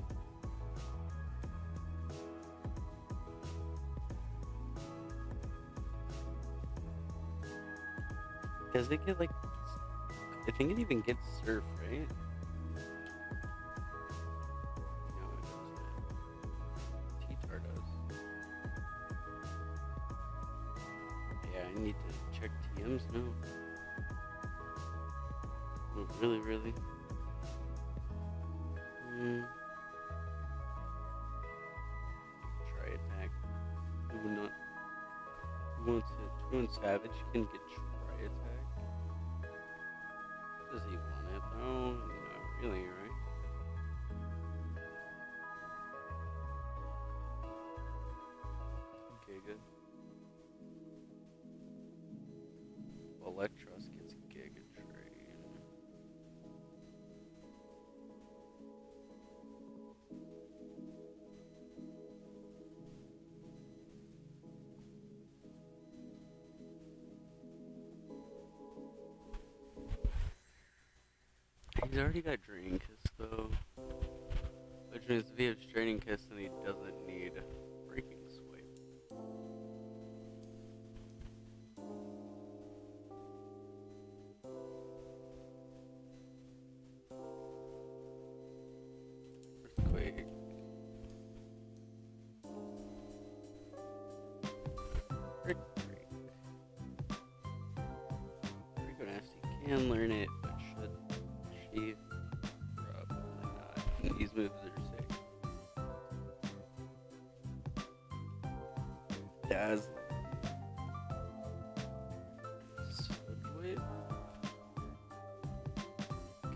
Does it get like? I think it even gets surf, right? No, it doesn't. T-Tar does. Yeah, I need to check TMs now. Oh, really? Try attack. Who would not? Who wants it? Who wants Savage can get try attack. Does he want it though? Not really, right? Okay, good. Electros gets Giga Train. He's already got Draining Kiss though. Which means if he has Draining Kiss then he doesn't need Breaking Swipe. Earthquake. Brick Break. Rico Nasty can learn it, but should she? Probably not. These moves are sick. Dazzle. Switch.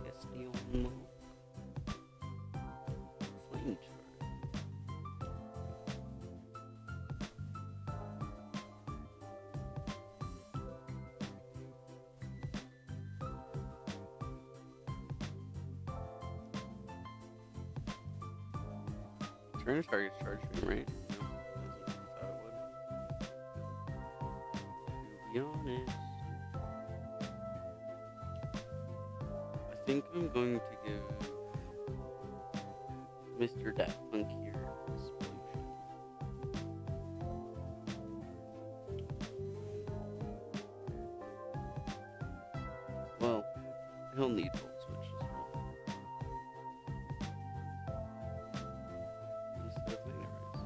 Castillo. Flame charge. Turn target's charge room, right? No, that's what I thought it would. To be honest, I think I'm going to give Mr. Daft Punk here Explosion. Well, he'll need Volt Switch as well. Instead of Lane Erase.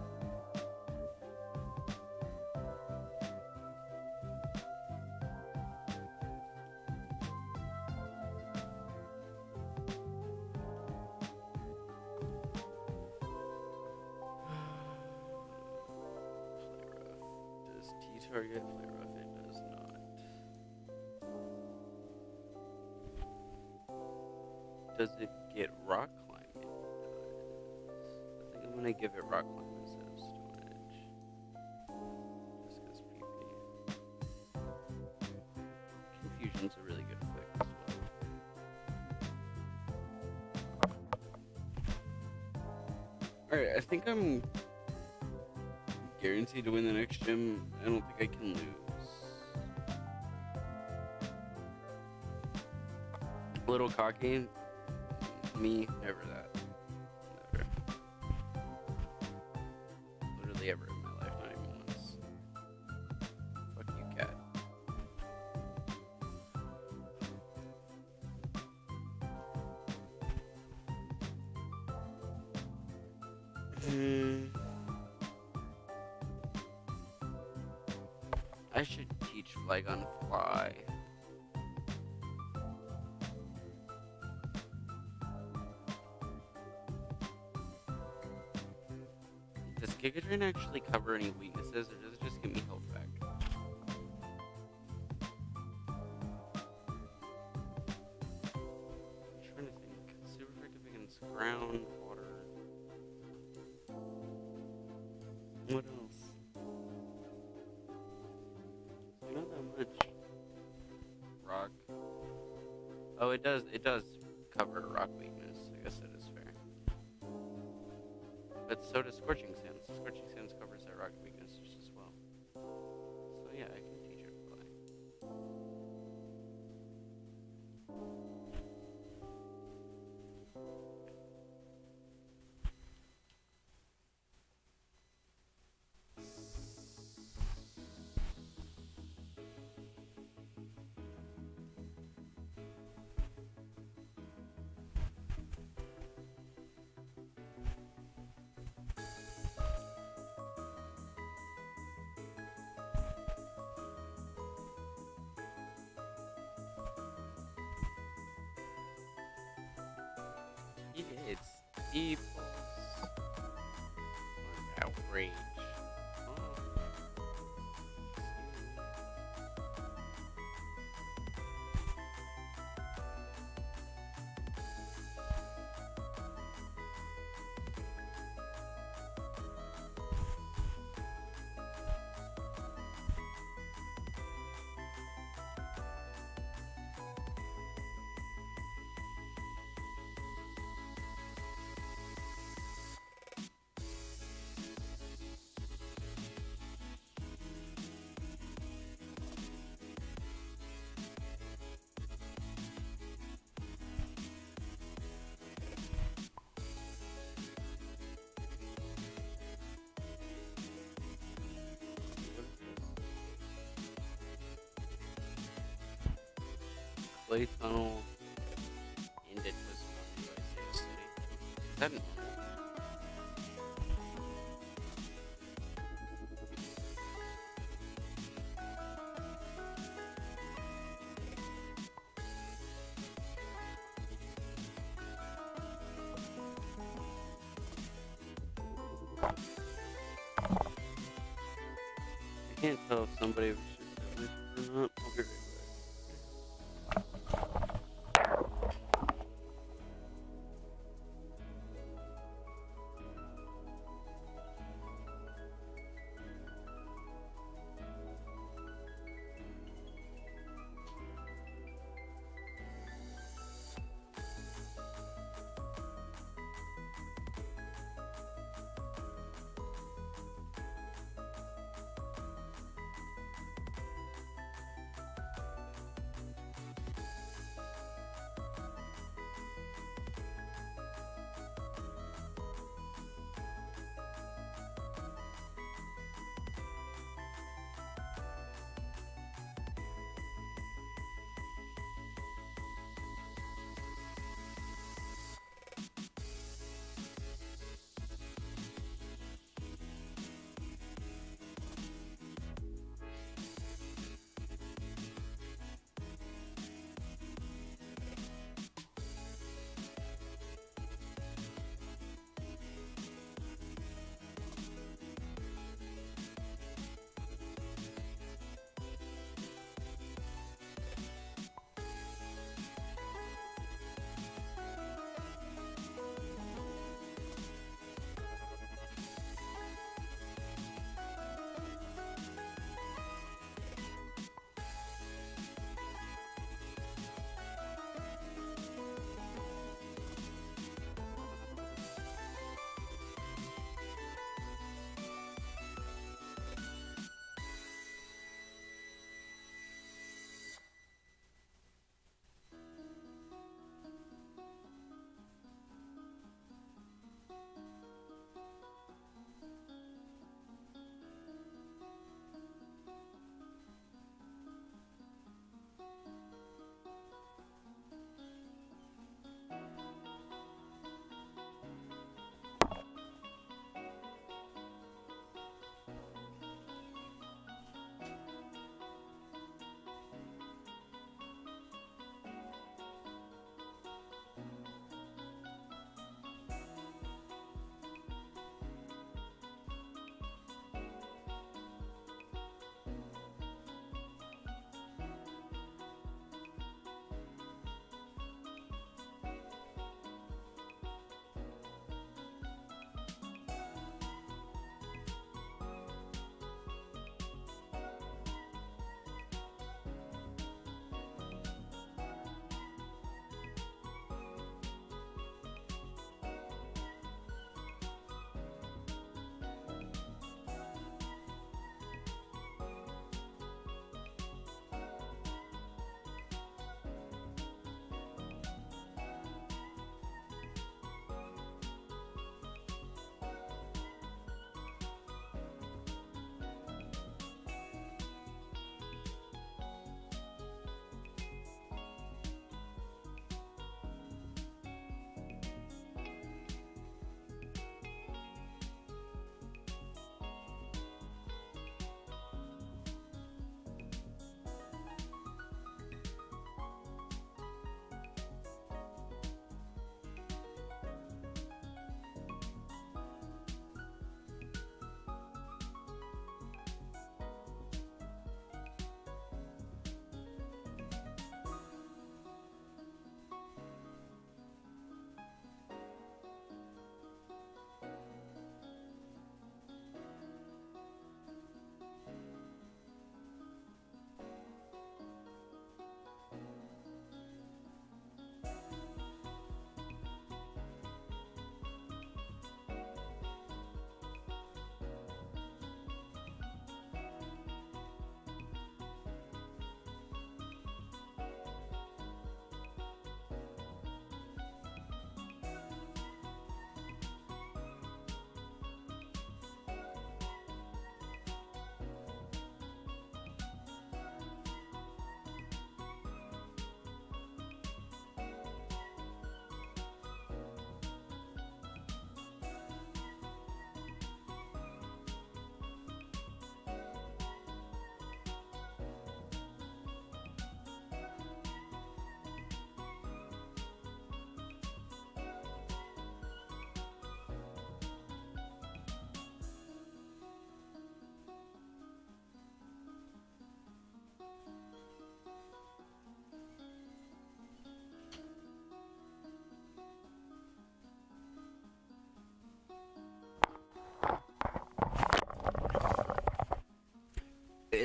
Play Rough. Does T-Tar get Play Rough? It does not. Does it get Rock Climb? It does. I think I'm gonna give it Rock Climb instead of Storage. Just because PP. Confusion's a really good effect as well. Alright, I think I'm guaranteed to win the next gym. I don't think I can lose. A little cocky. Me, never that. Never. Literally ever in my life, not even once. Fuck you, cat. I should teach Flygon Fly. Does Giga Drain actually cover any weaknesses, or does it just give me health back? I'm trying to think. Super effective against ground, water. What else? Not that much. Rock. Oh, it does cover rock weakness. I guess that is fair. But so does Scorching Sands. Scorching Sands covers that rock weakness just as well. So yeah, I can teach it Fly. Peoples. Outrage. Oh. Clay tunnel ended was found by Safe City. Is that normal? I can't tell if somebody was just delicious or not. I'll be right back.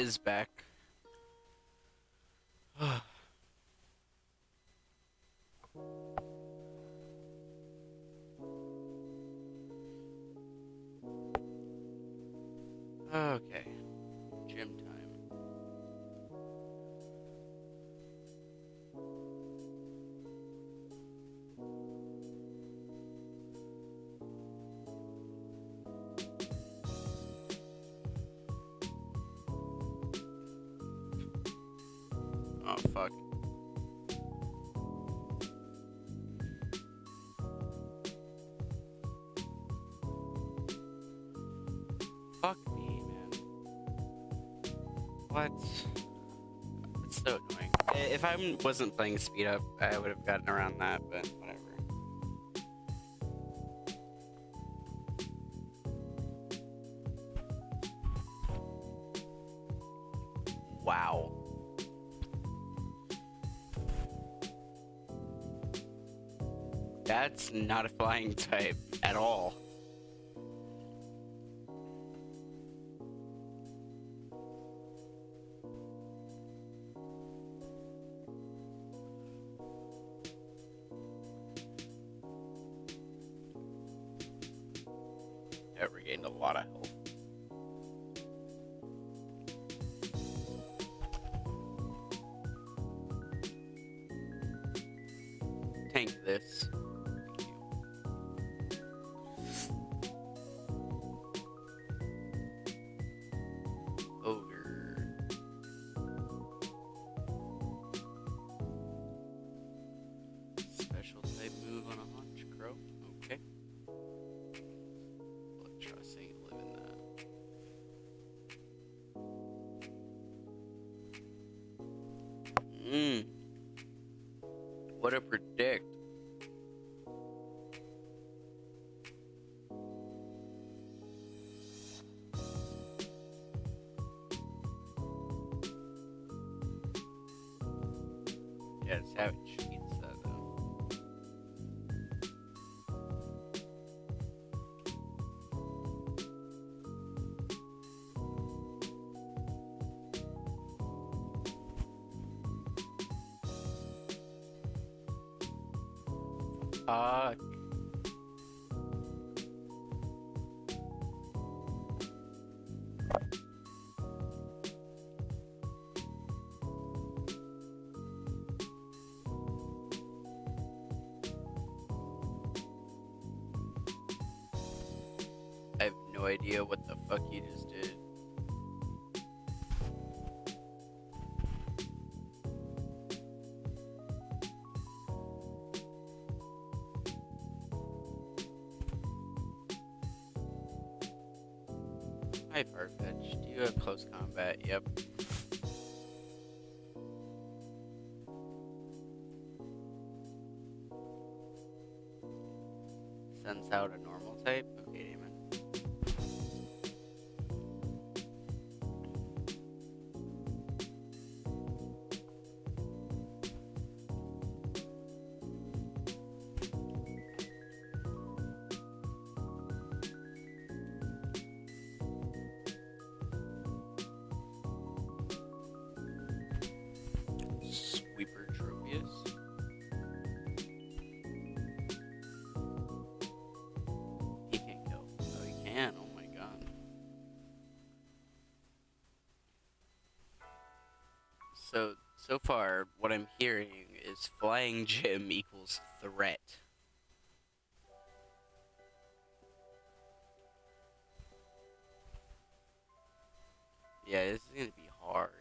is back. Okay, gym time. Oh, fuck. Fuck me, man. What? It's so annoying. If I wasn't playing speed up, I would have gotten around that, but whatever. Wow. That's not a flying type at all. That regained a lot of health. Tank this. Ogre. Special type move on a hunch, crow. Okay. Trust ain't living that. What a predict. Yeah, Savage eats that though. Fuck. I have no idea what the fuck you just did. Hi, Farfetch. Do you have close combat? Yep. Sends out a normal type? Okay, Damon. Sweeper Tropius. He can't kill. Oh, he can. Oh my god. So far, what I'm hearing is flying gym equals threat. Yeah, this is gonna be hard.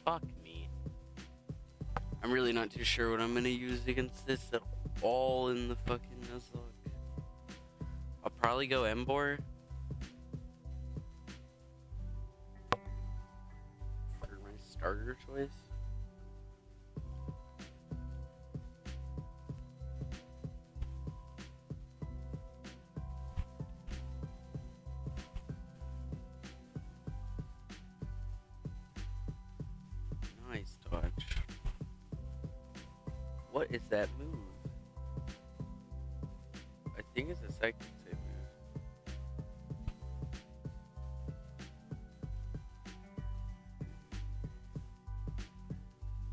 Fuck me. I'm really not too sure what I'm gonna use against this at all in the fucking Nuzlocke. I'll probably go Embor. For my starter choice. What is that move? I think it's a psychic type move.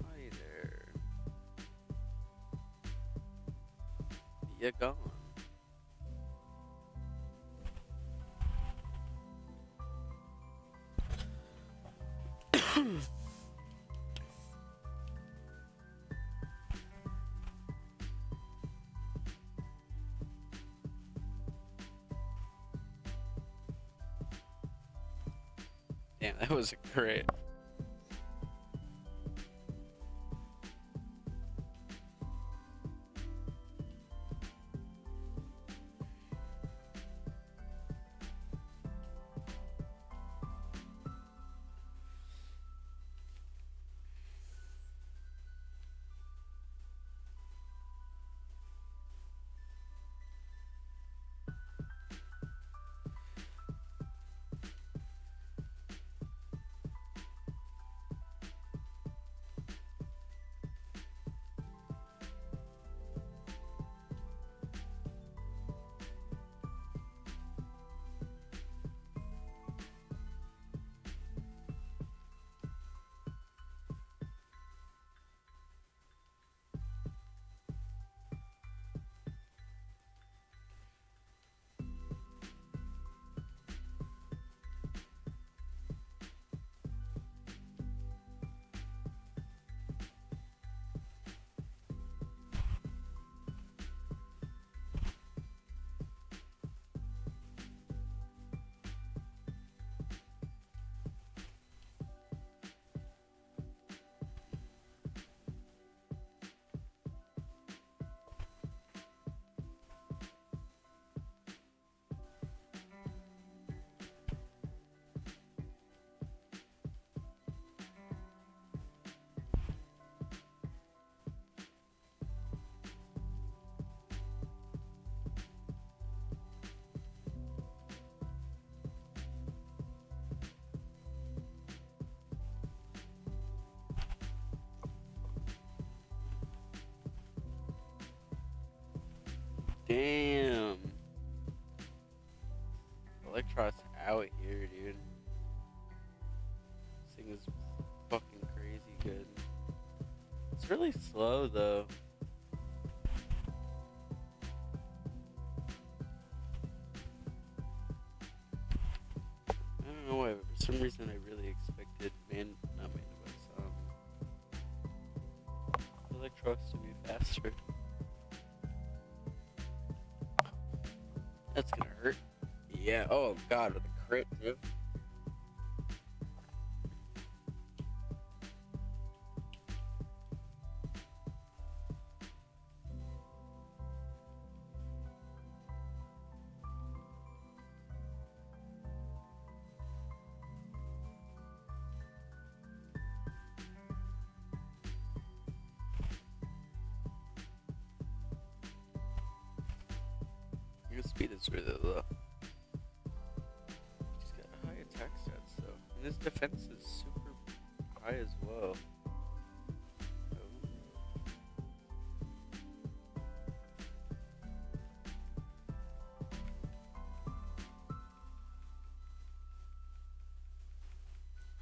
Hi there. You're gone. Damn, that was great. Damn. Electro's out here, dude. This thing is fucking crazy good. It's really slow, though. I don't know why, but for some reason I really expected Electros to be faster. That's gonna hurt. Yeah, oh god, with a crit, dude. Your speed is really low. He's got high attack stats though. And his defense is super high as well.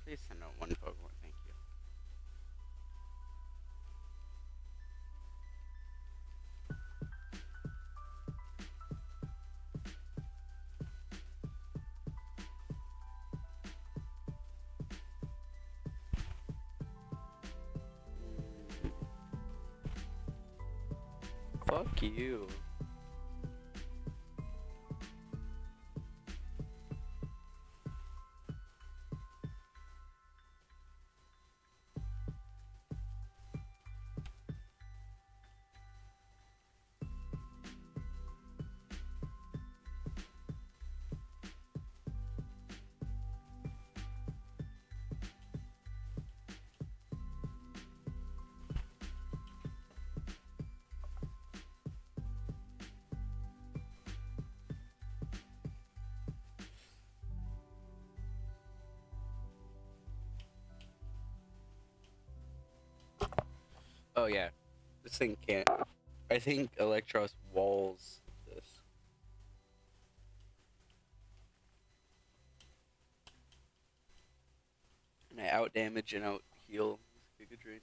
Please send out one Pokemon, thank you. Fuck you. Oh yeah, This thing can't. I think Electros walls this. And I out damage and out heal Giga Drain.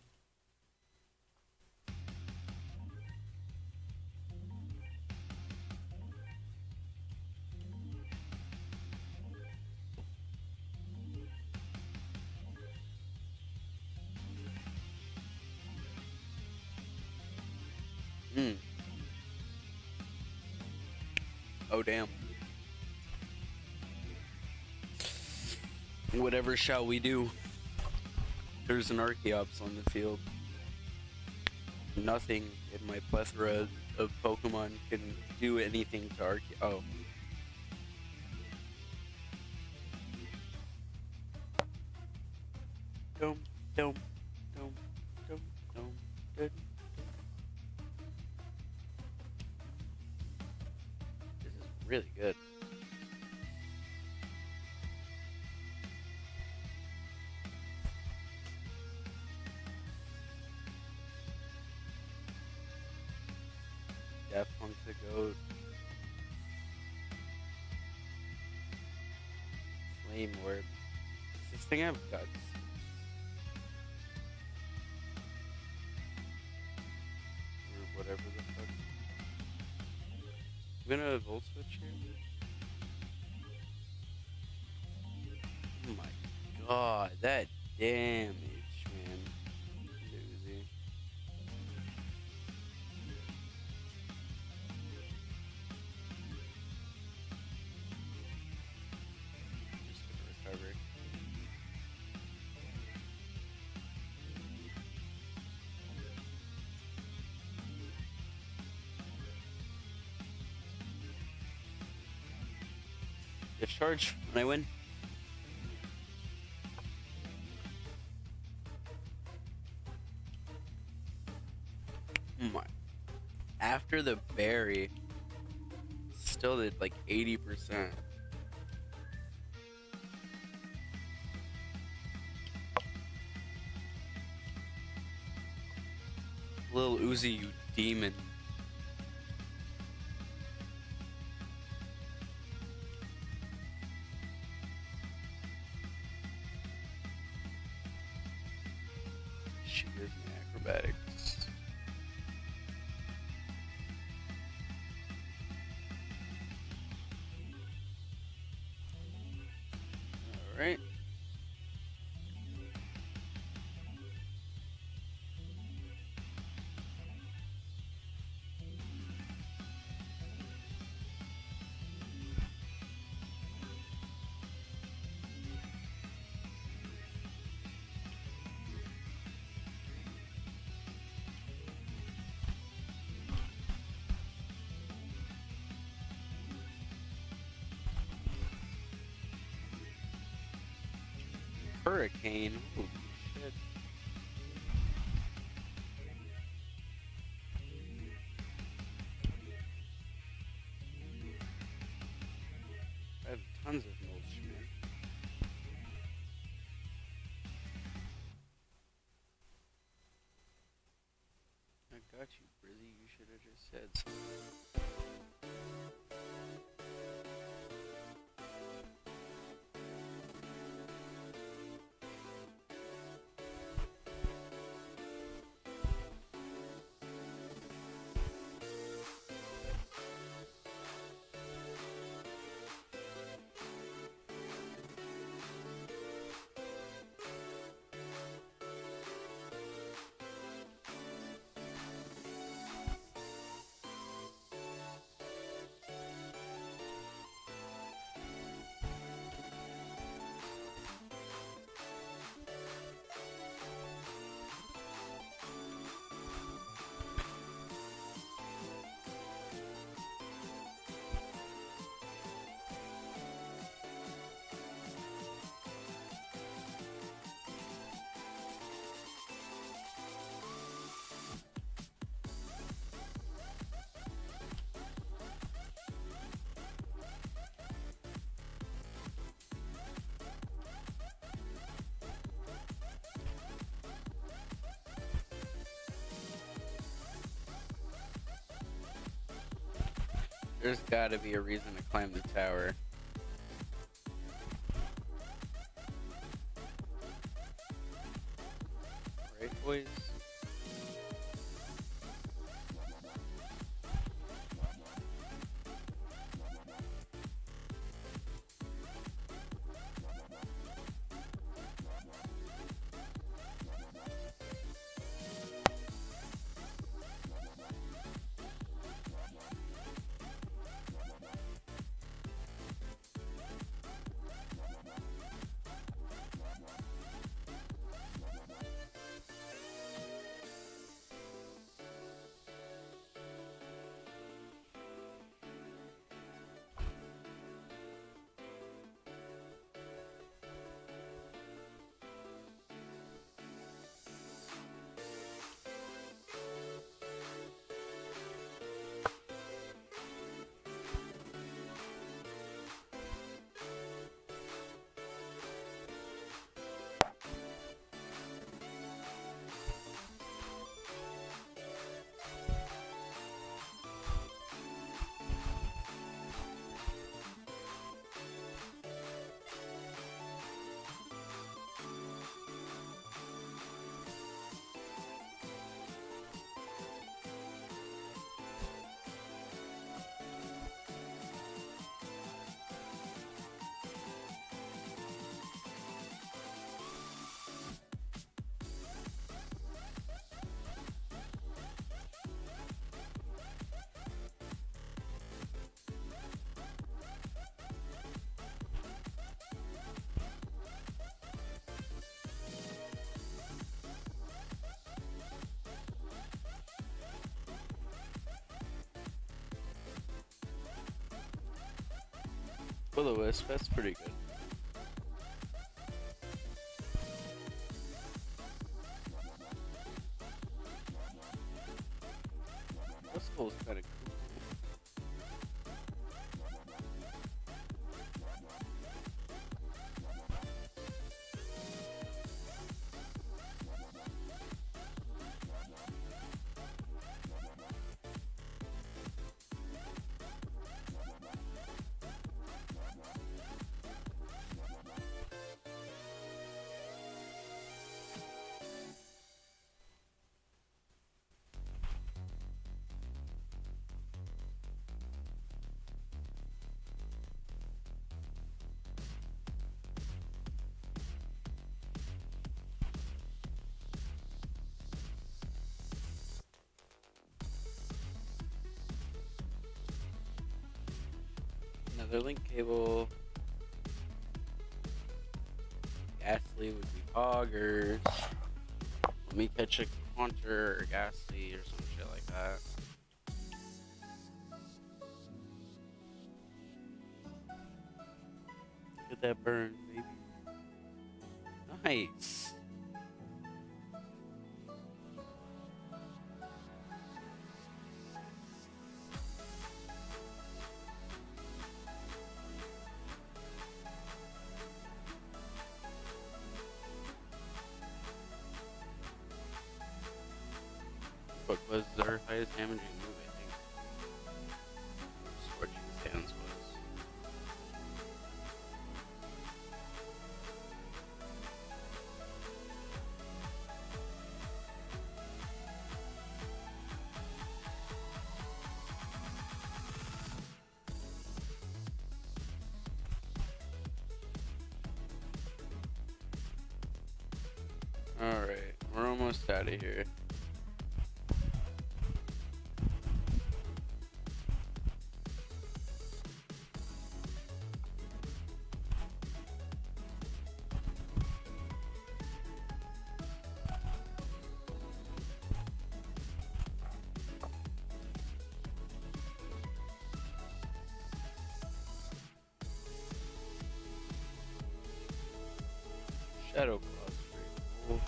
Hmm. Oh damn. Whatever shall we do? There's an Archeops on the field. Nothing in my plethora of Pokemon can do anything to Archeops. Oh. Dum, dum, dum, dum, dum, dum. This is really good. Daft Punk the Goat. Flame Orb. Does this thing have guts? Or whatever the fuck. I'm gonna Volt Switch here. Oh my god, that damage, man. Doozy. Just gonna recover. Discharge when I win. Oh my. After the berry, still did like 80%. Lil Uzi, you demon. She gives me acrobatics. Alright. Hurricane. Holy shit. I have tons of mulch, man. I got you, Brizzy. You should have just said something. There's gotta be a reason to climb the tower. Alright, boys. Will-O-Wisp, that's pretty good. This skull's kind of cool. Another link cable. Ghastly would be poggers. Let me catch a Haunter or Ghastly or some shit like that. Look at that burn, baby. Nice. What was their highest damaging move, I think? Scorching Sands was. Alright, we're almost out of here. Shadow Claw's pretty cool.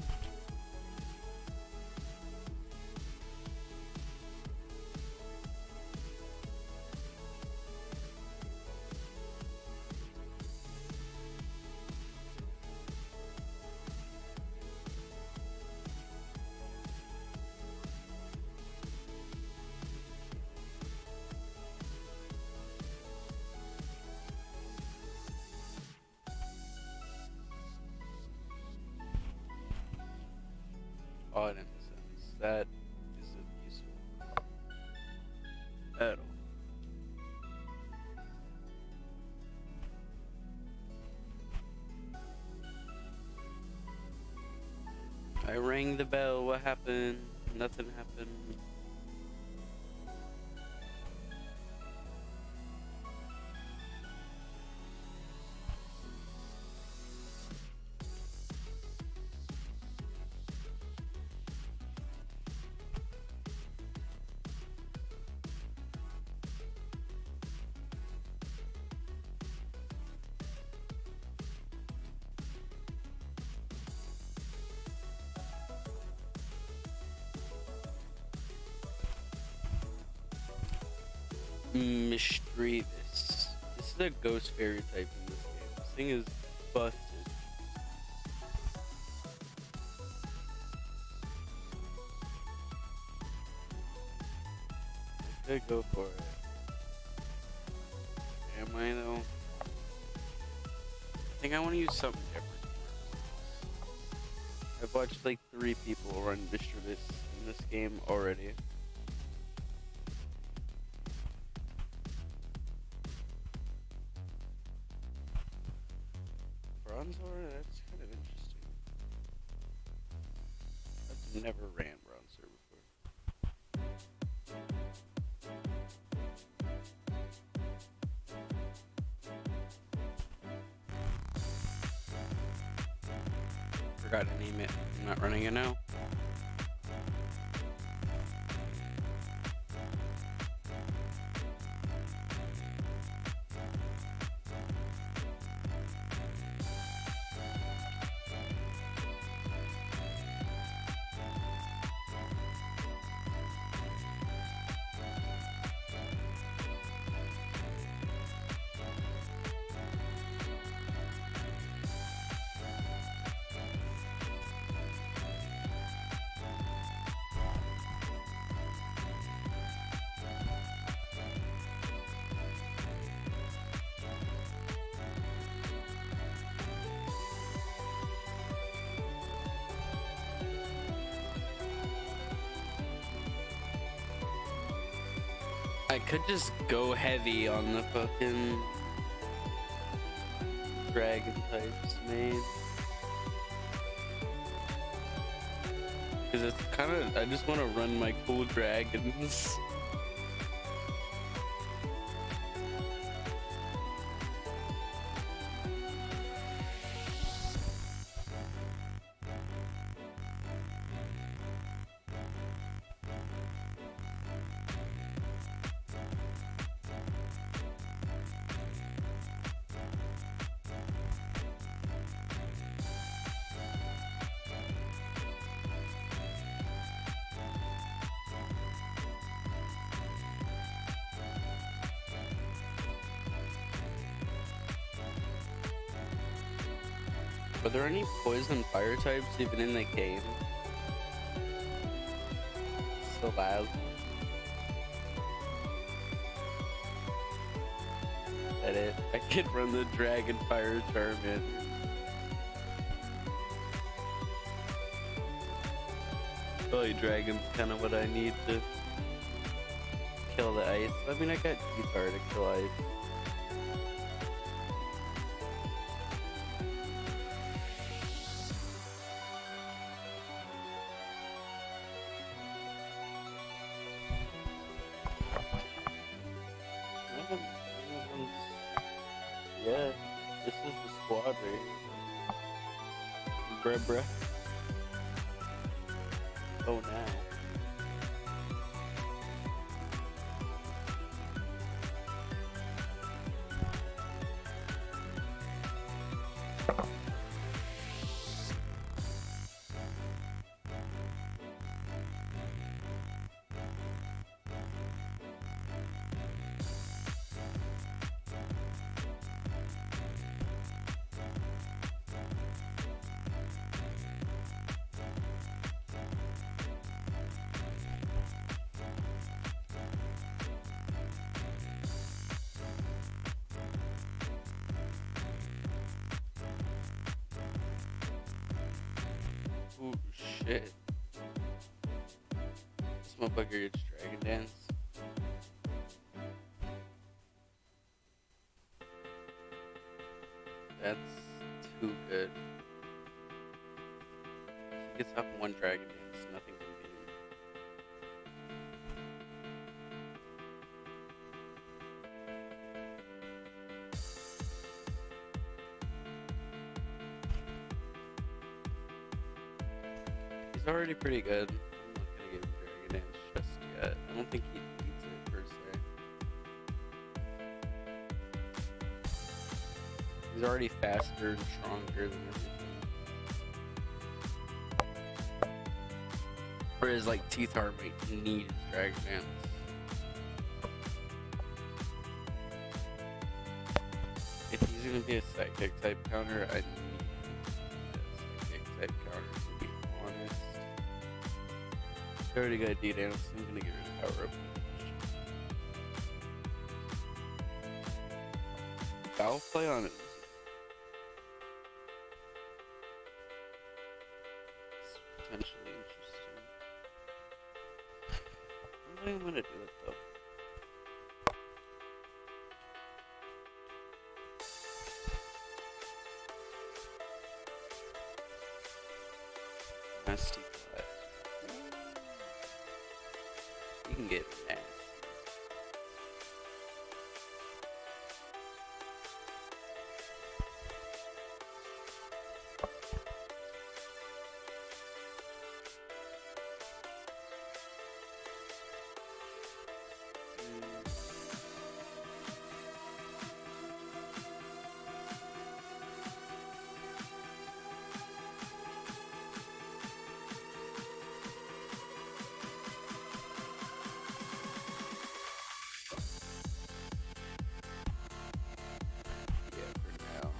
odd in a sense. That isn't useful at all. I rang the bell. What happened? Nothing happened. Mischievous. This is a ghost fairy type in this game. This thing is busted. I could go for it. Am I though? I think I want to use something different. I've watched like 3 people run Mischievous in this game already. Bronzor, that's kind of interesting. I've never ran Bronzor before. Forgot to name it. I'm not running it now. I could just go heavy on the fucking dragon types main. Cause it's kind of, I just want to run my cool dragons. Are there any poison fire types even in the game? So loud. That it? I could run the dragon fire charm in. Probably dragon's kind of what I need to kill the ice. I mean, I got guitar to kill ice. Yeah, this is the squad right here. Bruh. Oh, now. Ooh, shit. This motherfucker gets Dragon Dance. That's too good. He gets up one Dragon Dance, nothing can beat him. He's already pretty good. I'm not gonna give him Dragon Dance just yet. I don't think he needs it per se. He's already faster and stronger than everything. Whereas like Teethar might need his Dragon Dance. If he's gonna be a psychic type counter, I need a psychic type counter to be honest. I already got D-Dance, I'm gonna get rid of Power Up. Foul play on it. It's potentially interesting. I don't think I'm gonna do it though. Nasty butt. You can get nasty. Yeah, for now.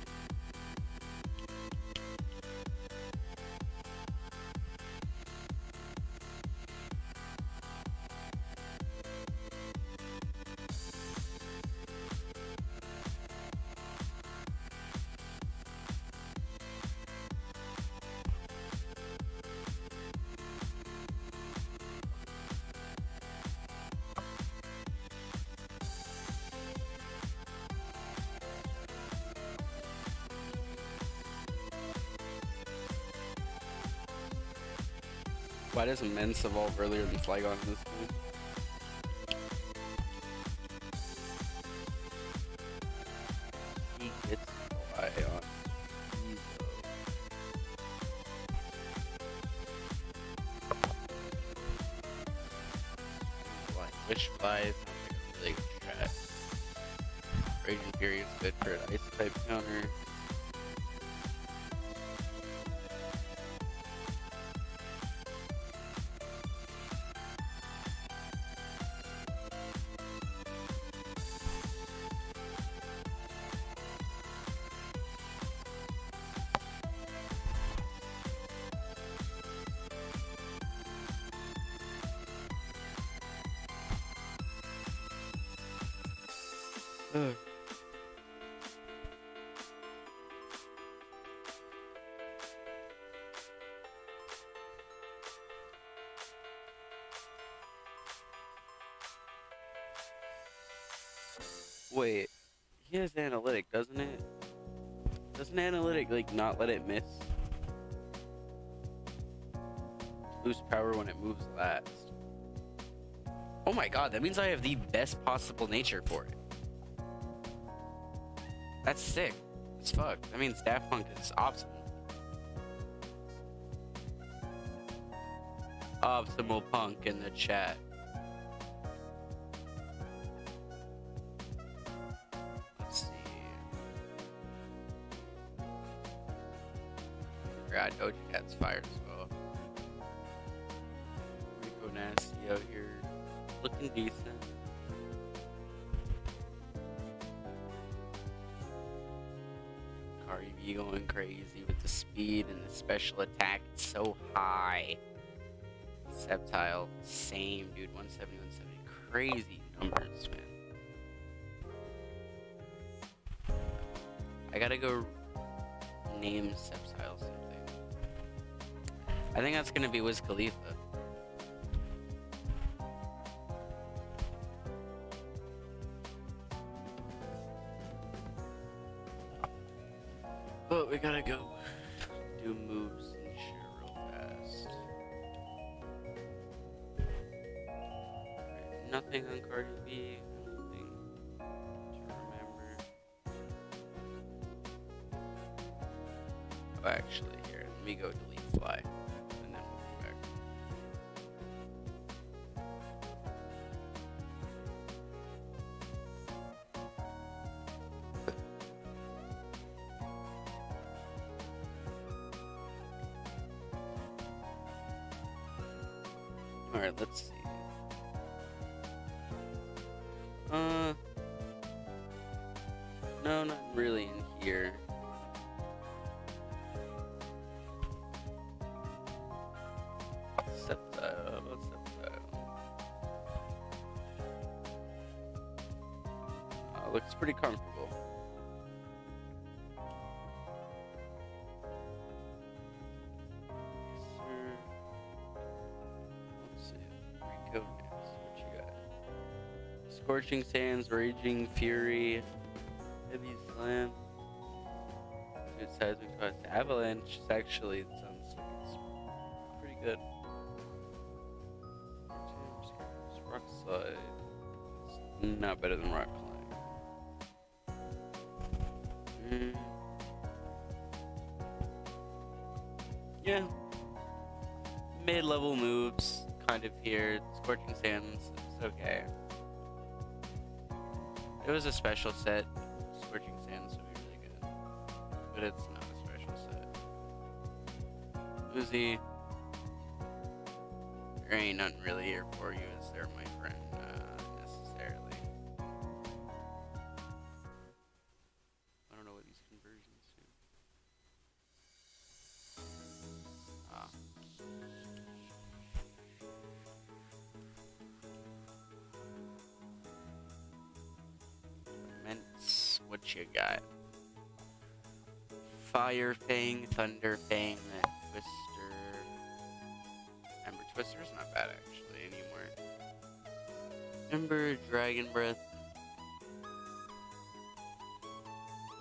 Why does Immense evolve earlier than Flygon in this game? He gets Flygon. Wish Flies sounds like a really good strat. Raging Fury is good for an ice type counter. Ugh. Wait, he has analytic, doesn't it? Doesn't analytic like not let it miss? Boost power when it moves last. Oh my god, that means I have the best possible nature for it. That's sick. It's fucked. That means Daft Punk is optimal. Optimal punk in the chat. Let's see. God, Doja Cat's fire as well. Rico Nasty out here. Looking decent. Cardi B going crazy with the speed and the special attack. It's so high. Sceptile, same dude. 170, 170. Crazy numbers, man. I gotta go name Sceptile something. I think that's gonna be Wiz Khalifa. Nothing on Cardi B. Anything to remember. Oh, actually, here, let me go delete fly, and then we'll come back. All right, let's see. No, not really in here. Septile. Looks pretty comfortable. Let's see. Recode next. What you got? Scorching Sands, Raging Fury, Heavy Slam. Good seismic toss. Avalanche is actually, it sounds like it's pretty good. Rock Slide. It's not better than Rock Climb. Yeah. Mid-level moves, kind of here. Scorching Sands, it's okay. It was a special set. Scorching Sands would be really good. But it's not a special set. Uzi. There ain't nothing really here for you, is there, my friend? Necessarily. I don't know what these conversions do. Ah. Immense. What you got? Fire Fang, Thunder Fang, Twister. Ember Twister's not bad actually anymore. Ember, Dragon Breath.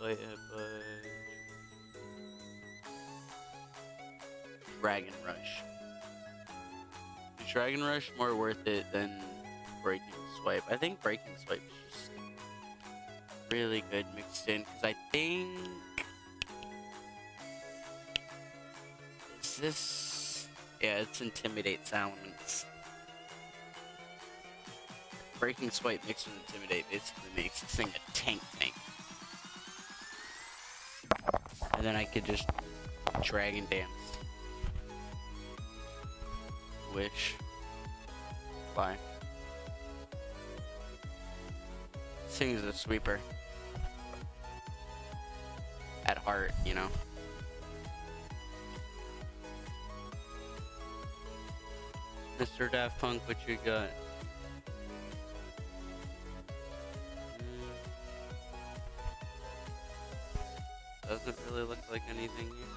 Light Headbutt. Dragon Rush. Is Dragon Rush more worth it than Breaking Swipe? I think Breaking Swipe is just really good mixed in, because I think is this, yeah, it's Intimidate's elements. Breaking Swipe mixed with Intimidate basically makes this thing a tank. And then I could just Dragon Dance. Wish. Fly. This thing is a sweeper. At heart, you know. Mr. Daft Punk, what you got? Doesn't really look like anything here.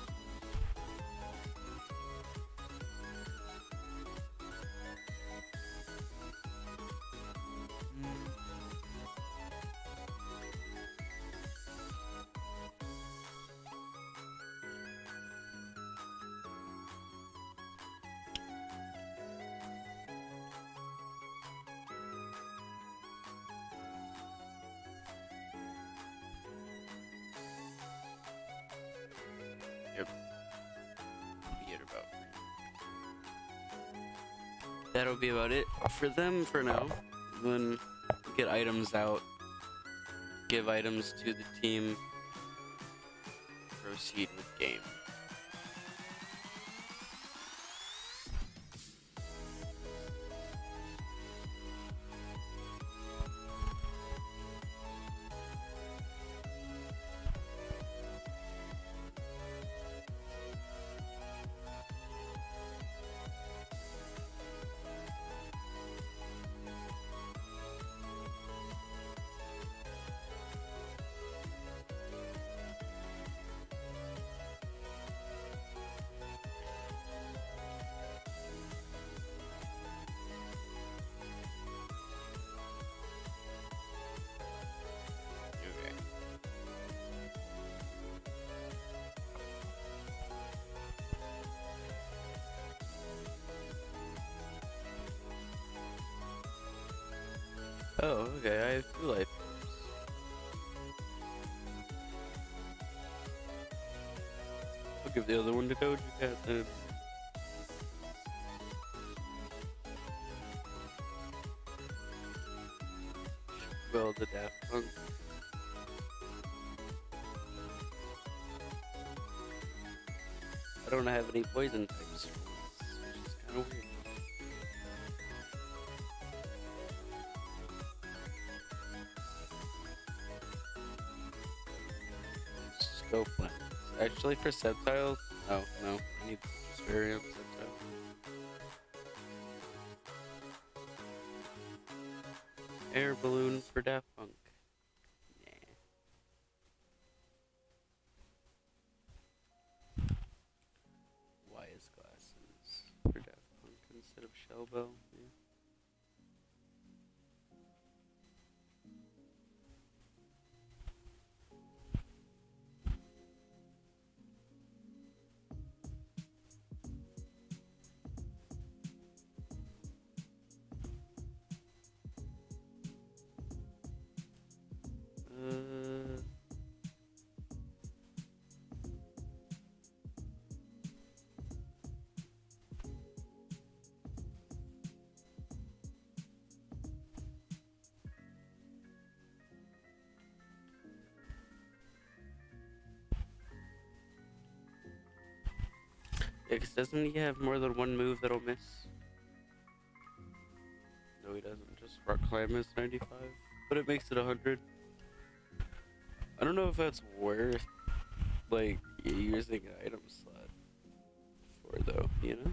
Yep. Be it about. That'll be about it for them for now. Then get items out. Give items to the team. Proceed with game. Oh, okay, I have 2 life orbs. I'll give the other one to Doja Cat then. Well, the Daft Punk. I don't have any poison types, which is kind of weird. Scope lens. Actually, for Sceptiles, no, I need just variant Sceptile. Air balloon for Daft Punk. Nah. Wise glasses for Daft Punk instead of Shellbell. Yeah. Yeah, 'cause doesn't he have more than one move that'll miss? No, he doesn't. Just Rock Climb is 95, but it makes it 100. I don't know if that's worth, like, using an item slot for, though, you know?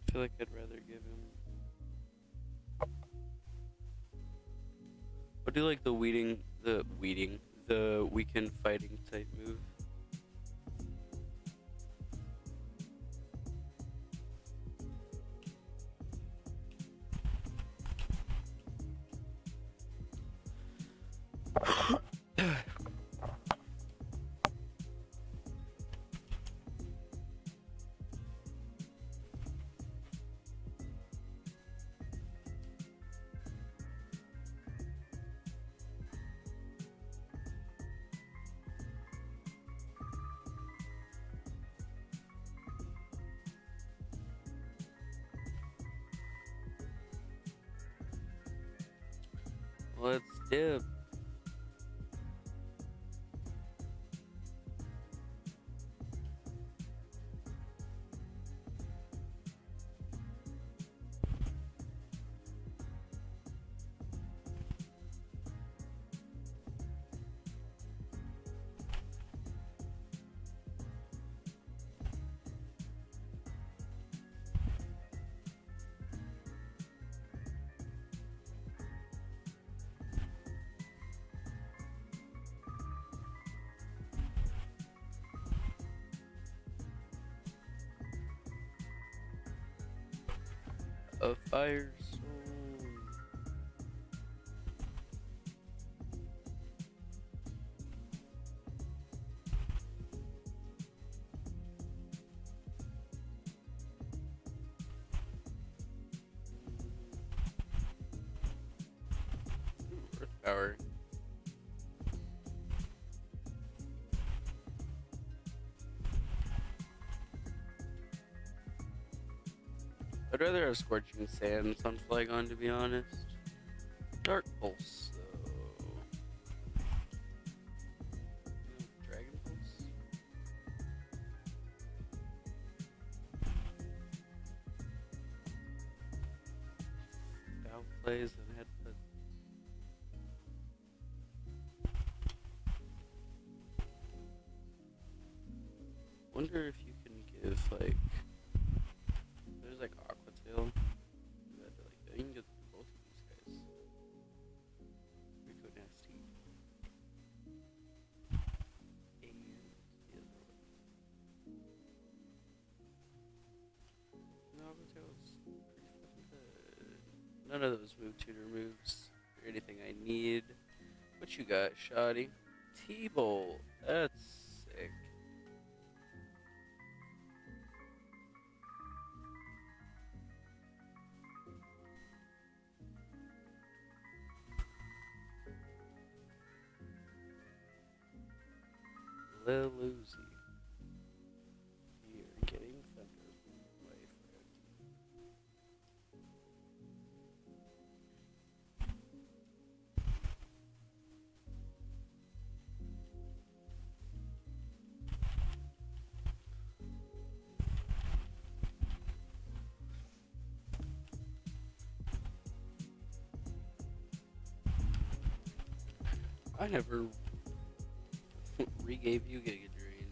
I feel like I'd rather give him... I'll do, like, the weekend fighting type move. Let's dip. A fire soul. Earth power. I'd rather have Scorching Sands on Flygon, to be honest. Dark Pulse, though. Dragon Pulse? Foul Plays and Headbutt. Wonder if you can give, like... There's like Aqua Tail. You can get both of these guys. Rico Nasty. And the other one. No, Aqua Tail's pretty fucking good. None of those move tutor moves or anything I need. What you got, Shoddy? T-Bolt. That's sick. Lil Uzi. You're getting thunder, my friend. I never re-gave you Giga Drain.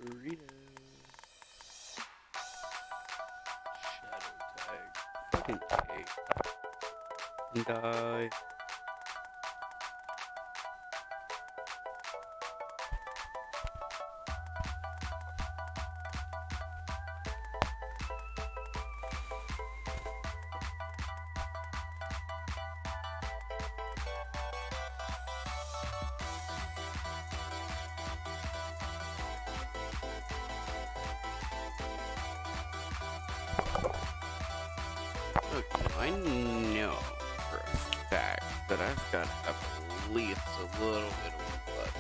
Arena. Shadow tag. Fucking A. Die. Okay, I know for a fact that I've got to have at least a little bit of blood.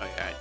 Oh yeah.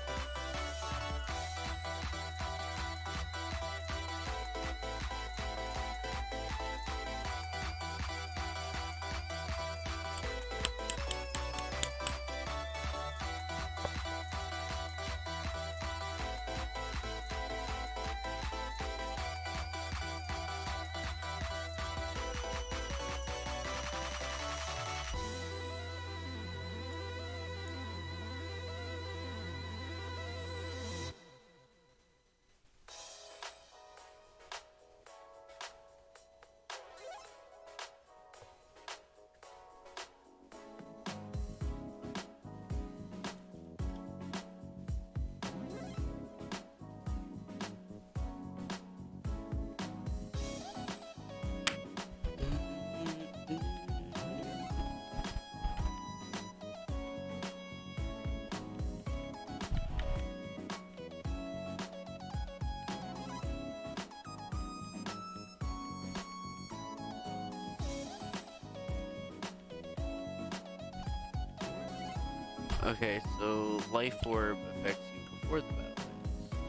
Okay, so life orb affects you before the battle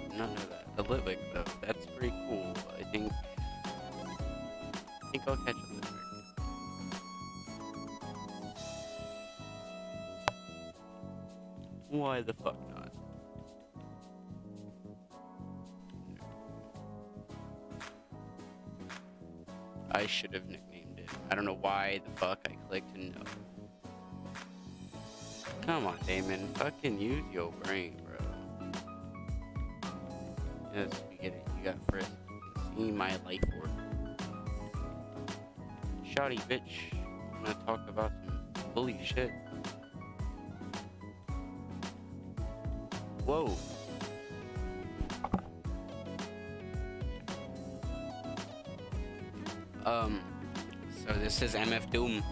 ends. None of that. The Litwick though, that's pretty cool. I think I'll catch a Litwick. Why the fuck not? I should have nicknamed it. I don't know why the fuck I clicked no. Come on, Damon. Fucking use your brain, bro. Yes, we get it. You got frisk. See my life orb. Shoddy bitch. I'm gonna talk about some bully shit. Whoa. So this is MF Doom.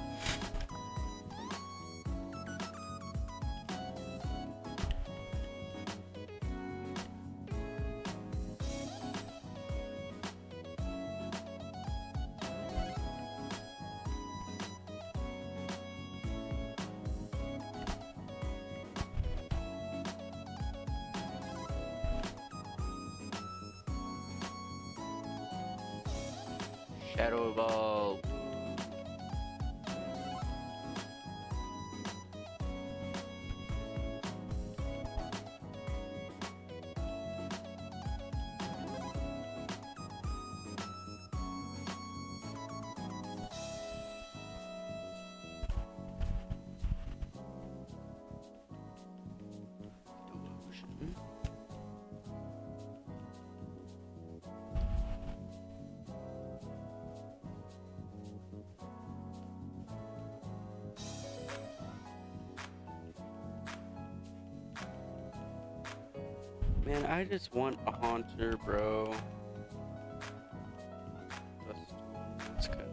Shadow Ball. Delusion. Man, I just want a Haunter, bro. That's good.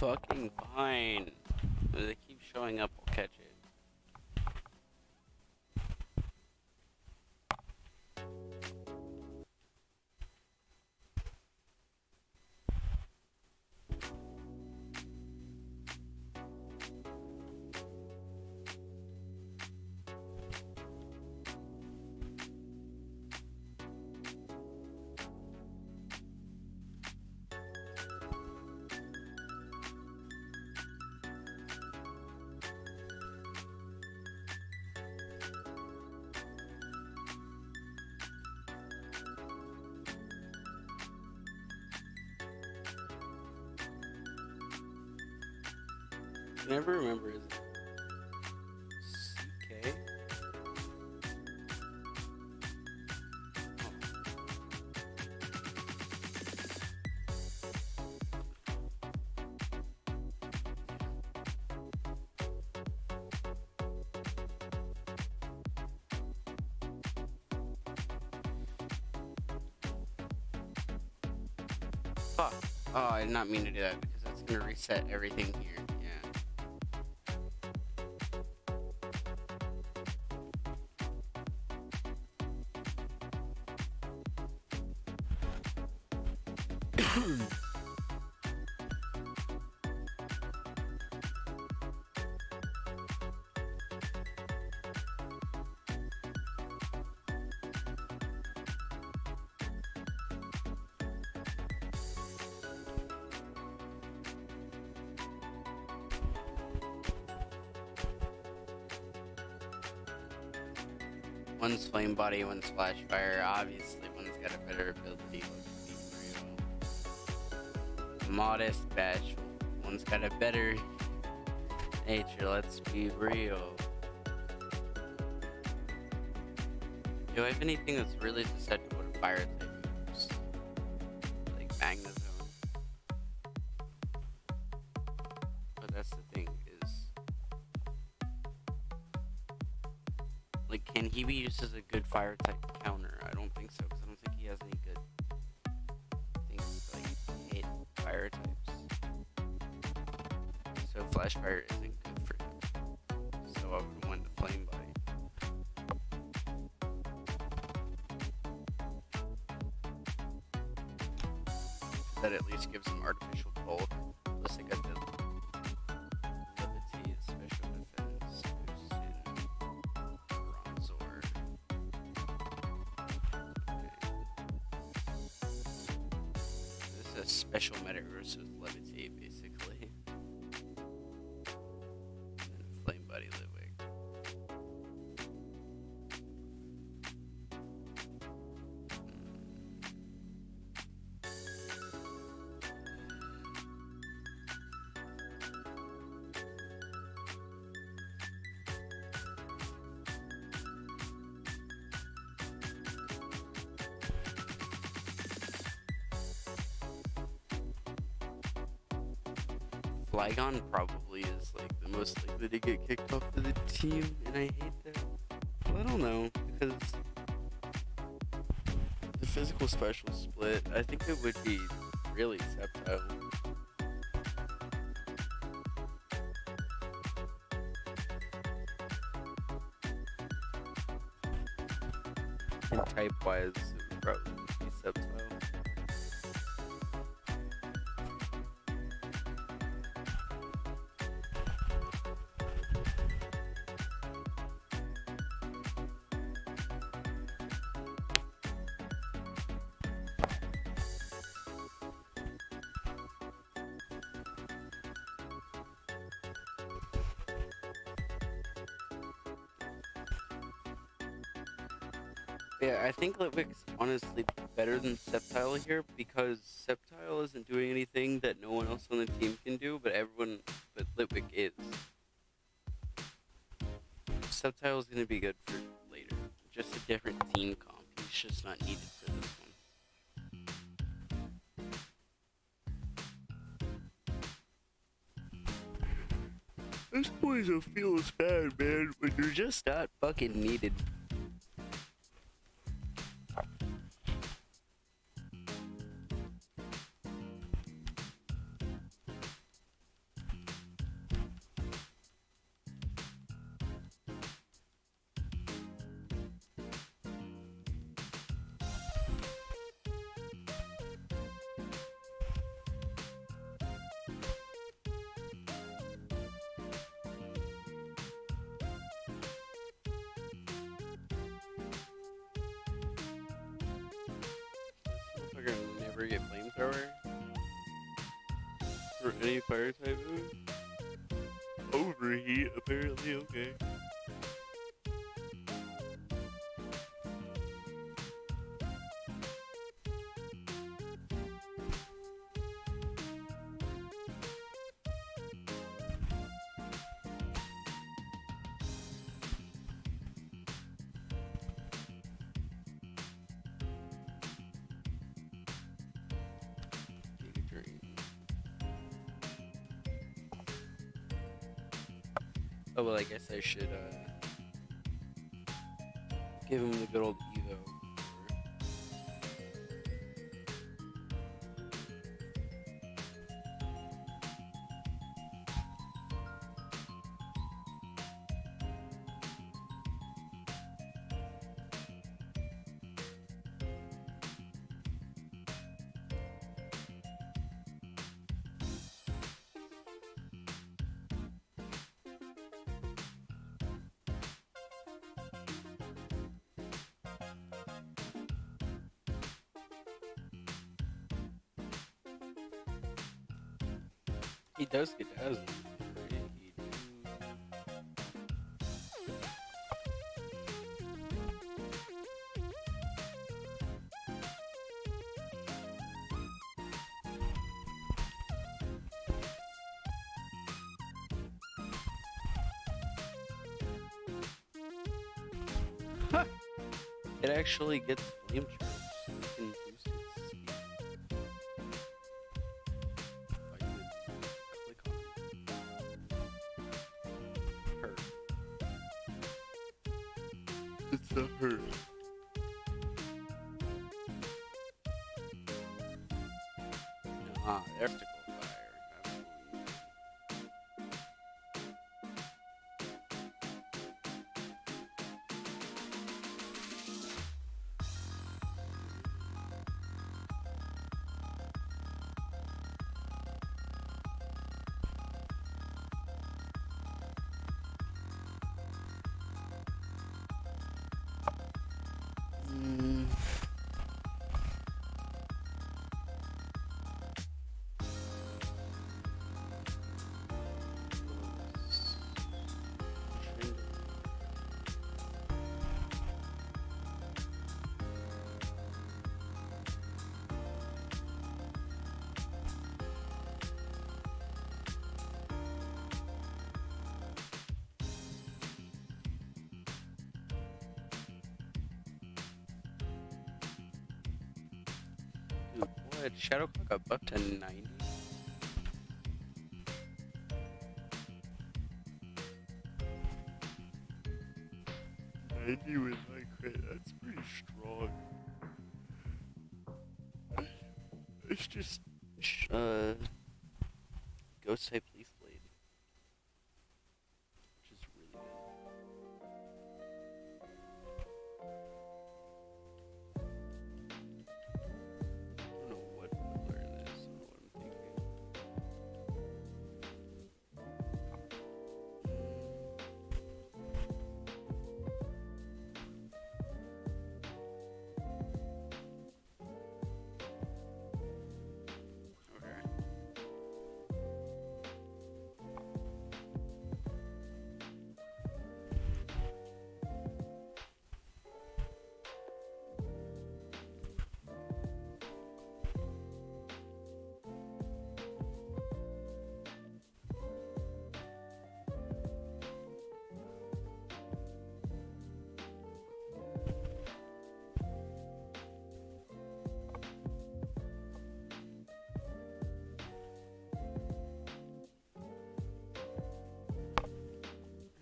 Fucking fine. If they keep showing up, I'll catch it. I never remember his CK. Oh Fuck. Oh, I did not mean to do that because that's gonna reset everything here. Yeah. One's flame body, one's flash fire. Obviously, one's got a better ability. Let's be real. Modest, bashful. One's got a better nature. Let's be real. Do I have anything that's really susceptible to fire type moves? Like magnetism. But that's the thing is, like, can he be used as a good fire type counter? I don't think so, because I don't think he has any good things to, like, hit fire types. So flash fire isn't good for him. So I would want the flame body. That at least gives him artificial bulk. Plus I got the levity, special defense, boost in Bronzor. This is a special metaverse with levity, basically. And flame body Ludwig. Flygon probably is like the most likely to get kicked off of the team, and I hate that. Well, I don't know, because the physical special split, I think it would be really Sceptile. And type-wise, it would probably be Sceptile. Yeah, I think Litwick's honestly better than Sceptile here because Sceptile isn't doing anything that no one else on the team can do, but Litwick is. Sceptile is going to be good for later. Just a different team comp. He's just not needed for this one. Those boys will feel as bad, man, when you're just not fucking needed. Never get flamethrower for any fire type move. Overheat, apparently. Okay. Oh well, I guess I should give him the good old Evo. He does get dazzled. It actually gets flame charge, so you can boost its speed. If I could click on her. It's a her. Ah, there's the fire. That's what we need. Mm. Dude, what? Shadow Clock up to 90? With my crit, that's pretty strong. It's just ghost type leaf blade, which is really good. I don't know what color it is. I don't know what I'm thinking. Okay.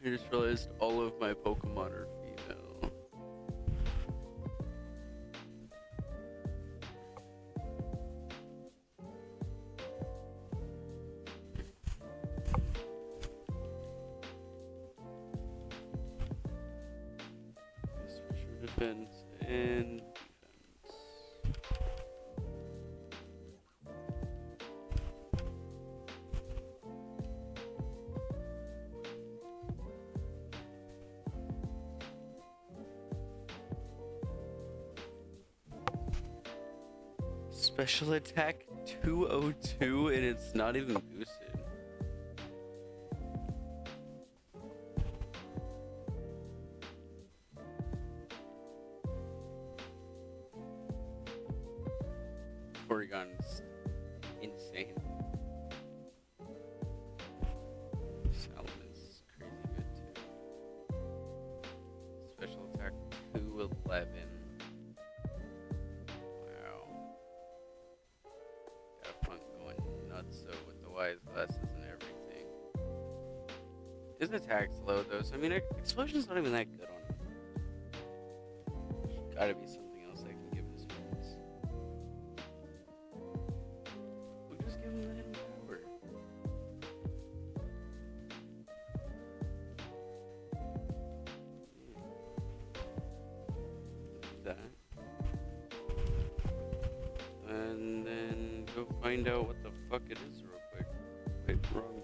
I just realized all of my Pokemon are female. Special defense and defense. Special attack 202 and it's not even boosted. Porygon's insane. Salamence crazy good too. Special attack 211. Wow. Got fun going nuts though with the wise glasses and everything. His attack's low though, so I mean explosion's not even that good on him. There's gotta be something else I can give his friends. We'll just give him the hidden power. Yeah. That. And then go find out what the fuck it is real quick. Wait, wrong one.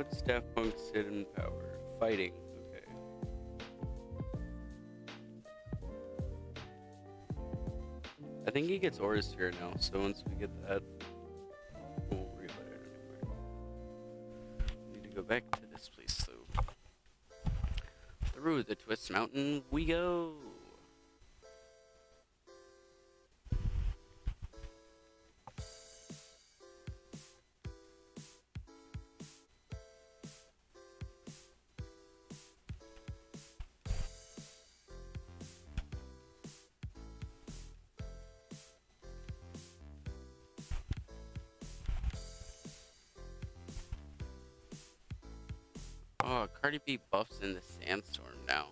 What's Daft Punk's hidden power? Fighting. Okay. I think he gets Aura's here now, so once we get that, we won't worry about it anymore. Need to go back to this place though. Through the Twist Mountain we go! Oh, Cardi B buffs in the sandstorm now.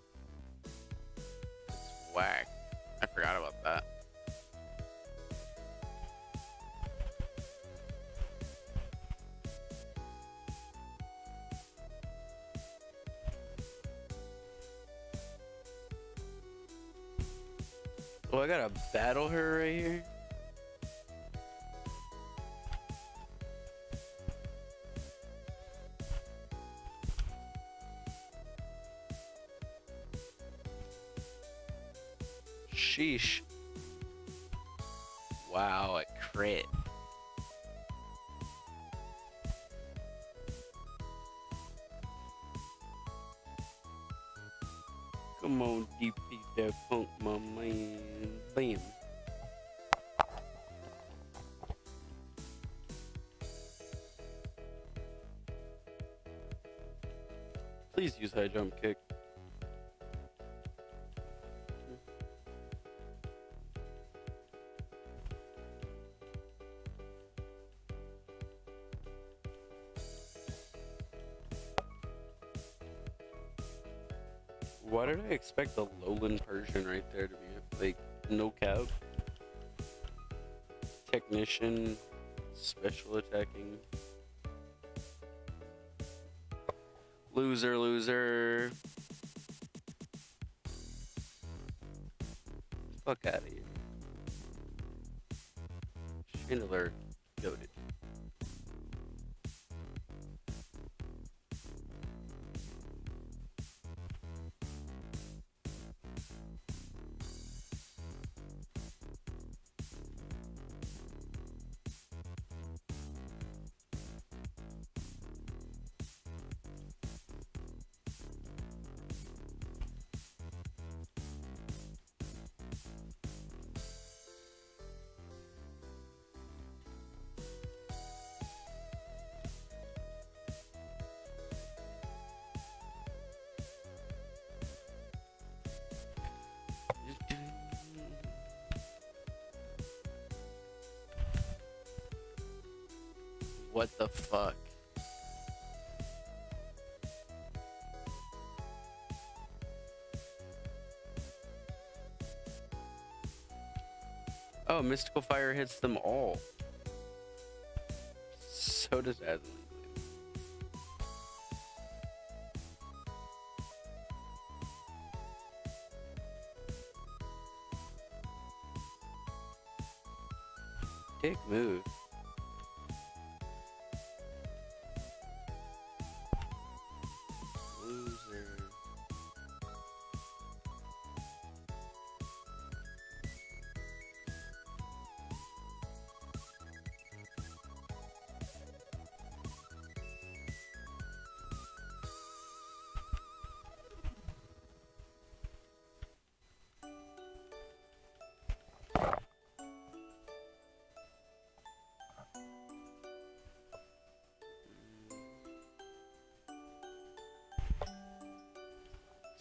It's whack. I forgot about that. Oh, I gotta battle her right here? Sheesh. Wow, a crit. Come on, DP that punk, my man. Bam. Please use high jump kick. Why did I expect the lowland Persian right there to be like no cap? Technician, special attacking. Loser, loser. Fuck out of here. Chandler, goated. What the fuck? Oh, Mystical Fire hits them all. So does Adlin. Dick move. Loser.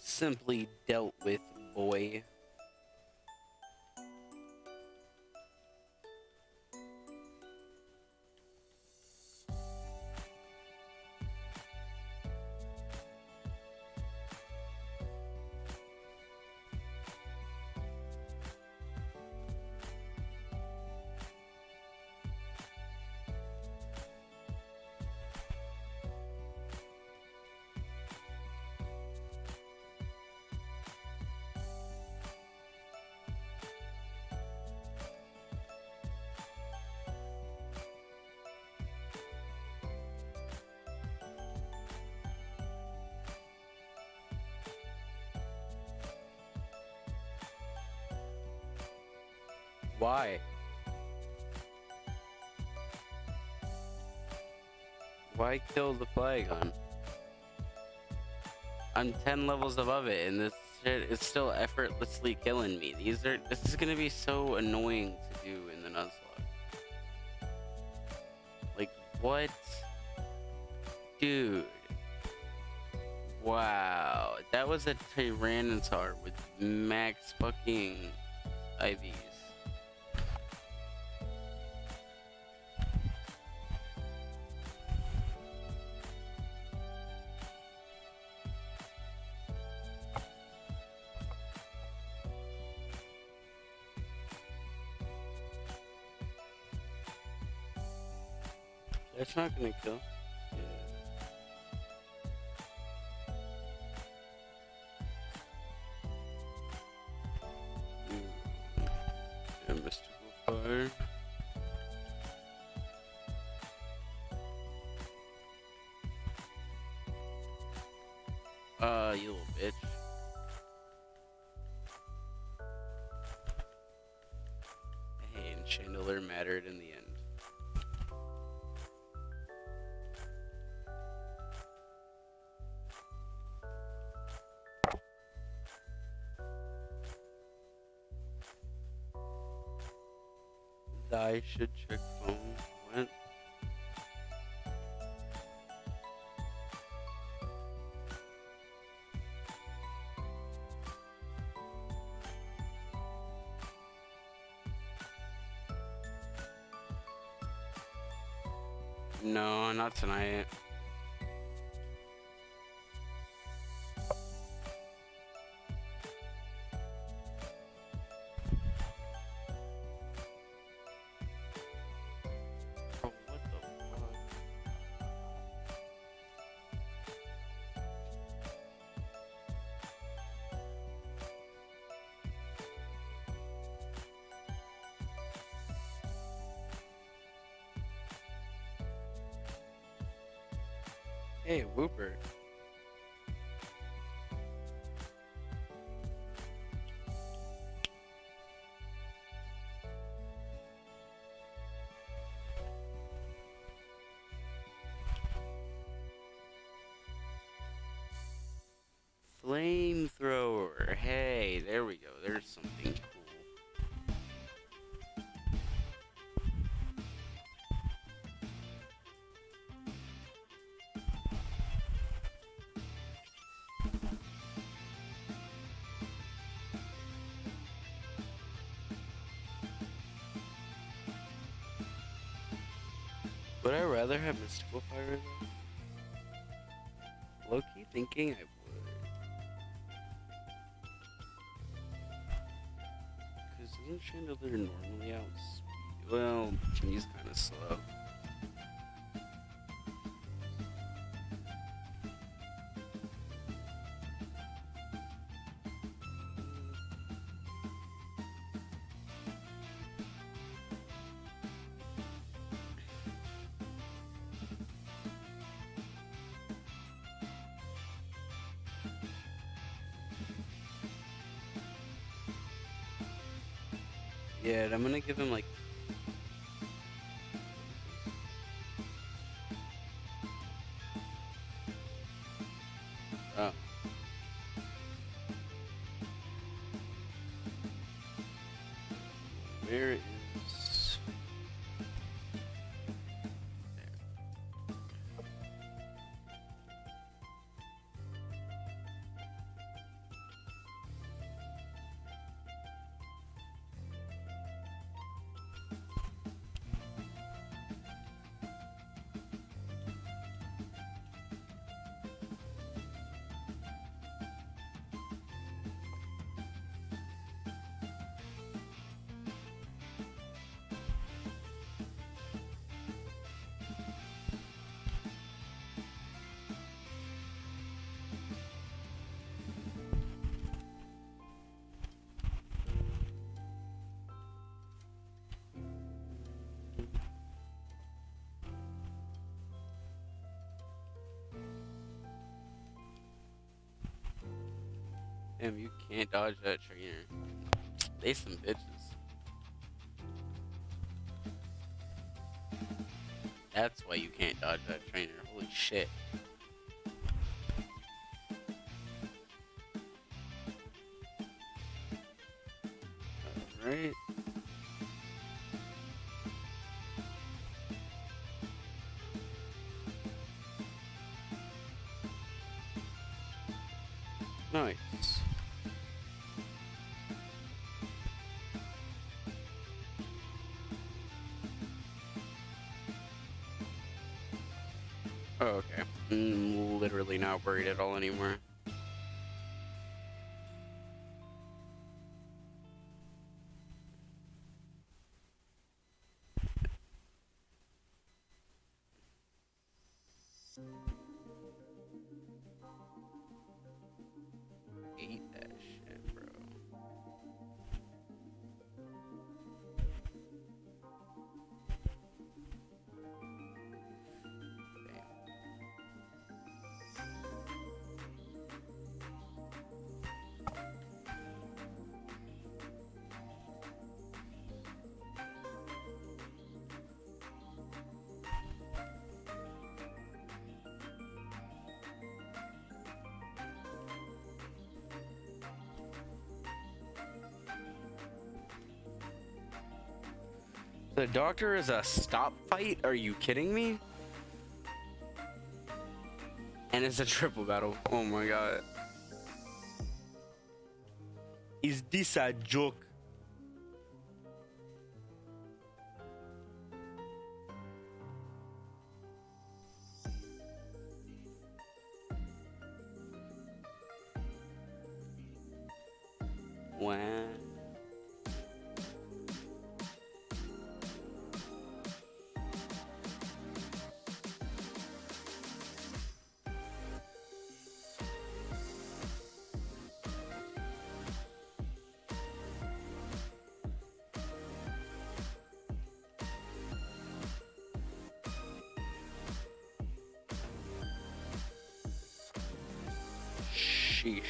Simply dealt with, boy. Why? Why kill the Flygon? I'm 10 levels above it, and this shit is still effortlessly killing me. This is gonna be so annoying to do in the Nuzlocke. Like, what? Dude. Wow. That was a Tyranitar with max fucking IVs. That's not gonna kill. Yeah, mystical fire. You little bitch. Hey, and Chandelier mattered in the end. I should check phone. What? No, not tonight. Bro, what the fuck? Hey, Whooper. Flamethrower. Hey, there we go. There's something cool. Would I rather have Mystical Fire though? Low-key thinking I would. Because isn't Chandelier normally outspeed? Well, he's kind of slow. Yeah, I'm gonna give him like. Oh. Where is. Damn, you can't dodge that trainer. They some bitches. That's why you can't dodge that trainer. Holy shit. Alright. Nice. Oh, okay. Literally not worried at all anymore. Hate that shit, bro. The doctor is a stop fight? Are you kidding me? And it's a triple battle. Oh my god. Is this a joke? Wow. Sheesh.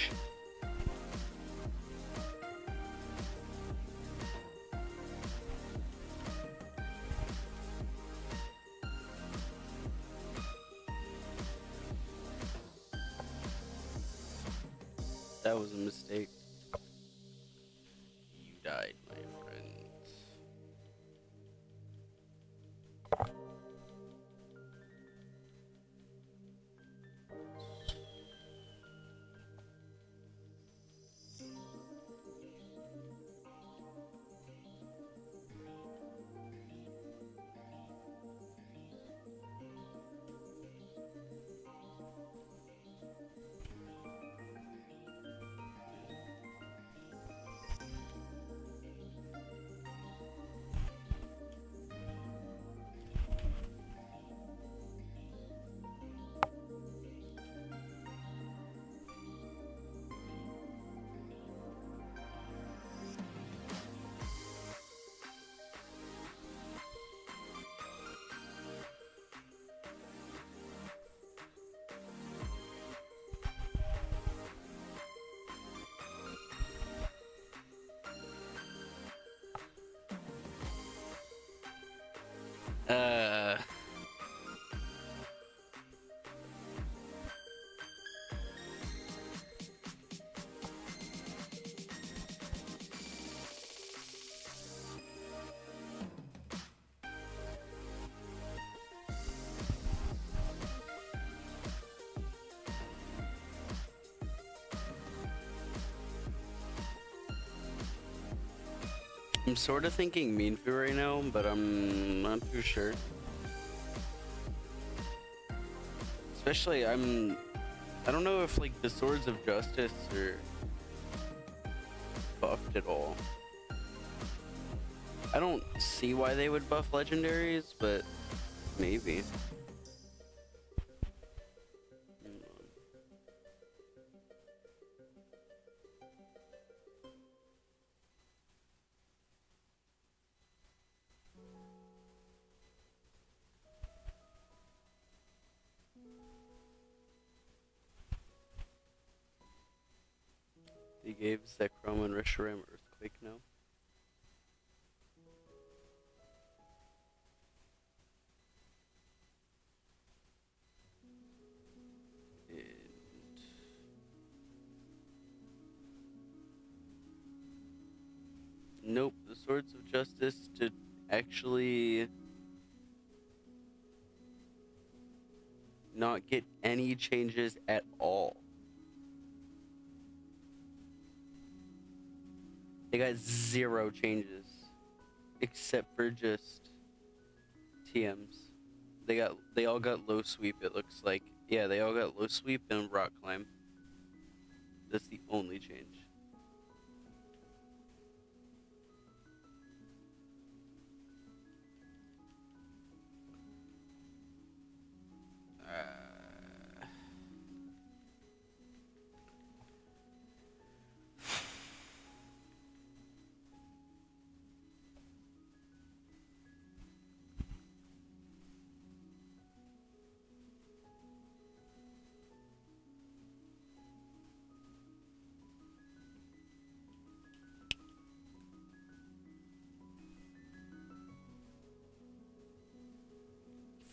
That was a mistake. You died, my friend. Uh. I'm sort of thinking Mean Foo right now, but I'm not too sure. Especially, I don't know if like the Swords of Justice are buffed at all. I don't see why they would buff legendaries, but maybe. They gave Zekrom and Reshiram Earthquake now. Swords of Justice to actually not get any changes at all. They got 0 changes except for just TMs. They all got low sweep, it looks like. Yeah, they all got low sweep and rock climb. That's the only change.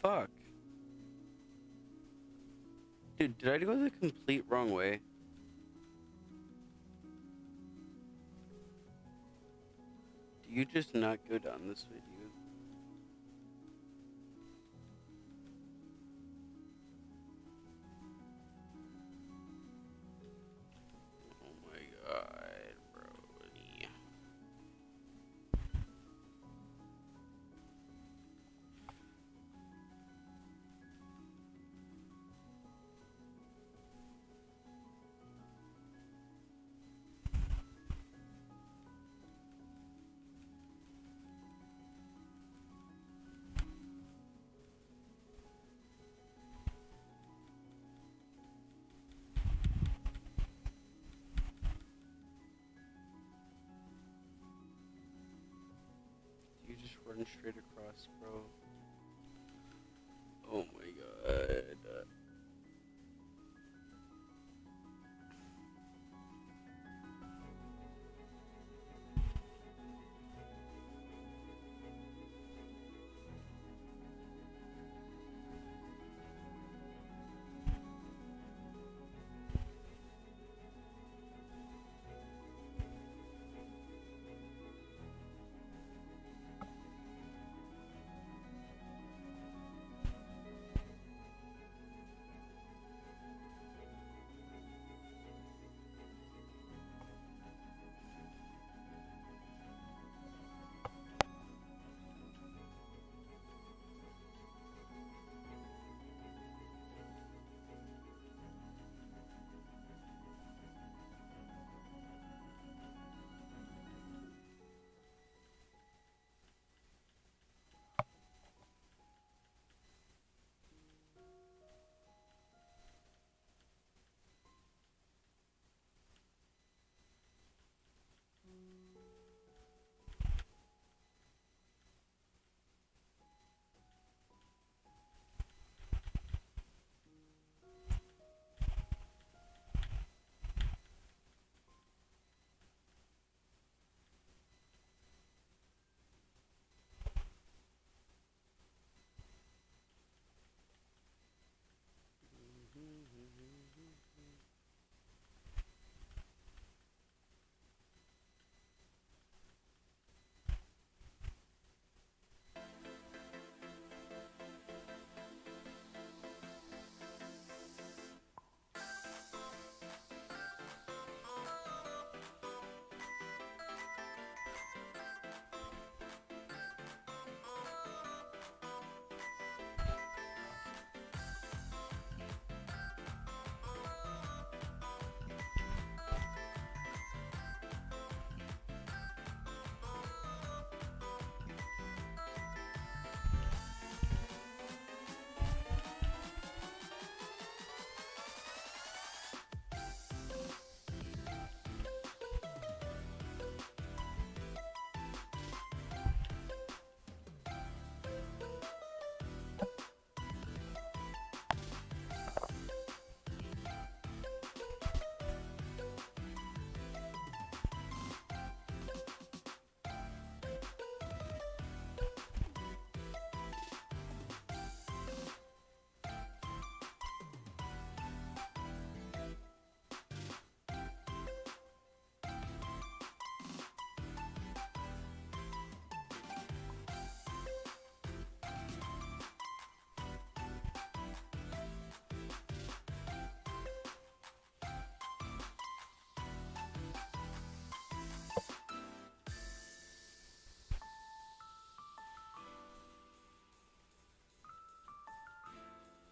Fuck. Dude, did I go the complete wrong way? Do you just not go down this way, dude? Oh my god, bro. You just run straight across, bro. Oh my god.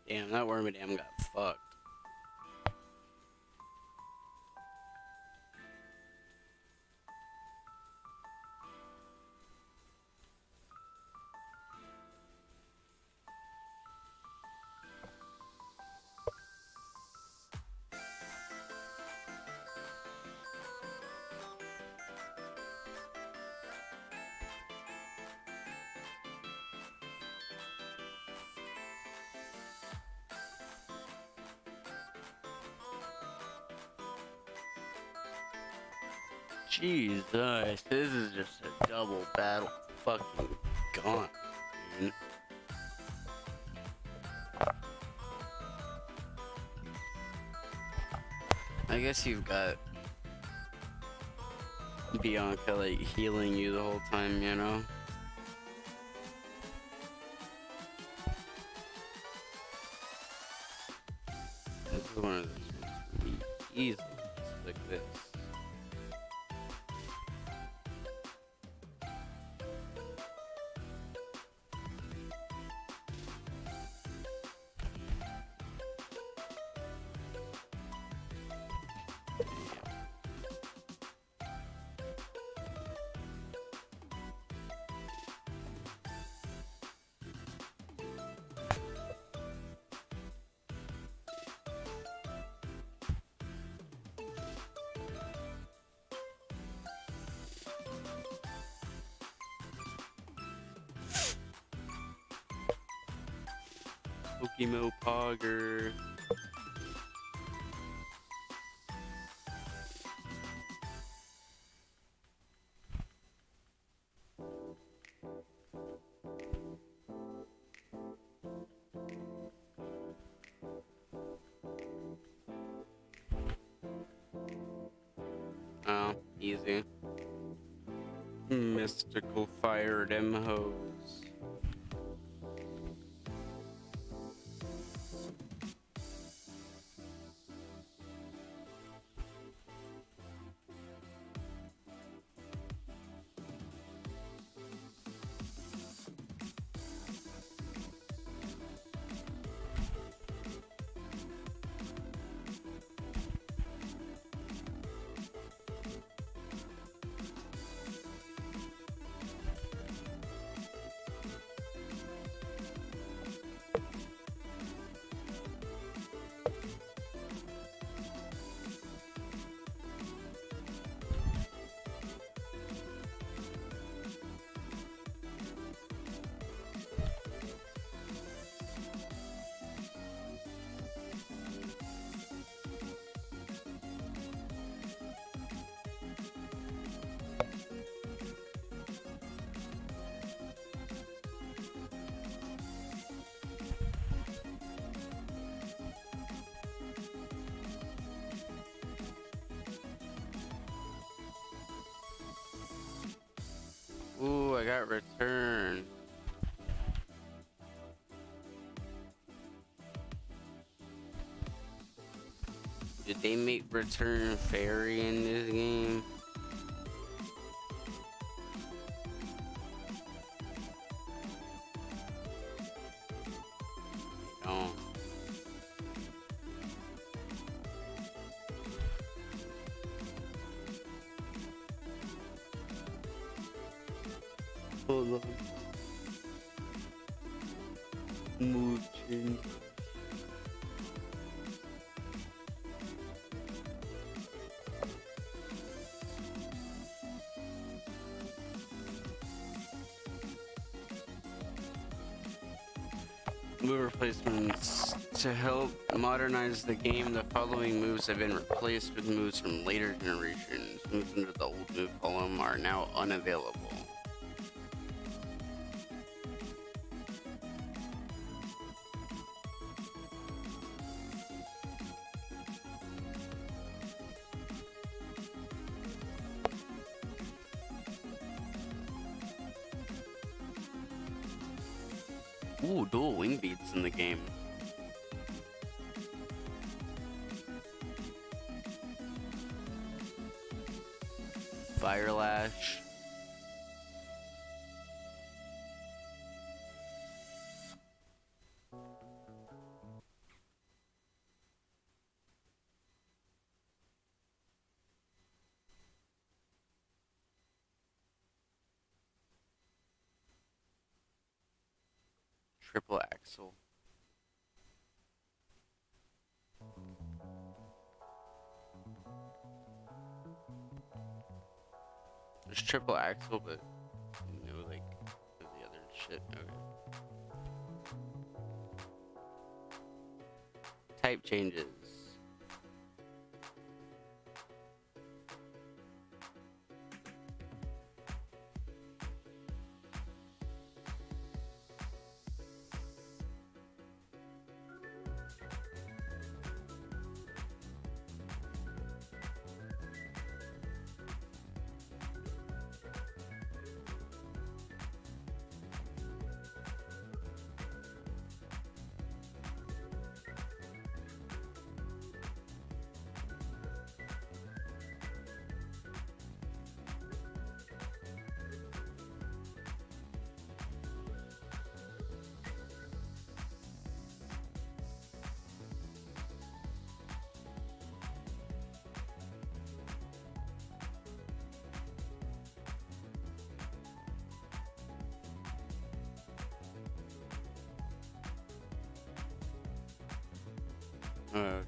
Damn, that Wormadam got fucked. Jesus, this is just a double battle fucking gaunt, dude. I guess you've got Bianca like healing you the whole time, you know? This is one of those ones really easy, just like this. Pokemo Pogger. Oh, easy. Mystical fire them hoes. Ooh, I got return. Did they make return fairy in this game? Don't. Hold on. Move change. Move replacements. To help modernize the game, the following moves have been replaced with moves from later generations. Moves into the old move column are now unavailable. Ooh, dual wing beats in the game. Fire Lash. axle. There's triple axle, but no, like the other shit. Okay. Type changes. Okay.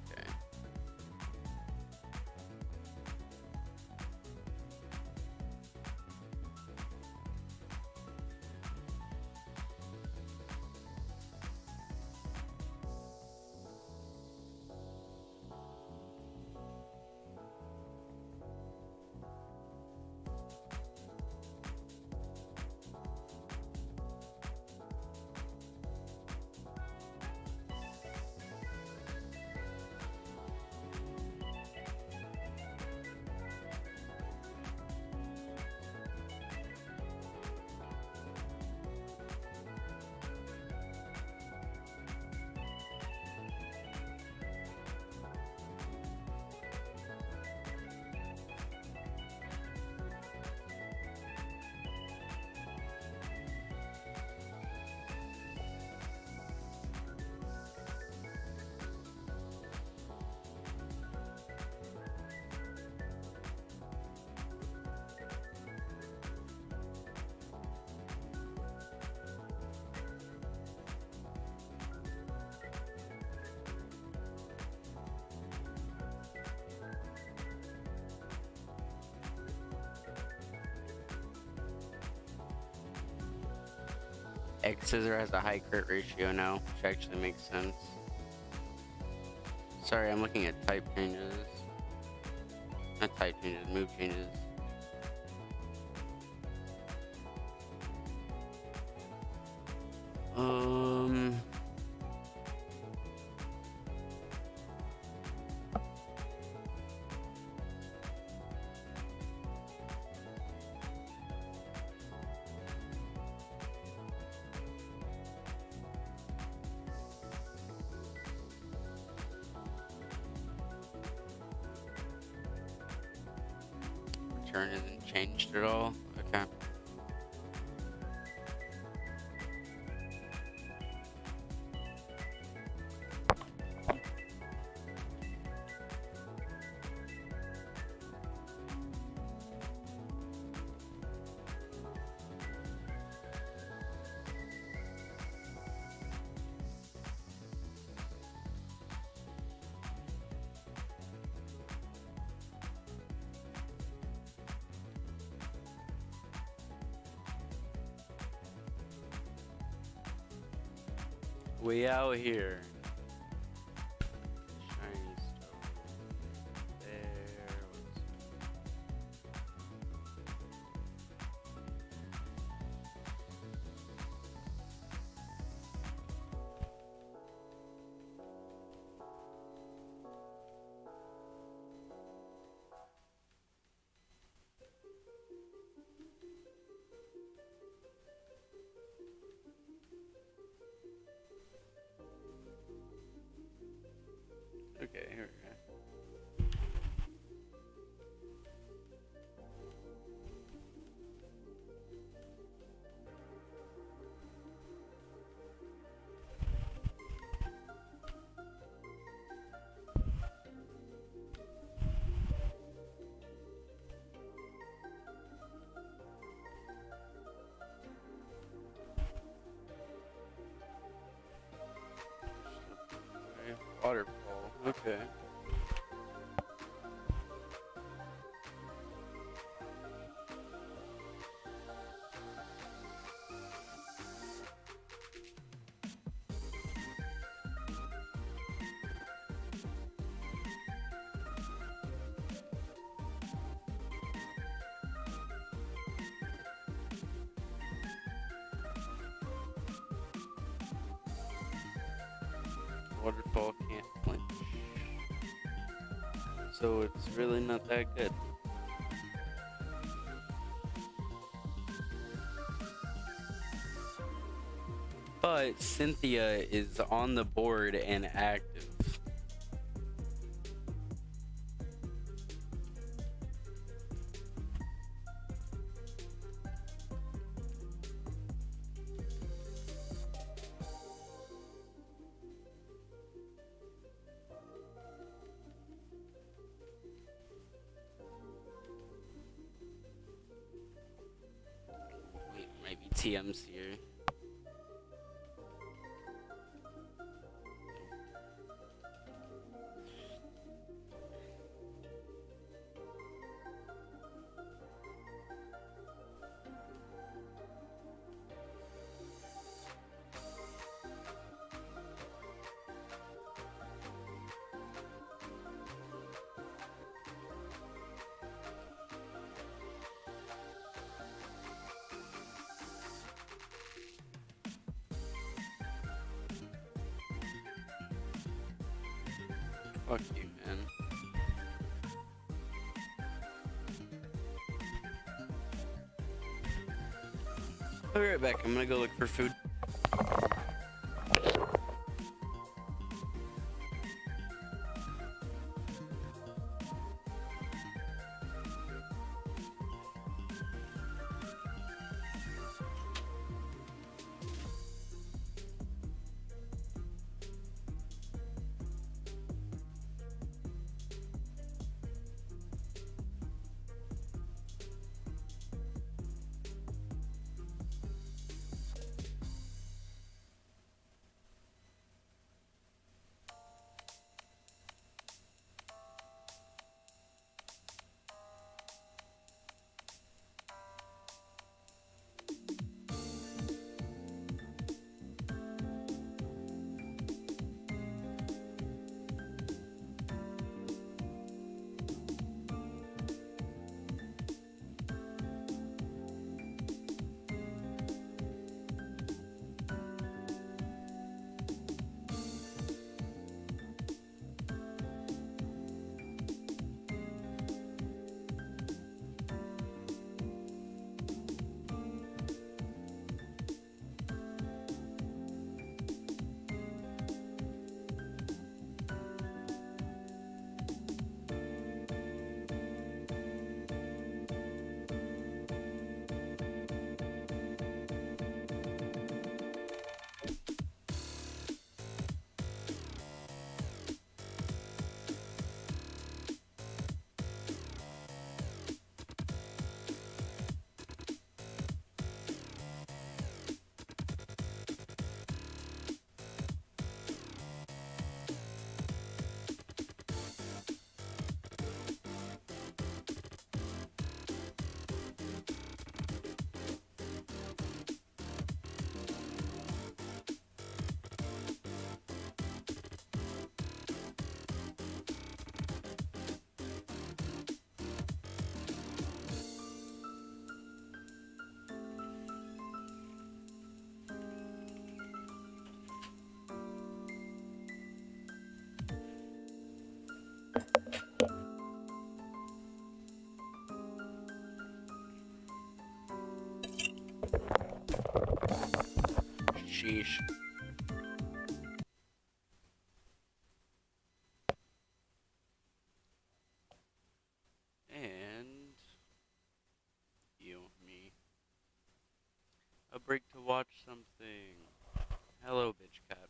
X Scissor has a high crit ratio now, which actually makes sense. Sorry, I'm looking at type changes. Not type changes, move changes. Um... Return isn't changed at all. Okay. We out here. Shiny stuff. There. Okay, here we go. Waterfall. Okay. Waterfall can't flinch. So it's really not that good. But Cynthia is on the board and active. Wait, maybe TM's here. Fuck you, man. I'll be right back. I'm gonna go look for food. Sheesh. And you, me. A break to watch something. Hello, bitch cat.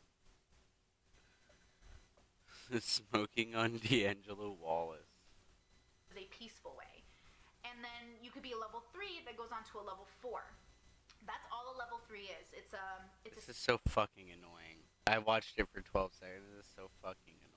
Smoking on D'Angelo Wallace. A peaceful way. And then you could be a level 3 that goes on to a level 4. That's all a level 3 is. This is so fucking annoying. I watched it for 12 seconds. This is so fucking annoying.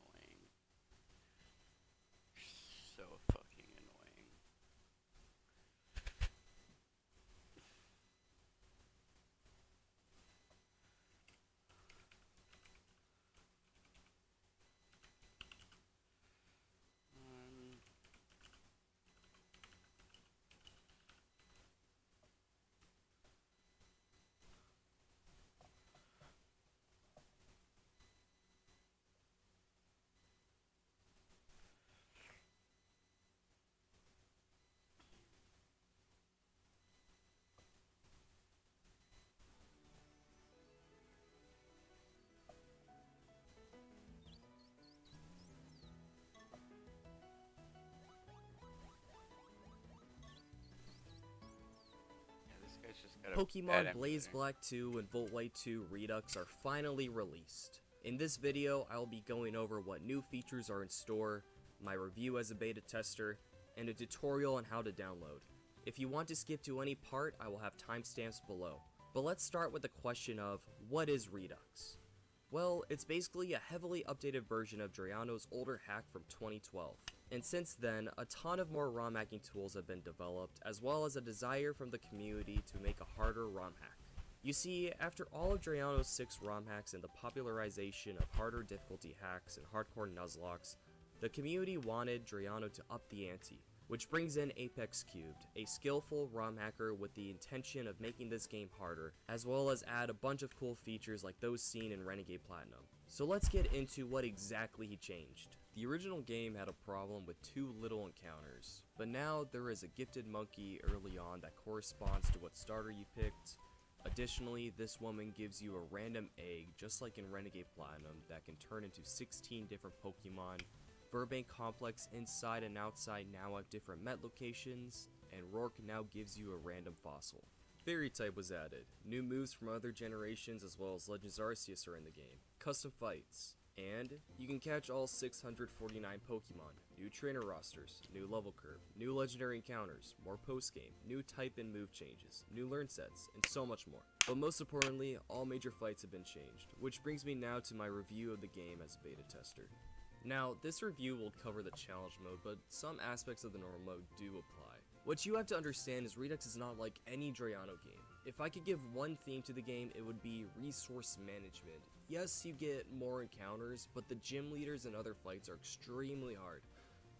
bad Pokemon Blaze emulator. Black 2 and Volt White 2 Redux are finally released. In this video, I will be going over what new features are in store, my review as a beta tester, and a tutorial on how to download. If you want to skip to any part, I will have timestamps below. But let's start with the question of, what is Redux? Well, it's basically a heavily updated version of Drayano's older hack from 2012. And since then, a ton of more ROM hacking tools have been developed, as well as a desire from the community to make a harder ROM hack. You see, after all of Drayano's 6 ROM hacks and the popularization of harder difficulty hacks and hardcore nuzlocks, the community wanted Drayano to up the ante, which brings in Apex Cubed, a skillful ROM hacker with the intention of making this game harder, as well as add a bunch of cool features like those seen in Renegade Platinum. So let's get into what exactly he changed. The original game had a problem with too little encounters, but now there is a gifted monkey early on that corresponds to what starter you picked. Additionally, this woman gives you a random egg, just like in Renegade Platinum, that can turn into 16 different Pokemon. Verbank Complex inside and outside now have different Met locations, and Rourke now gives you a random fossil. Fairy type was added, new moves from other generations as well as Legends Arceus are in the game, custom fights, and you can catch all 649 Pokemon, new trainer rosters, new level curve, new legendary encounters, more post-game, new type and move changes, new learn sets, and so much more. But most importantly, all major fights have been changed, which brings me now to my review of the game as a beta tester. Now, this review will cover the challenge mode, but some aspects of the normal mode do apply. What you have to understand is Redux is not like any Drayano game. If I could give one theme to the game, it would be resource management. Yes, you get more encounters, but the gym leaders and other fights are extremely hard.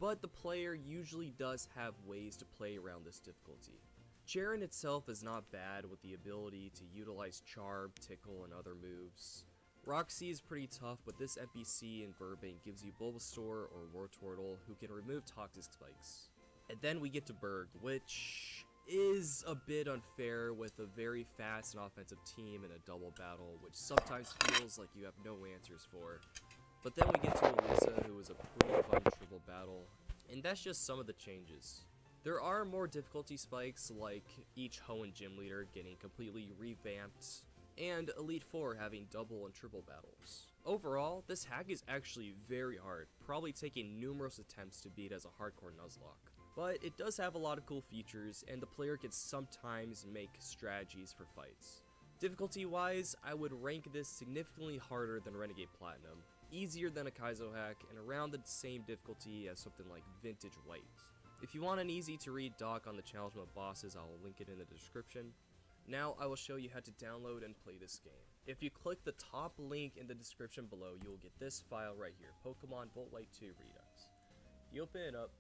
But the player usually does have ways to play around this difficulty. Cheren itself is not bad with the ability to utilize Charm, Tickle, and other moves. Roxy is pretty tough, but this NPC in Burbank gives you Bulbasaur or Wartortle who can remove toxic spikes. And then we get to Berg, which is a bit unfair with a very fast and offensive team in a double battle, which sometimes feels like you have no answers for. But then we get to Elisa, who is a pretty fun triple battle, and that's just some of the changes. There are more difficulty spikes, like each Hoenn gym leader getting completely revamped, and Elite Four having double and triple battles. Overall, this hack is actually very hard, probably taking numerous attempts to beat as a hardcore Nuzlocke. But it does have a lot of cool features, and the player can sometimes make strategies for fights. Difficulty-wise, I would rank this significantly harder than Renegade Platinum, easier than a Kaizo hack, and around the same difficulty as something like Vintage White. If you want an easy-to-read doc on the challenge mode bosses, I will link it in the description. Now I will show you how to download and play this game. If you click the top link in the description below, you will get this file right here, Pokemon Volt White 2 Redux. You open it up,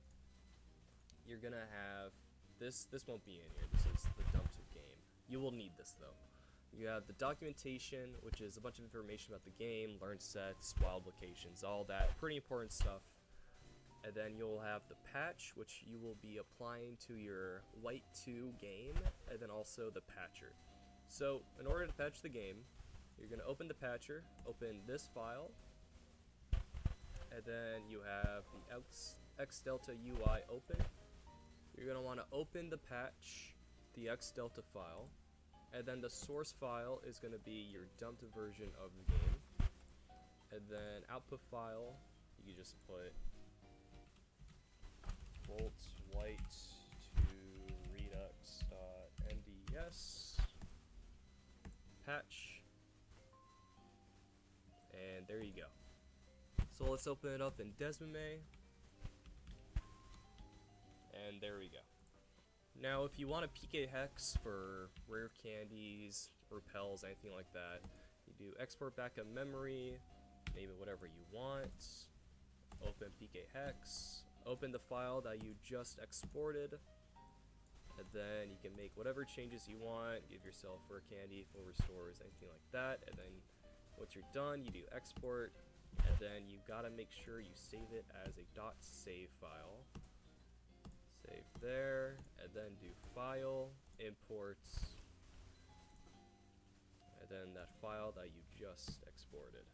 you're gonna have this won't be in here, this is the dumped game. You will need this though. You have the documentation, which is a bunch of information about the game, learn sets, wild locations, all that pretty important stuff. And then you'll have the patch, which you will be applying to your White 2 game, and then also the patcher. So, in order to patch the game, you're going to open the patcher, open this file, and then you have the XDelta UI open. You're going to want to open the patch, the XDelta file, and then the source file is going to be your dumped version of the game. And then output file, you can just put Volt White to Redux.nds patch, and there you go. So let's open it up in Desmame, and there we go. Now if you want a PK hex for rare candies, repels, anything like that, you do export backup memory, name it whatever you want, open PK hex, open the file that you just exported, and then you can make whatever changes you want, give yourself rare candy, full restores, anything like that, and then once you're done, you do export, and then you gotta make sure you save it as a .save file. Save there, and then do file, imports, and then that file that you just exported.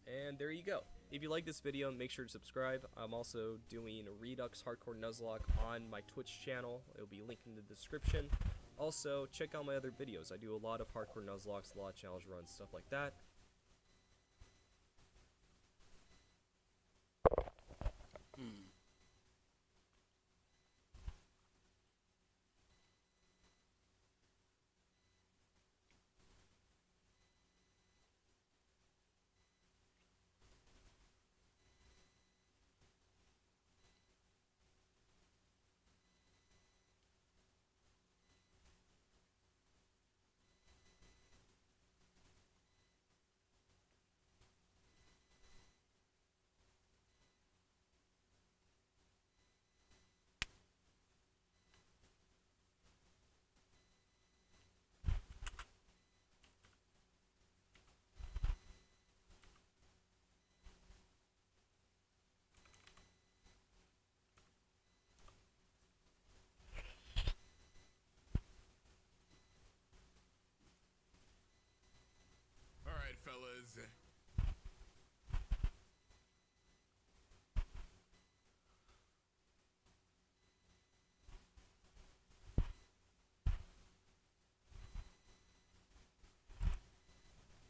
And there you go. If you like this video, make sure to subscribe. I'm also doing Redux Hardcore Nuzlocke on my Twitch channel. It'll be linked in the description. Also, check out my other videos. I do a lot of Hardcore Nuzlocks, a lot of challenge runs, stuff like that. Alright, fellas.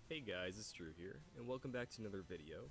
Hey guys, it's Drew here, and welcome back to another video.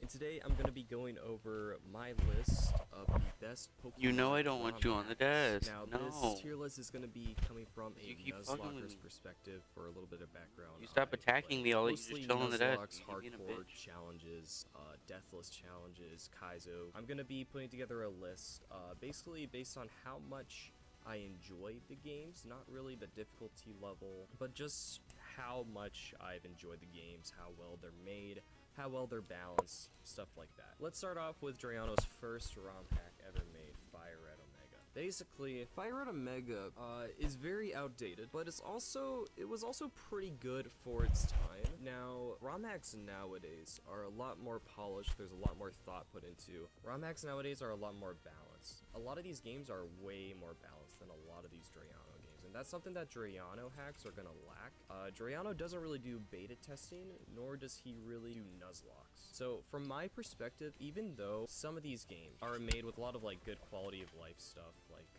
And today I'm going to be going over my list of the best Pokemon. You know I don't want you on the desk. Now No. this tier list is going to be coming from You a keep fucking with Nuzlocker's me. perspective for a little bit of background. You stop I attacking play me, I'll let you just mostly chill on the desk. Nuzlocke's You're being a hardcore bitch. challenges, deathless challenges, Kaizo. I'm going to be putting together a list basically based on how much I enjoy the games, not really the difficulty level, but just how much I've enjoyed the games, how well they're made, how well they're balanced, stuff like that. Let's start off with Drayano's first ROM hack ever made, Fire Red Omega. Basically, Fire Red Omega is very outdated, but it was also pretty good for its time. Now, ROM hacks nowadays are a lot more polished, there's a lot more thought put into. ROM hacks nowadays are a lot more balanced. A lot of these games are way more balanced than a lot of these Drayano games, and that's something that Drayano hacks are gonna lack. Drayano doesn't really do beta testing, nor does he really do Nuzlocks. So from my perspective, even though some of these games are made with a lot of like good quality of life stuff, like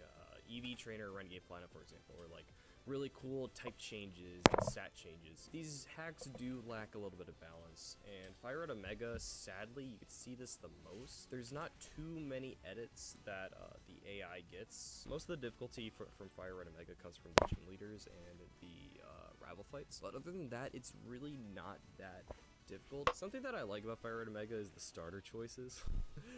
EV Trainer, Renegade Planet, for example, or like really cool type changes and stat changes, these hacks do lack a little bit of balance, and Fire Red Omega, sadly, you can see this the most. There's not too many edits that the AI gets. Most of the difficulty from Fire Red Omega comes from the gym leaders and the rival fights, but other than that, it's really not that difficult. Something that I like about Fire Red Omega is the starter choices.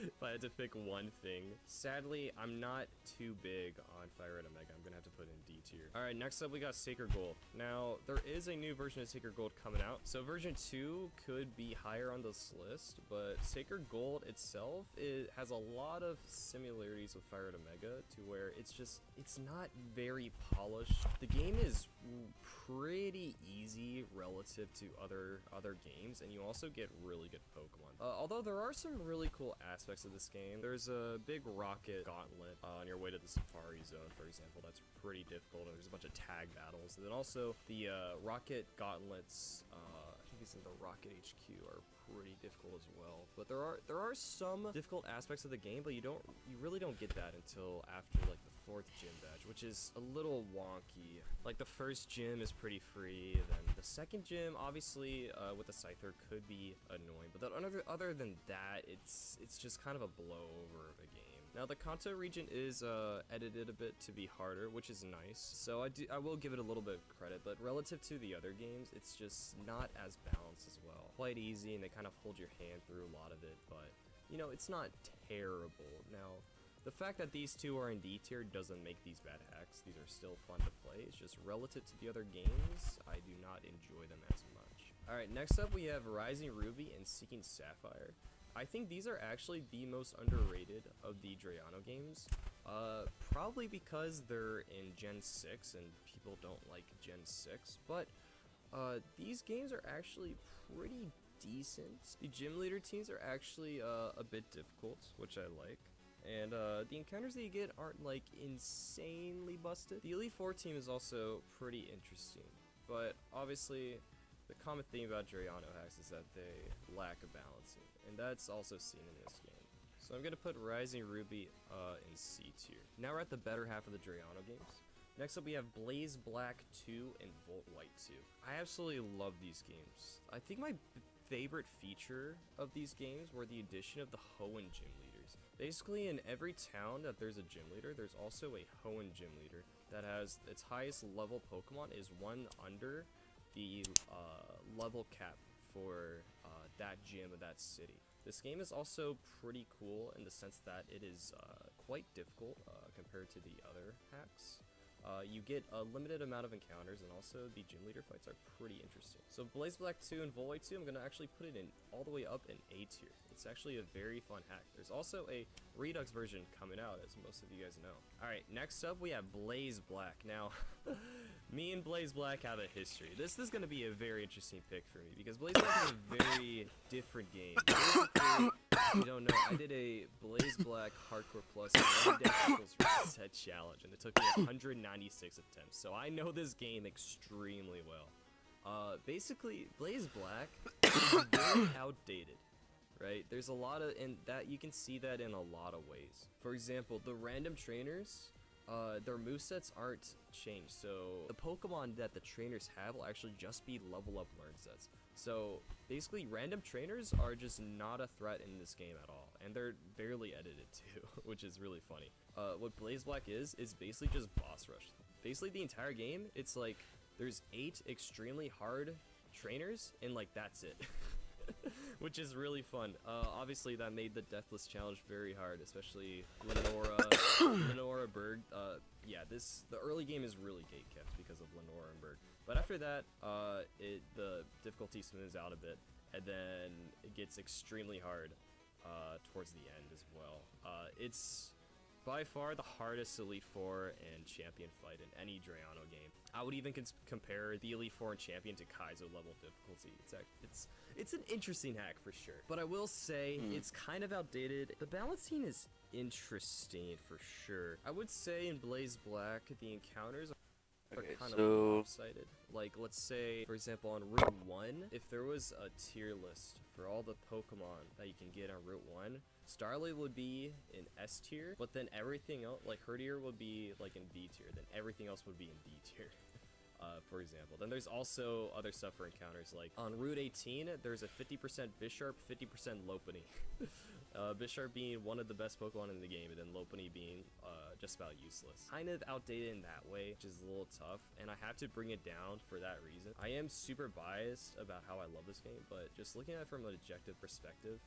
If I had to pick one thing. Sadly, I'm not too big on Fire Red Omega. I'm gonna have to put in D tier. Alright, next up we got Sacred Gold. Now, there is a new version of Sacred Gold coming out, so version 2 could be higher on this list, but Sacred Gold itself, it has a lot of similarities with Fire Red Omega to where it's not very polished. The game is pretty easy relative to other games, and you also get really good Pokemon. Although there are some really cool aspects of this game. There's a big rocket gauntlet on your way to the Safari Zone, for example. That's pretty difficult. There's a bunch of tag battles, and then also the rocket gauntlets. I think it's in the Rocket HQ are pretty difficult as well. But there are some difficult aspects of the game, but you really don't get that until after like the 4th gym badge, which is a little wonky. Like the first gym is pretty free, then the second gym, obviously, with the Scyther could be annoying, but other than that, it's just kind of a blowover of a game. Now the Kanto region is edited a bit to be harder, which is nice, so I will give it a little bit of credit, but relative to the other games, it's just not as balanced as well. Quite easy, and they kind of hold your hand through a lot of it, but, you know, it's not terrible. Now, the fact that these two are in D tier doesn't make these bad hacks. These are still fun to play. It's just relative to the other games, I do not enjoy them as much. Alright, next up we have Rising Ruby and Seeking Sapphire. I think these are actually the most underrated of the Drayano games. Probably because they're in Gen 6 and people don't like Gen 6, but these games are actually pretty decent. The gym leader teams are actually a bit difficult, which I like. And the encounters that you get aren't like insanely busted. The Elite 4 team is also pretty interesting, but obviously The common theme about Drayano hacks is that they lack a balancing, and that's also seen in this game. So I'm gonna put Rising Ruby in C tier. Now we're at the better half of the Drayano games. Next up we have Blaze Black 2 and Volt White 2. I absolutely love these games. I think my favorite feature of these games were the addition of the Hoenn gym leaders. Basically in every town that there's a gym leader, there's also a Hoenn gym leader that has its highest level Pokemon is one under the level cap for that gym of that city. This game is also pretty cool in the sense that it is quite difficult compared to the other hacks. You get a limited amount of encounters, and also the gym leader fights are pretty interesting. So Blaze Black 2 and Volt White 2, I'm going to actually put it in all the way up in A tier. It's actually a very fun hack. There's also a Redux version coming out, as most of you guys know. Alright, next up we have Blaze Black. Now, me and Blaze Black have a history. This is going to be a very interesting pick for me, because Blaze Black is a very different game. Basically, if you don't know, I did a Blaze Black Hardcore Plus one deck equals reset challenge, and it took me 196 attempts, so I know this game extremely well. Basically, Blaze Black is very outdated, right? There's a lot of, and that you can see that in a lot of ways. For example, the random trainers, their movesets aren't changed, so the Pokemon that the trainers have will actually just be level up learn sets. So basically random trainers are just not a threat in this game at all, and they're barely edited too, which is really funny. What Blaze Black is basically just boss rush. Basically the entire game, it's like there's 8 extremely hard trainers and like that's it. Which is really fun. Obviously that made the Deathless challenge very hard, especially Lenora, Berg. Yeah, the early game is really gatekept because of Lenora and Berg. But after that, the difficulty smooths out a bit, and then it gets extremely hard towards the end as well. It's by far the hardest Elite Four and Champion fight in any Drayano game. I would even compare the Elite Four and Champion to Kaizo level difficulty. It's an interesting hack for sure. But I will say it's kind of outdated. The balancing is interesting for sure. I would say in Blaze Black, the encounters are kind of lopsided. Like, let's say, for example, on Route 1, if there was a tier list for all the Pokemon that you can get on Route 1, Starly would be in S tier, but then everything else, like Herdier would be like in B tier, then everything else would be in D tier. For example. Then there's also other stuff for encounters, like on Route 18, there's a 50% Bisharp, 50% Lopunny. Bisharp being one of the best Pokemon in the game, and then Lopunny being just about useless. Kind of outdated in that way, which is a little tough, and I have to bring it down for that reason. I am super biased about how I love this game, but just looking at it from an objective perspective,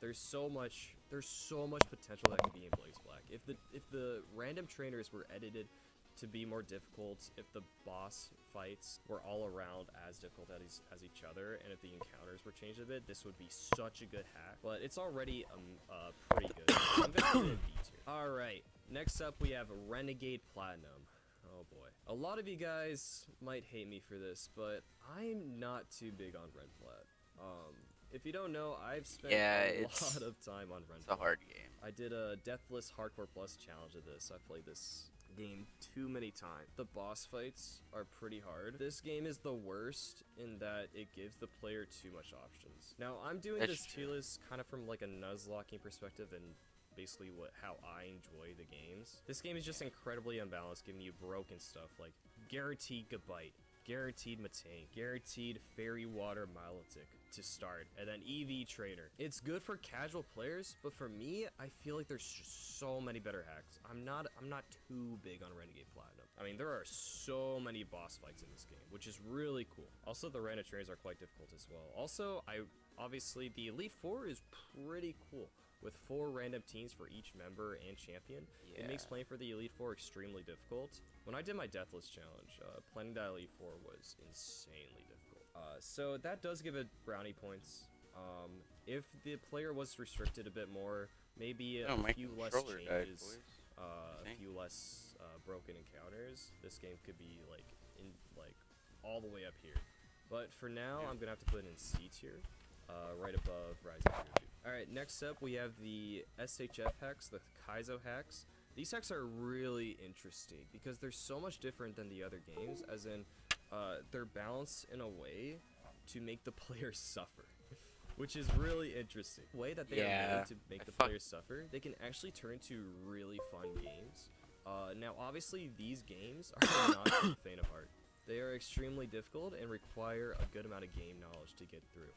there's so much potential that can be in Blaze Black. If the random trainers were edited to be more difficult, if the boss fights were all around as difficult as each other, and if the encounters were changed a bit, this would be such a good hack. But it's already pretty good. I'm gonna put it in B tier. Alright, next up we have Renegade Platinum. Oh boy. A lot of you guys might hate me for this, but I'm not too big on Red Plat. If you don't know, I've spent a lot of time on Red Plat. It's a hard game. I did a Deathless Hardcore Plus challenge of this. I played this game too many times. The boss fights are pretty hard. This game is the worst in that it gives the player too much options. Now, I'm doing this tier list kind of from like a Nuzlocking perspective and basically how I enjoy the games. This game is just incredibly unbalanced, giving you broken stuff like guaranteed Gabite, guaranteed Matane, guaranteed Fairy Water Milotic to start, and then EV Trainer. It's good for casual players, but for me, I feel like there's just so many better hacks. I'm not too big on Renegade Platinum. I mean, there are so many boss fights in this game, which is really cool. Also, the random trainers are quite difficult as well. Also, obviously the Elite Four is pretty cool, with 4 random teams for each member and champion. It makes playing for the Elite Four extremely difficult. When I did my Deathless challenge, playing that Elite Four was insanely difficult. So that does give it brownie points. If the player was restricted a bit more, maybe a few less changes, a few less broken encounters, this game could be like all the way up here. But for now, I'm gonna have to put it in C tier, right above Rising Ruby. Alright, next up we have the SHF hacks, the Kaizo hacks. These hacks are really interesting because they're so much different than the other games, as in they're balanced in a way to make the players suffer, which is really interesting. The way that they are made to make the players suffer, they can actually turn into really fun games. Now, obviously, these games are not for the faint of heart. They are extremely difficult and require a good amount of game knowledge to get through.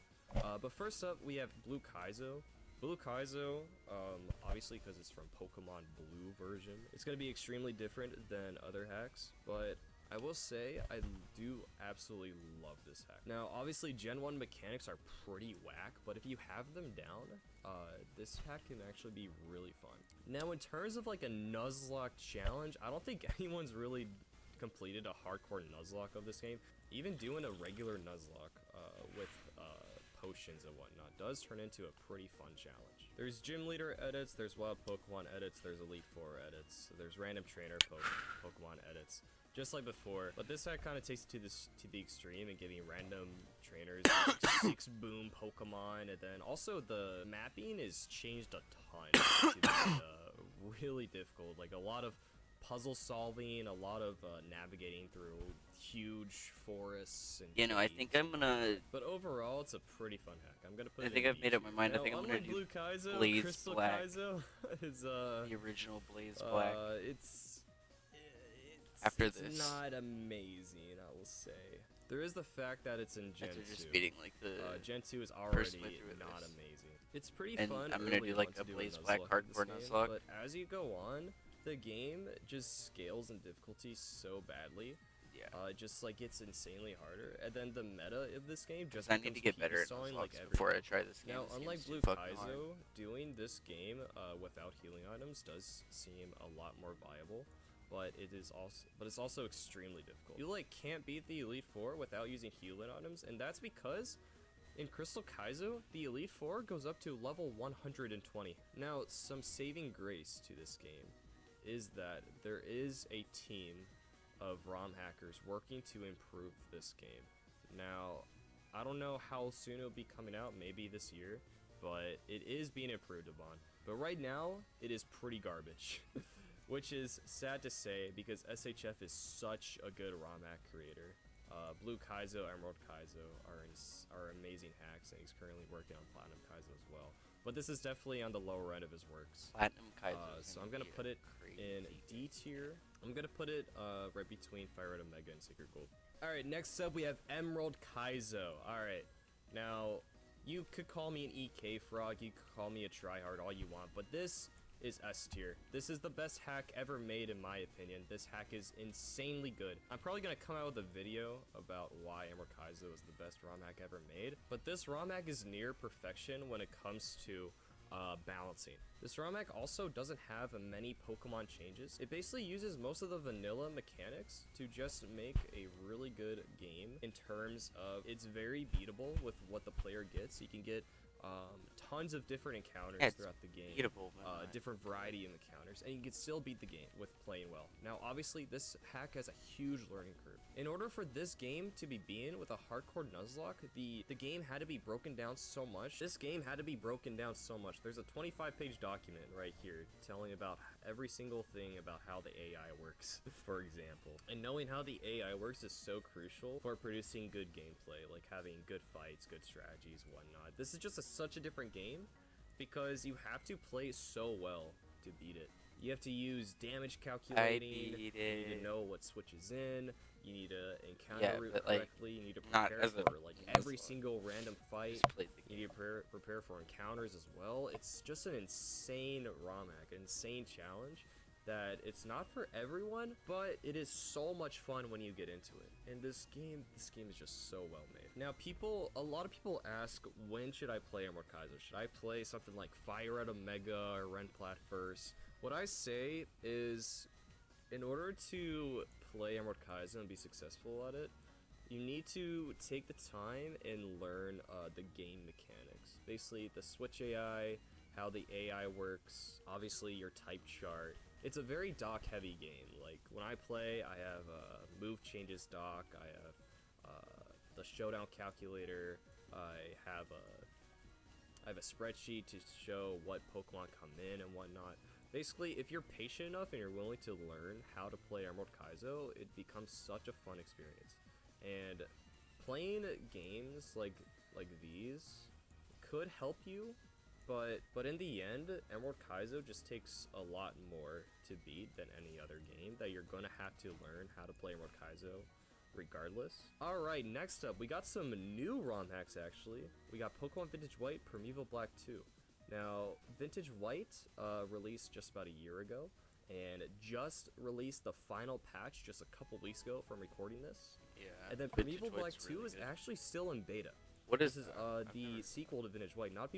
But first up, we have Blue Kaizo. Blue Kaizo, obviously because it's from Pokemon Blue version, it's going to be extremely different than other hacks, but I will say I do absolutely love this hack. Now, obviously, Gen 1 mechanics are pretty whack, but if you have them down, this hack can actually be really fun. Now, in terms of like a Nuzlocke challenge, I don't think anyone's really completed a hardcore Nuzlocke of this game. Even doing a regular Nuzlocke with potions and whatnot does turn into a pretty fun challenge. There's gym leader edits, there's wild Pokemon edits, there's Elite Four edits, there's random trainer Pokemon edits, just like before. But this hack kind of takes it to the extreme and giving random trainers like 6 boom Pokemon, and then also the mapping is changed a ton to be really difficult. Like a lot of puzzle solving, a lot of navigating through huge forests and You know, I think I'm gonna. but overall, it's a pretty fun hack. I'm gonna put I it think in I've made up my mind. I Now, think I'm gonna unlike do Blue Kaizo, Blaze Crystal Black. Kaizo is the original Blaze Black. it's After it's this. not amazing, I will say. There is the fact that it's in Gen After 2. just beating like the. Gen 2 is first already way through not this. amazing. It's pretty And fun. I'm gonna early do, like, on to a do Blaze Nuzlocke Black of this hardcore game, Nuzlocke. But as you go on, the game just scales in difficulty so badly. Yeah. Just like it's insanely harder, and then the meta of this game just I need to get better at sawing Nuzlocke like before I everything. try this game. Now, This unlike game's Blue too fucking hard. Kaizo, doing this game without healing items does seem a lot more viable, but it's also extremely difficult. You like can't beat the Elite Four without using healing items, and that's because in Crystal Kaizo, the Elite Four goes up to level 120. Now, some saving grace to this game is that there is a team of ROM hackers working to improve this game. Now, I don't know how soon it'll be coming out, maybe this year, but it is being improved upon. But right now, it is pretty garbage, which is sad to say because SHF is such a good ROM hack creator. Blue Kaizo, Emerald Kaizo are amazing hacks, and he's currently working on Platinum Kaizo as well. But this is definitely on the lower end of his works. Platinum Kaizo. So I'm gonna put it in D tier. I'm gonna put it right between Fire Red Omega and Sacred Gold. Alright, next up we have Emerald Kaizo. Alright, now you could call me an EK frog, you could call me a tryhard, all you want, but this is S tier. This is the best hack ever made in my opinion. This hack is insanely good. I'm probably gonna come out with a video about why Emerald Kaizo is the best ROM hack ever made, but this ROM hack is near perfection when it comes to balancing. This ROM hack also doesn't have many Pokemon changes. It basically uses most of the vanilla mechanics to just make a really good game in terms of it's very beatable with what the player gets. You can get tons of different encounters throughout the game, beatable, different variety of encounters, and you can still beat the game with playing well. Now, obviously, this hack has a huge learning curve. In order for this game to be beaten with a hardcore Nuzlocke, the game had to be broken down so much. This game had to be broken down so much. There's a 25-page document right here telling about every single thing about how the AI works, for example. And knowing how the AI works is so crucial for producing good gameplay, like having good fights, good strategies, whatnot. This is just such a different game because you have to play so well to beat it. You have to use damage calculating, you need to know what switches in, you need to encounter it correctly, you need to prepare for like every single random fight, you need to prepare for encounters as well. It's just an insane ROM hack, an insane challenge that it's not for everyone, but it is so much fun when you get into it. And this game is just so well made. Now, a lot of people ask, when should I play Emerald Kaizo? Should I play something like Fire Red Omega or Renplat first? What I say is, in order to play Emerald Kaizo and be successful at it, you need to take the time and learn the game mechanics. Basically, the switch AI, how the AI works, obviously your type chart. It's a very doc heavy game. Like when I play, I have move changes doc, I have the showdown calculator, I have a spreadsheet to show what Pokemon come in and whatnot. Basically, if you're patient enough and you're willing to learn how to play Emerald Kaizo, it becomes such a fun experience. And playing games like these could help you, but in the end, Emerald Kaizo just takes a lot more to beat than any other game that you're gonna have to learn how to play Emerald Kaizo regardless. Alright, next up, we got some new ROM hacks actually. We got Pokemon Vintage White, Primeval Black 2. Now, Vintage White released just about a year ago, and just released the final patch just a couple weeks ago from recording this. Yeah. And then Vintage Primeval Black White's 2 really is good. actually still in beta. What is This is that? I've the never- sequel to Vintage White. Not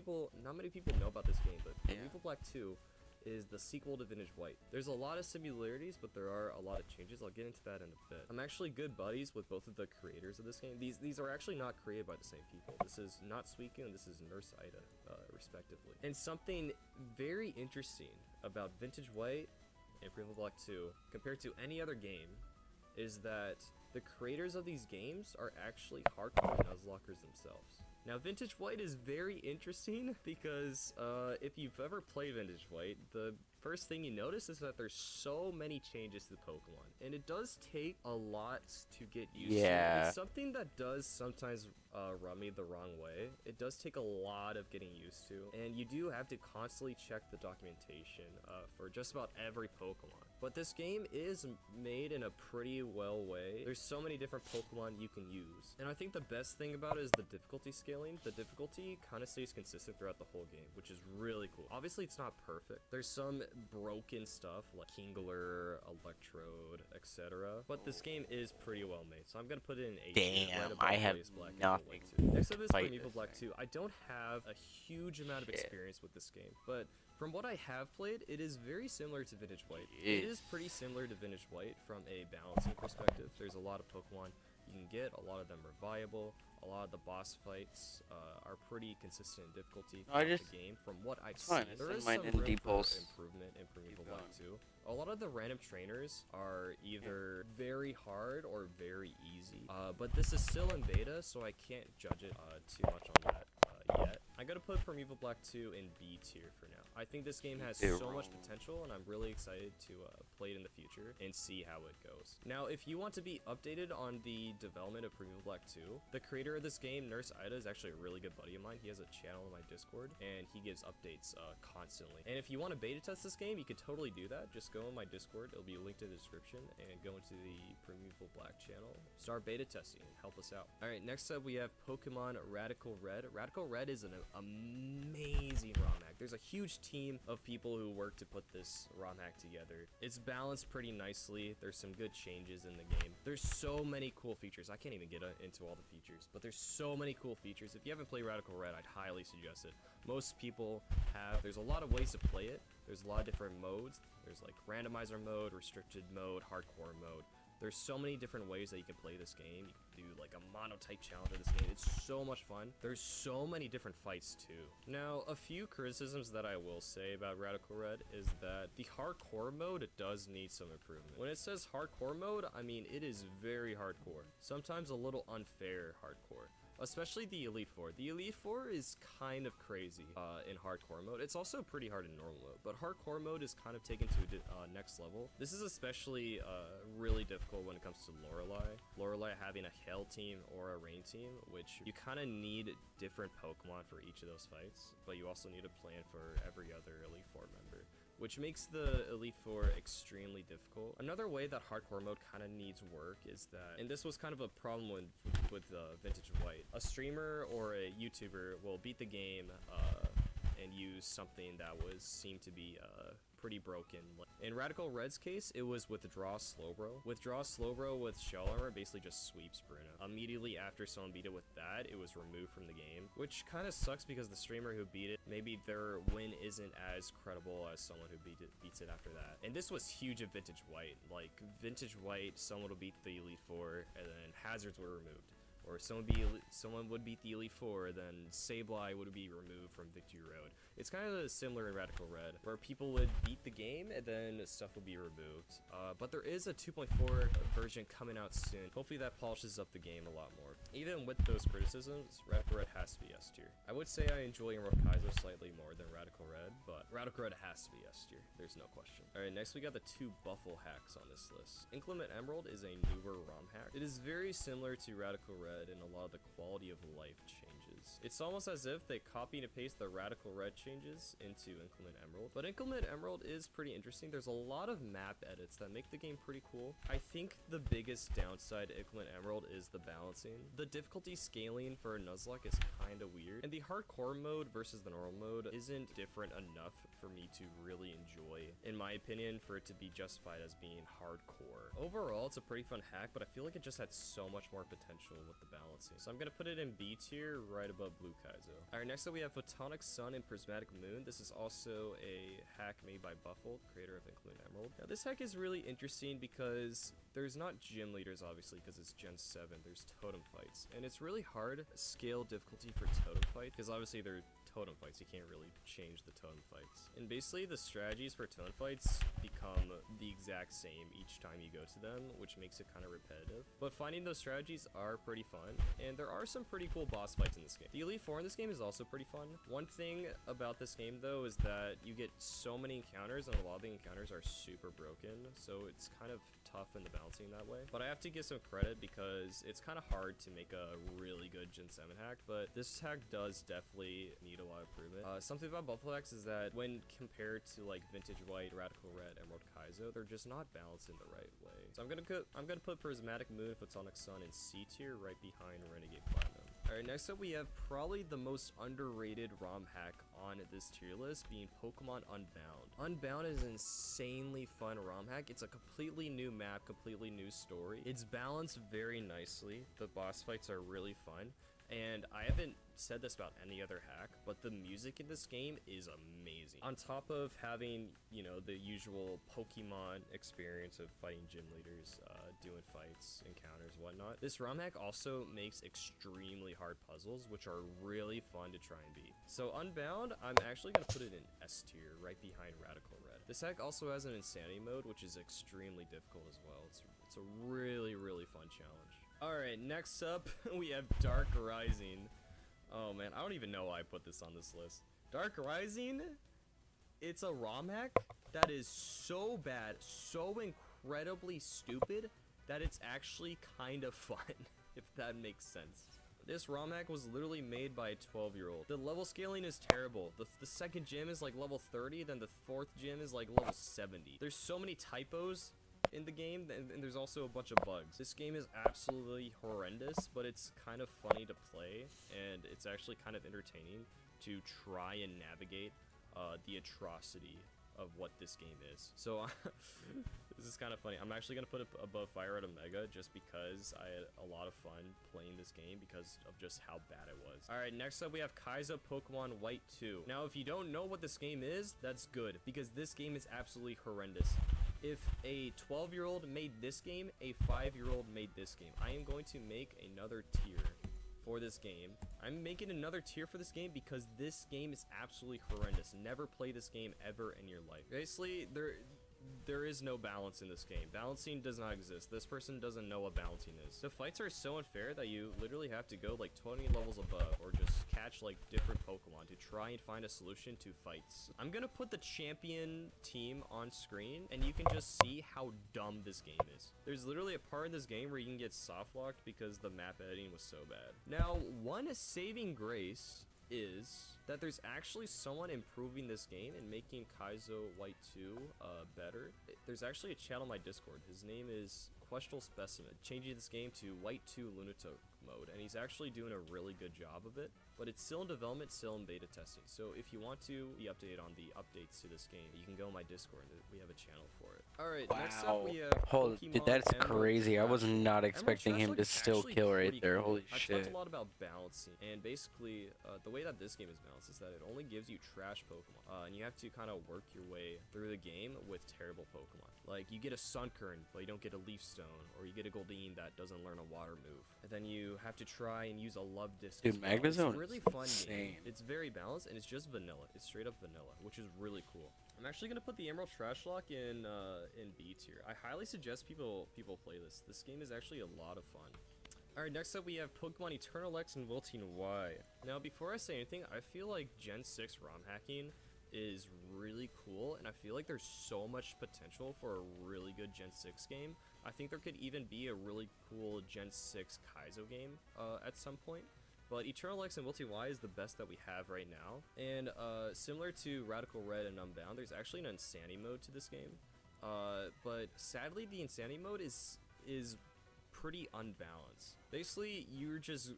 many people know about this game, but Yeah. Primeval Black 2 is the sequel to Vintage White. There's a lot of similarities, but there are a lot of changes. I'll get into that in a bit. I'm actually good buddies with both of the creators of this game. These are actually not created by the same people. This is not Suicune and this is Nurse Ida, respectively. And something very interesting about Vintage White and Primeval Black 2 compared to any other game is that the creators of these games are actually hardcore Nuzlockers themselves. Now, Vintage White is very interesting because if you've ever played Vintage White, the first thing you notice is that there's so many changes to Pokemon, and it does take a lot to get used to. It's something that does sometimes rub me the wrong way. It does take a lot of getting used to, and you do have to constantly check the documentation for just about every Pokemon. But this game is made in a pretty well way. There's so many different Pokemon you can use, and I think the best thing about it is the difficulty scaling. The difficulty kind of stays consistent throughout the whole game, which is really cool. Obviously, it's not perfect. There's some broken stuff like Kingler, Electrode, etc. But this game is pretty well made, so I'm gonna put it in A tier, Damn, right above I have Blaze Black and nothing White 2. Next up is fight Primeval this Black thing. 2. I don't have a huge amount of Shit. experience with this game, but from what I have played, it is very similar to Vintage White. Jeez. It is pretty similar to Vintage White from a balancing perspective. There's a lot of Pokemon you can get, a lot of them are viable, a lot of the boss fights are pretty consistent in difficulty No, I throughout just- the game from what I've it's fine, seen. it's There in is my some indie room for pulse. improvement in Primeval Keep Black going. 2. A lot of the random trainers are either very hard or very easy, but this is still in beta, so I can't judge it too much on that yet. I gotta put Primeval Black 2 in B tier for now. I think this game has so much potential, and I'm really excited to play it in the future and see how it goes. Now, if you want to be updated on the development of Primeval Black 2, the creator of this game, Nurse Ida, is actually a really good buddy of mine. He has a channel in my Discord, and he gives updates constantly. And if you want to beta test this game, you could totally do that. Just go in my Discord, it'll be linked in the description, and go into the Primeval Black channel, start beta testing, and help us out. Alright, next up we have Pokemon Radical Red. Radical Red is an amazing ROM hack. There's a huge team of people who work to put this ROM hack together. It's balanced pretty nicely. There's some good changes in the game. There's so many cool features. I can't even get into all the features, but there's so many cool features. If you haven't played Radical Red, I'd highly suggest it. Most people have. There's a lot of ways to play it. There's a lot of different modes. There's like randomizer mode, restricted mode, hardcore mode. There's so many different ways that you can play this game. You can do like a monotype challenge of this game. It's so much fun. There's so many different fights too. Now, a few criticisms that I will say about Radical Red is that the hardcore mode does need some improvement. When it says hardcore mode, I mean it is very hardcore. Sometimes a little unfair hardcore. Especially the Elite Four. The Elite Four is kind of crazy in hardcore mode. It's also pretty hard in normal mode, but hardcore mode is kind of taken to a next level. This is especially really difficult when it comes to Lorelei. Lorelei having a Hail team or a Rain team, which you kind of need different Pokemon for each of those fights, but you also need a plan for every other Elite Four member, which makes the Elite Four extremely difficult. Another way that hardcore mode kind of needs work is that, and this was kind of a problem with Vintage White, a streamer or a YouTuber will beat the game and use something that seemed to be pretty broken. In Radical Red's case, it was Withdraw Slowbro. Withdraw Slowbro with Shell Armor basically just sweeps Bruno. Immediately after someone beat it with that, it was removed from the game, which kind of sucks because the streamer who beat it, maybe their win isn't as credible as someone who beats it after that. And this was huge at Vintage White. Like, Vintage White, someone will beat the Elite Four, and then hazards were removed. or someone would beat the Elite Four, then Sableye would be removed from Victory Road. It's kind of similar in Radical Red, where people would beat the game and then stuff would be removed. But there is a 2.4 version coming out soon. Hopefully that polishes up the game a lot more. Even with those criticisms, Radical Red has to be S tier. I would say I enjoy Emerald Kaizo slightly more than Radical Red, but Radical Red has to be S tier. There's no question. Alright, next we got the 2 Buffle hacks on this list. Inclement Emerald is a newer ROM hack. It is very similar to Radical Red in a lot of the quality of life changes. It's almost as if they copy and paste the Radical Red changes into Inclement Emerald. But Inclement Emerald is pretty interesting. There's a lot of map edits that make the game pretty cool. I think the biggest downside to Inclement Emerald is the balancing. The difficulty scaling for a Nuzlocke is kind of weird, and the hardcore mode versus the normal mode isn't different enough for me to really enjoy, in my opinion, for it to be justified as being hardcore. Overall, it's a pretty fun hack, but I feel like it just had so much more potential with the balancing. So I'm gonna put it in B tier, right above Blue Kaizo. Alright, next up we have Photonic Sun and Prismatic Moon. This is also a hack made by Buffle, creator of Inclement Emerald. Now this hack is really interesting because there's not gym leaders, obviously, because it's Gen 7. There's totem fights, and it's really hard to scale difficulty for totem fight, because obviously they're totem fights. You can't really change the totem fights. And basically the strategies for totem fights become the exact same each time you go to them, which makes it kind of repetitive. But finding those strategies are pretty fun, and there are some pretty cool boss fights in this game. The Elite Four in this game is also pretty fun. One thing about this game though is that you get so many encounters, and a lot of the encounters are super broken, so it's kind of tough in the balancing that way. But I have to give some credit because it's kind of hard to make a really good Gen 7 hack, but this hack does definitely need a lot of improvement. Something about Buffalo hacks is that when compared to like Vintage White, Radical Red, Emerald Kaizo, they're just not balanced in the right way. So I'm gonna put Prismatic Moon, Photonic Sun in C tier, right behind Renegade Platinum. Alright, next up we have probably the most underrated ROM hack on this tier list, being Pokemon Unbound. Unbound is an insanely fun ROM hack. It's a completely new map, completely new story. It's balanced very nicely. The boss fights are really fun. And I haven't said this about any other hack, but the music in this game is amazing. On top of having, you know, the usual Pokemon experience of fighting gym leaders, doing fights, encounters, whatnot, this ROM hack also makes extremely hard puzzles, which are really fun to try and beat. So Unbound, I'm actually going to put it in S tier, right behind Radical Red. This hack also has an Insanity mode, which is extremely difficult as well. It's a really, really fun challenge. Alright, next up, we have Dark Rising. Oh man, I don't even know why I put this on this list. Dark Rising, it's a ROM hack that is so bad, so incredibly stupid, that it's actually kind of fun, if that makes sense. This ROM hack was literally made by a 12-year-old. The level scaling is terrible. The second gym is like level 30, then the fourth gym is like level 70. There's so many typos in the game, and there's also a bunch of bugs. This game is absolutely horrendous, but it's kind of funny to play, and it's actually kind of entertaining to try and navigate the atrocity of what this game is. So this is kind of funny. I'm actually gonna put it above Fire Red Omega just because I had a lot of fun playing this game because of just how bad it was. Alright, next up we have Kaizo Pokemon White 2. Now if you don't know what this game is, that's good, because this game is absolutely horrendous. If a 12-year-old made this game, a 5-year-old made this game. I am going to make another tier for this game. I'm making another tier for this game because this game is absolutely horrendous. Never play this game ever in your life. Basically, there is no balance in this game. Balancing does not exist. This person doesn't know what balancing is. The fights are so unfair that you literally have to go like 20 levels above or just catch like different Pokemon to try and find a solution to fights. I'm gonna put the champion team on screen and you can just see how dumb this game is. There's literally a part in this game where you can get soft locked because the map editing was so bad. Now, one saving grace is that there's actually someone improving this game and making Kaizo White 2 better. There's actually a channel on my Discord. His name is Questionable Specimen, changing this game to White 2 Lunatic mode, and he's actually doing a really good job of it, but it's still in development, still in beta testing. So if you want to be updated on the updates to this game, you can go on my Discord. We have a channel for it. Alright, next up we have Dude, that's crazy. I was not expecting him to still kill right there. Holy shit. I talked a lot about balancing, and basically the way that this game is balanced is that it only gives you trash Pokemon, and you have to kind of work your way through the game with terrible Pokemon. Like, you get a Sunkern, but you don't get a Leaf Stone, or you get a Goldeen that doesn't learn a water move. And then you have to try and use a love disc. Dude, as well. It's Magnezone a really is fun game. insane. It's very balanced and it's just vanilla. It's straight up vanilla, which is really cool. I'm actually gonna put the Emerald Trash Lock in B tier. I highly suggest people play this. This game is actually a lot of fun. Alright, next up we have Pokemon Eternal X and Wilting Y. Now, before I say anything, I feel like Gen 6 ROM hacking is really cool, and I feel like there's so much potential for a really good Gen 6 game. I think there could even be a really cool Gen 6 Kaizo game at some point. But Eternal X and Wilting Y is the best that we have right now. And similar to Radical Red and Unbound, there's actually an Insanity mode to this game. But sadly, the Insanity mode is pretty unbalanced. Basically, you're just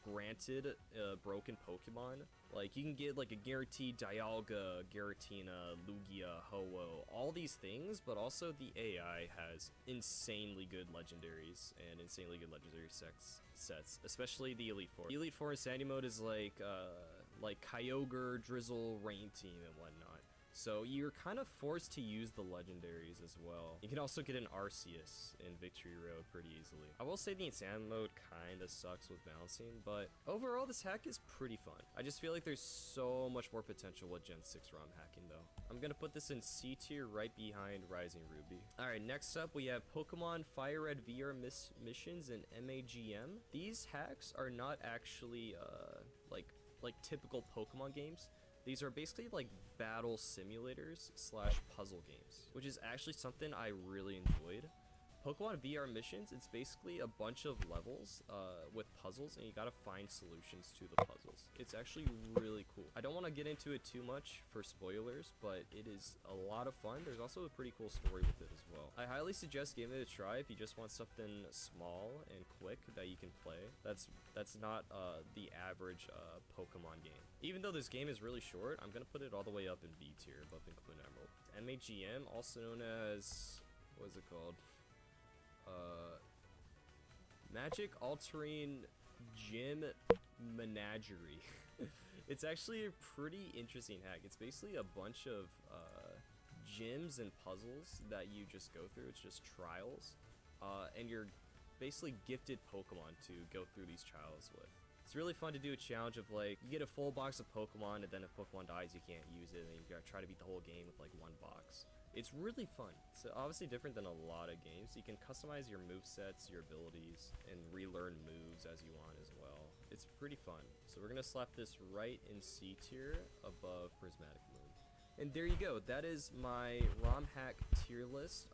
granted broken Pokemon. Like, you can get like a guaranteed Dialga, Giratina, Lugia, Ho-Oh, all these things, but also the AI has insanely good legendaries and insanely good legendary sets, especially the Elite Four. The Elite Four Insanity mode is like Kyogre, Drizzle, Rain Team, and whatnot. So you're kind of forced to use the legendaries as well. You can also get an Arceus in Victory Road pretty easily. I will say the Insanity mode kind of sucks with balancing, but overall this hack is pretty fun. I just feel like there's so much more potential with Gen 6 ROM hacking though. I'm gonna put this in C tier right behind Rising Ruby. Alright, next up we have Pokemon Fire Red VR missions and MAGM. These hacks are not actually like typical Pokemon games. These are basically like battle simulators / puzzle games, which is actually something I really enjoyed. Pokemon VR missions, it's basically a bunch of levels with puzzles, and you gotta find solutions to the puzzles. It's actually really cool. I don't want to get into it too much for spoilers, but it is a lot of fun. There's also a pretty cool story with it as well. I highly suggest giving it a try if you just want something small and quick that you can play. That's not the average Pokemon game. Even though this game is really short, I'm gonna put it all the way up in B tier, above Include Emerald. MAGM, also known as, what is it called? Magic Altering Gym Menagerie. It's actually a pretty interesting hack. It's basically a bunch of gyms and puzzles that you just go through. It's just trials, and you're basically gifted Pokemon to go through these trials with. It's really fun to do a challenge of like, you get a full box of Pokemon, and then if Pokemon dies you can't use it, and you gotta try to beat the whole game with like one box. It's really fun. It's obviously different than a lot of games. You can customize your movesets, your abilities, and relearn moves as you want as well. It's pretty fun. So we're gonna slap this right in C tier above Prismatic Moon. And there you go. That is my ROM hack tier list,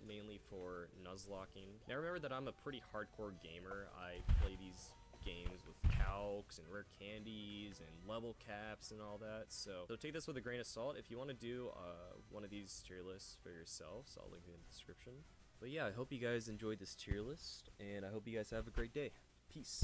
mainly for Nuzlocking. Now remember that I'm a pretty hardcore gamer. I play these games with calcs and rare candies and level caps and all that, so take this with a grain of salt. If you want to do one of these tier lists for yourselves, I'll link it in the description. But yeah, I hope you guys enjoyed this tier list, and I hope you guys have a great day. Peace.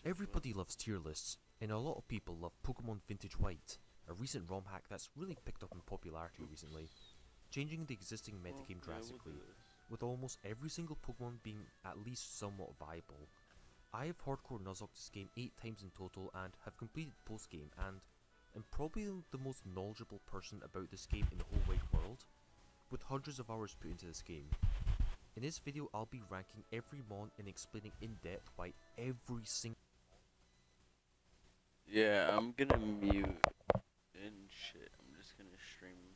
Everybody loves tier lists, and a lot of people love Pokemon Vintage White, a recent ROM hack that's really picked up in popularity recently, changing the existing metagame drastically, with almost every single Pokemon being at least somewhat viable. I have hardcore Nuzlocked this game 8 times in total and have completed post-game, and am probably the most knowledgeable person about this game in the whole wide world, with hundreds of hours put into this game. In this video, I'll be ranking every mon and explaining in depth why every single... Yeah, I'm gonna mute and shit. I'm just gonna stream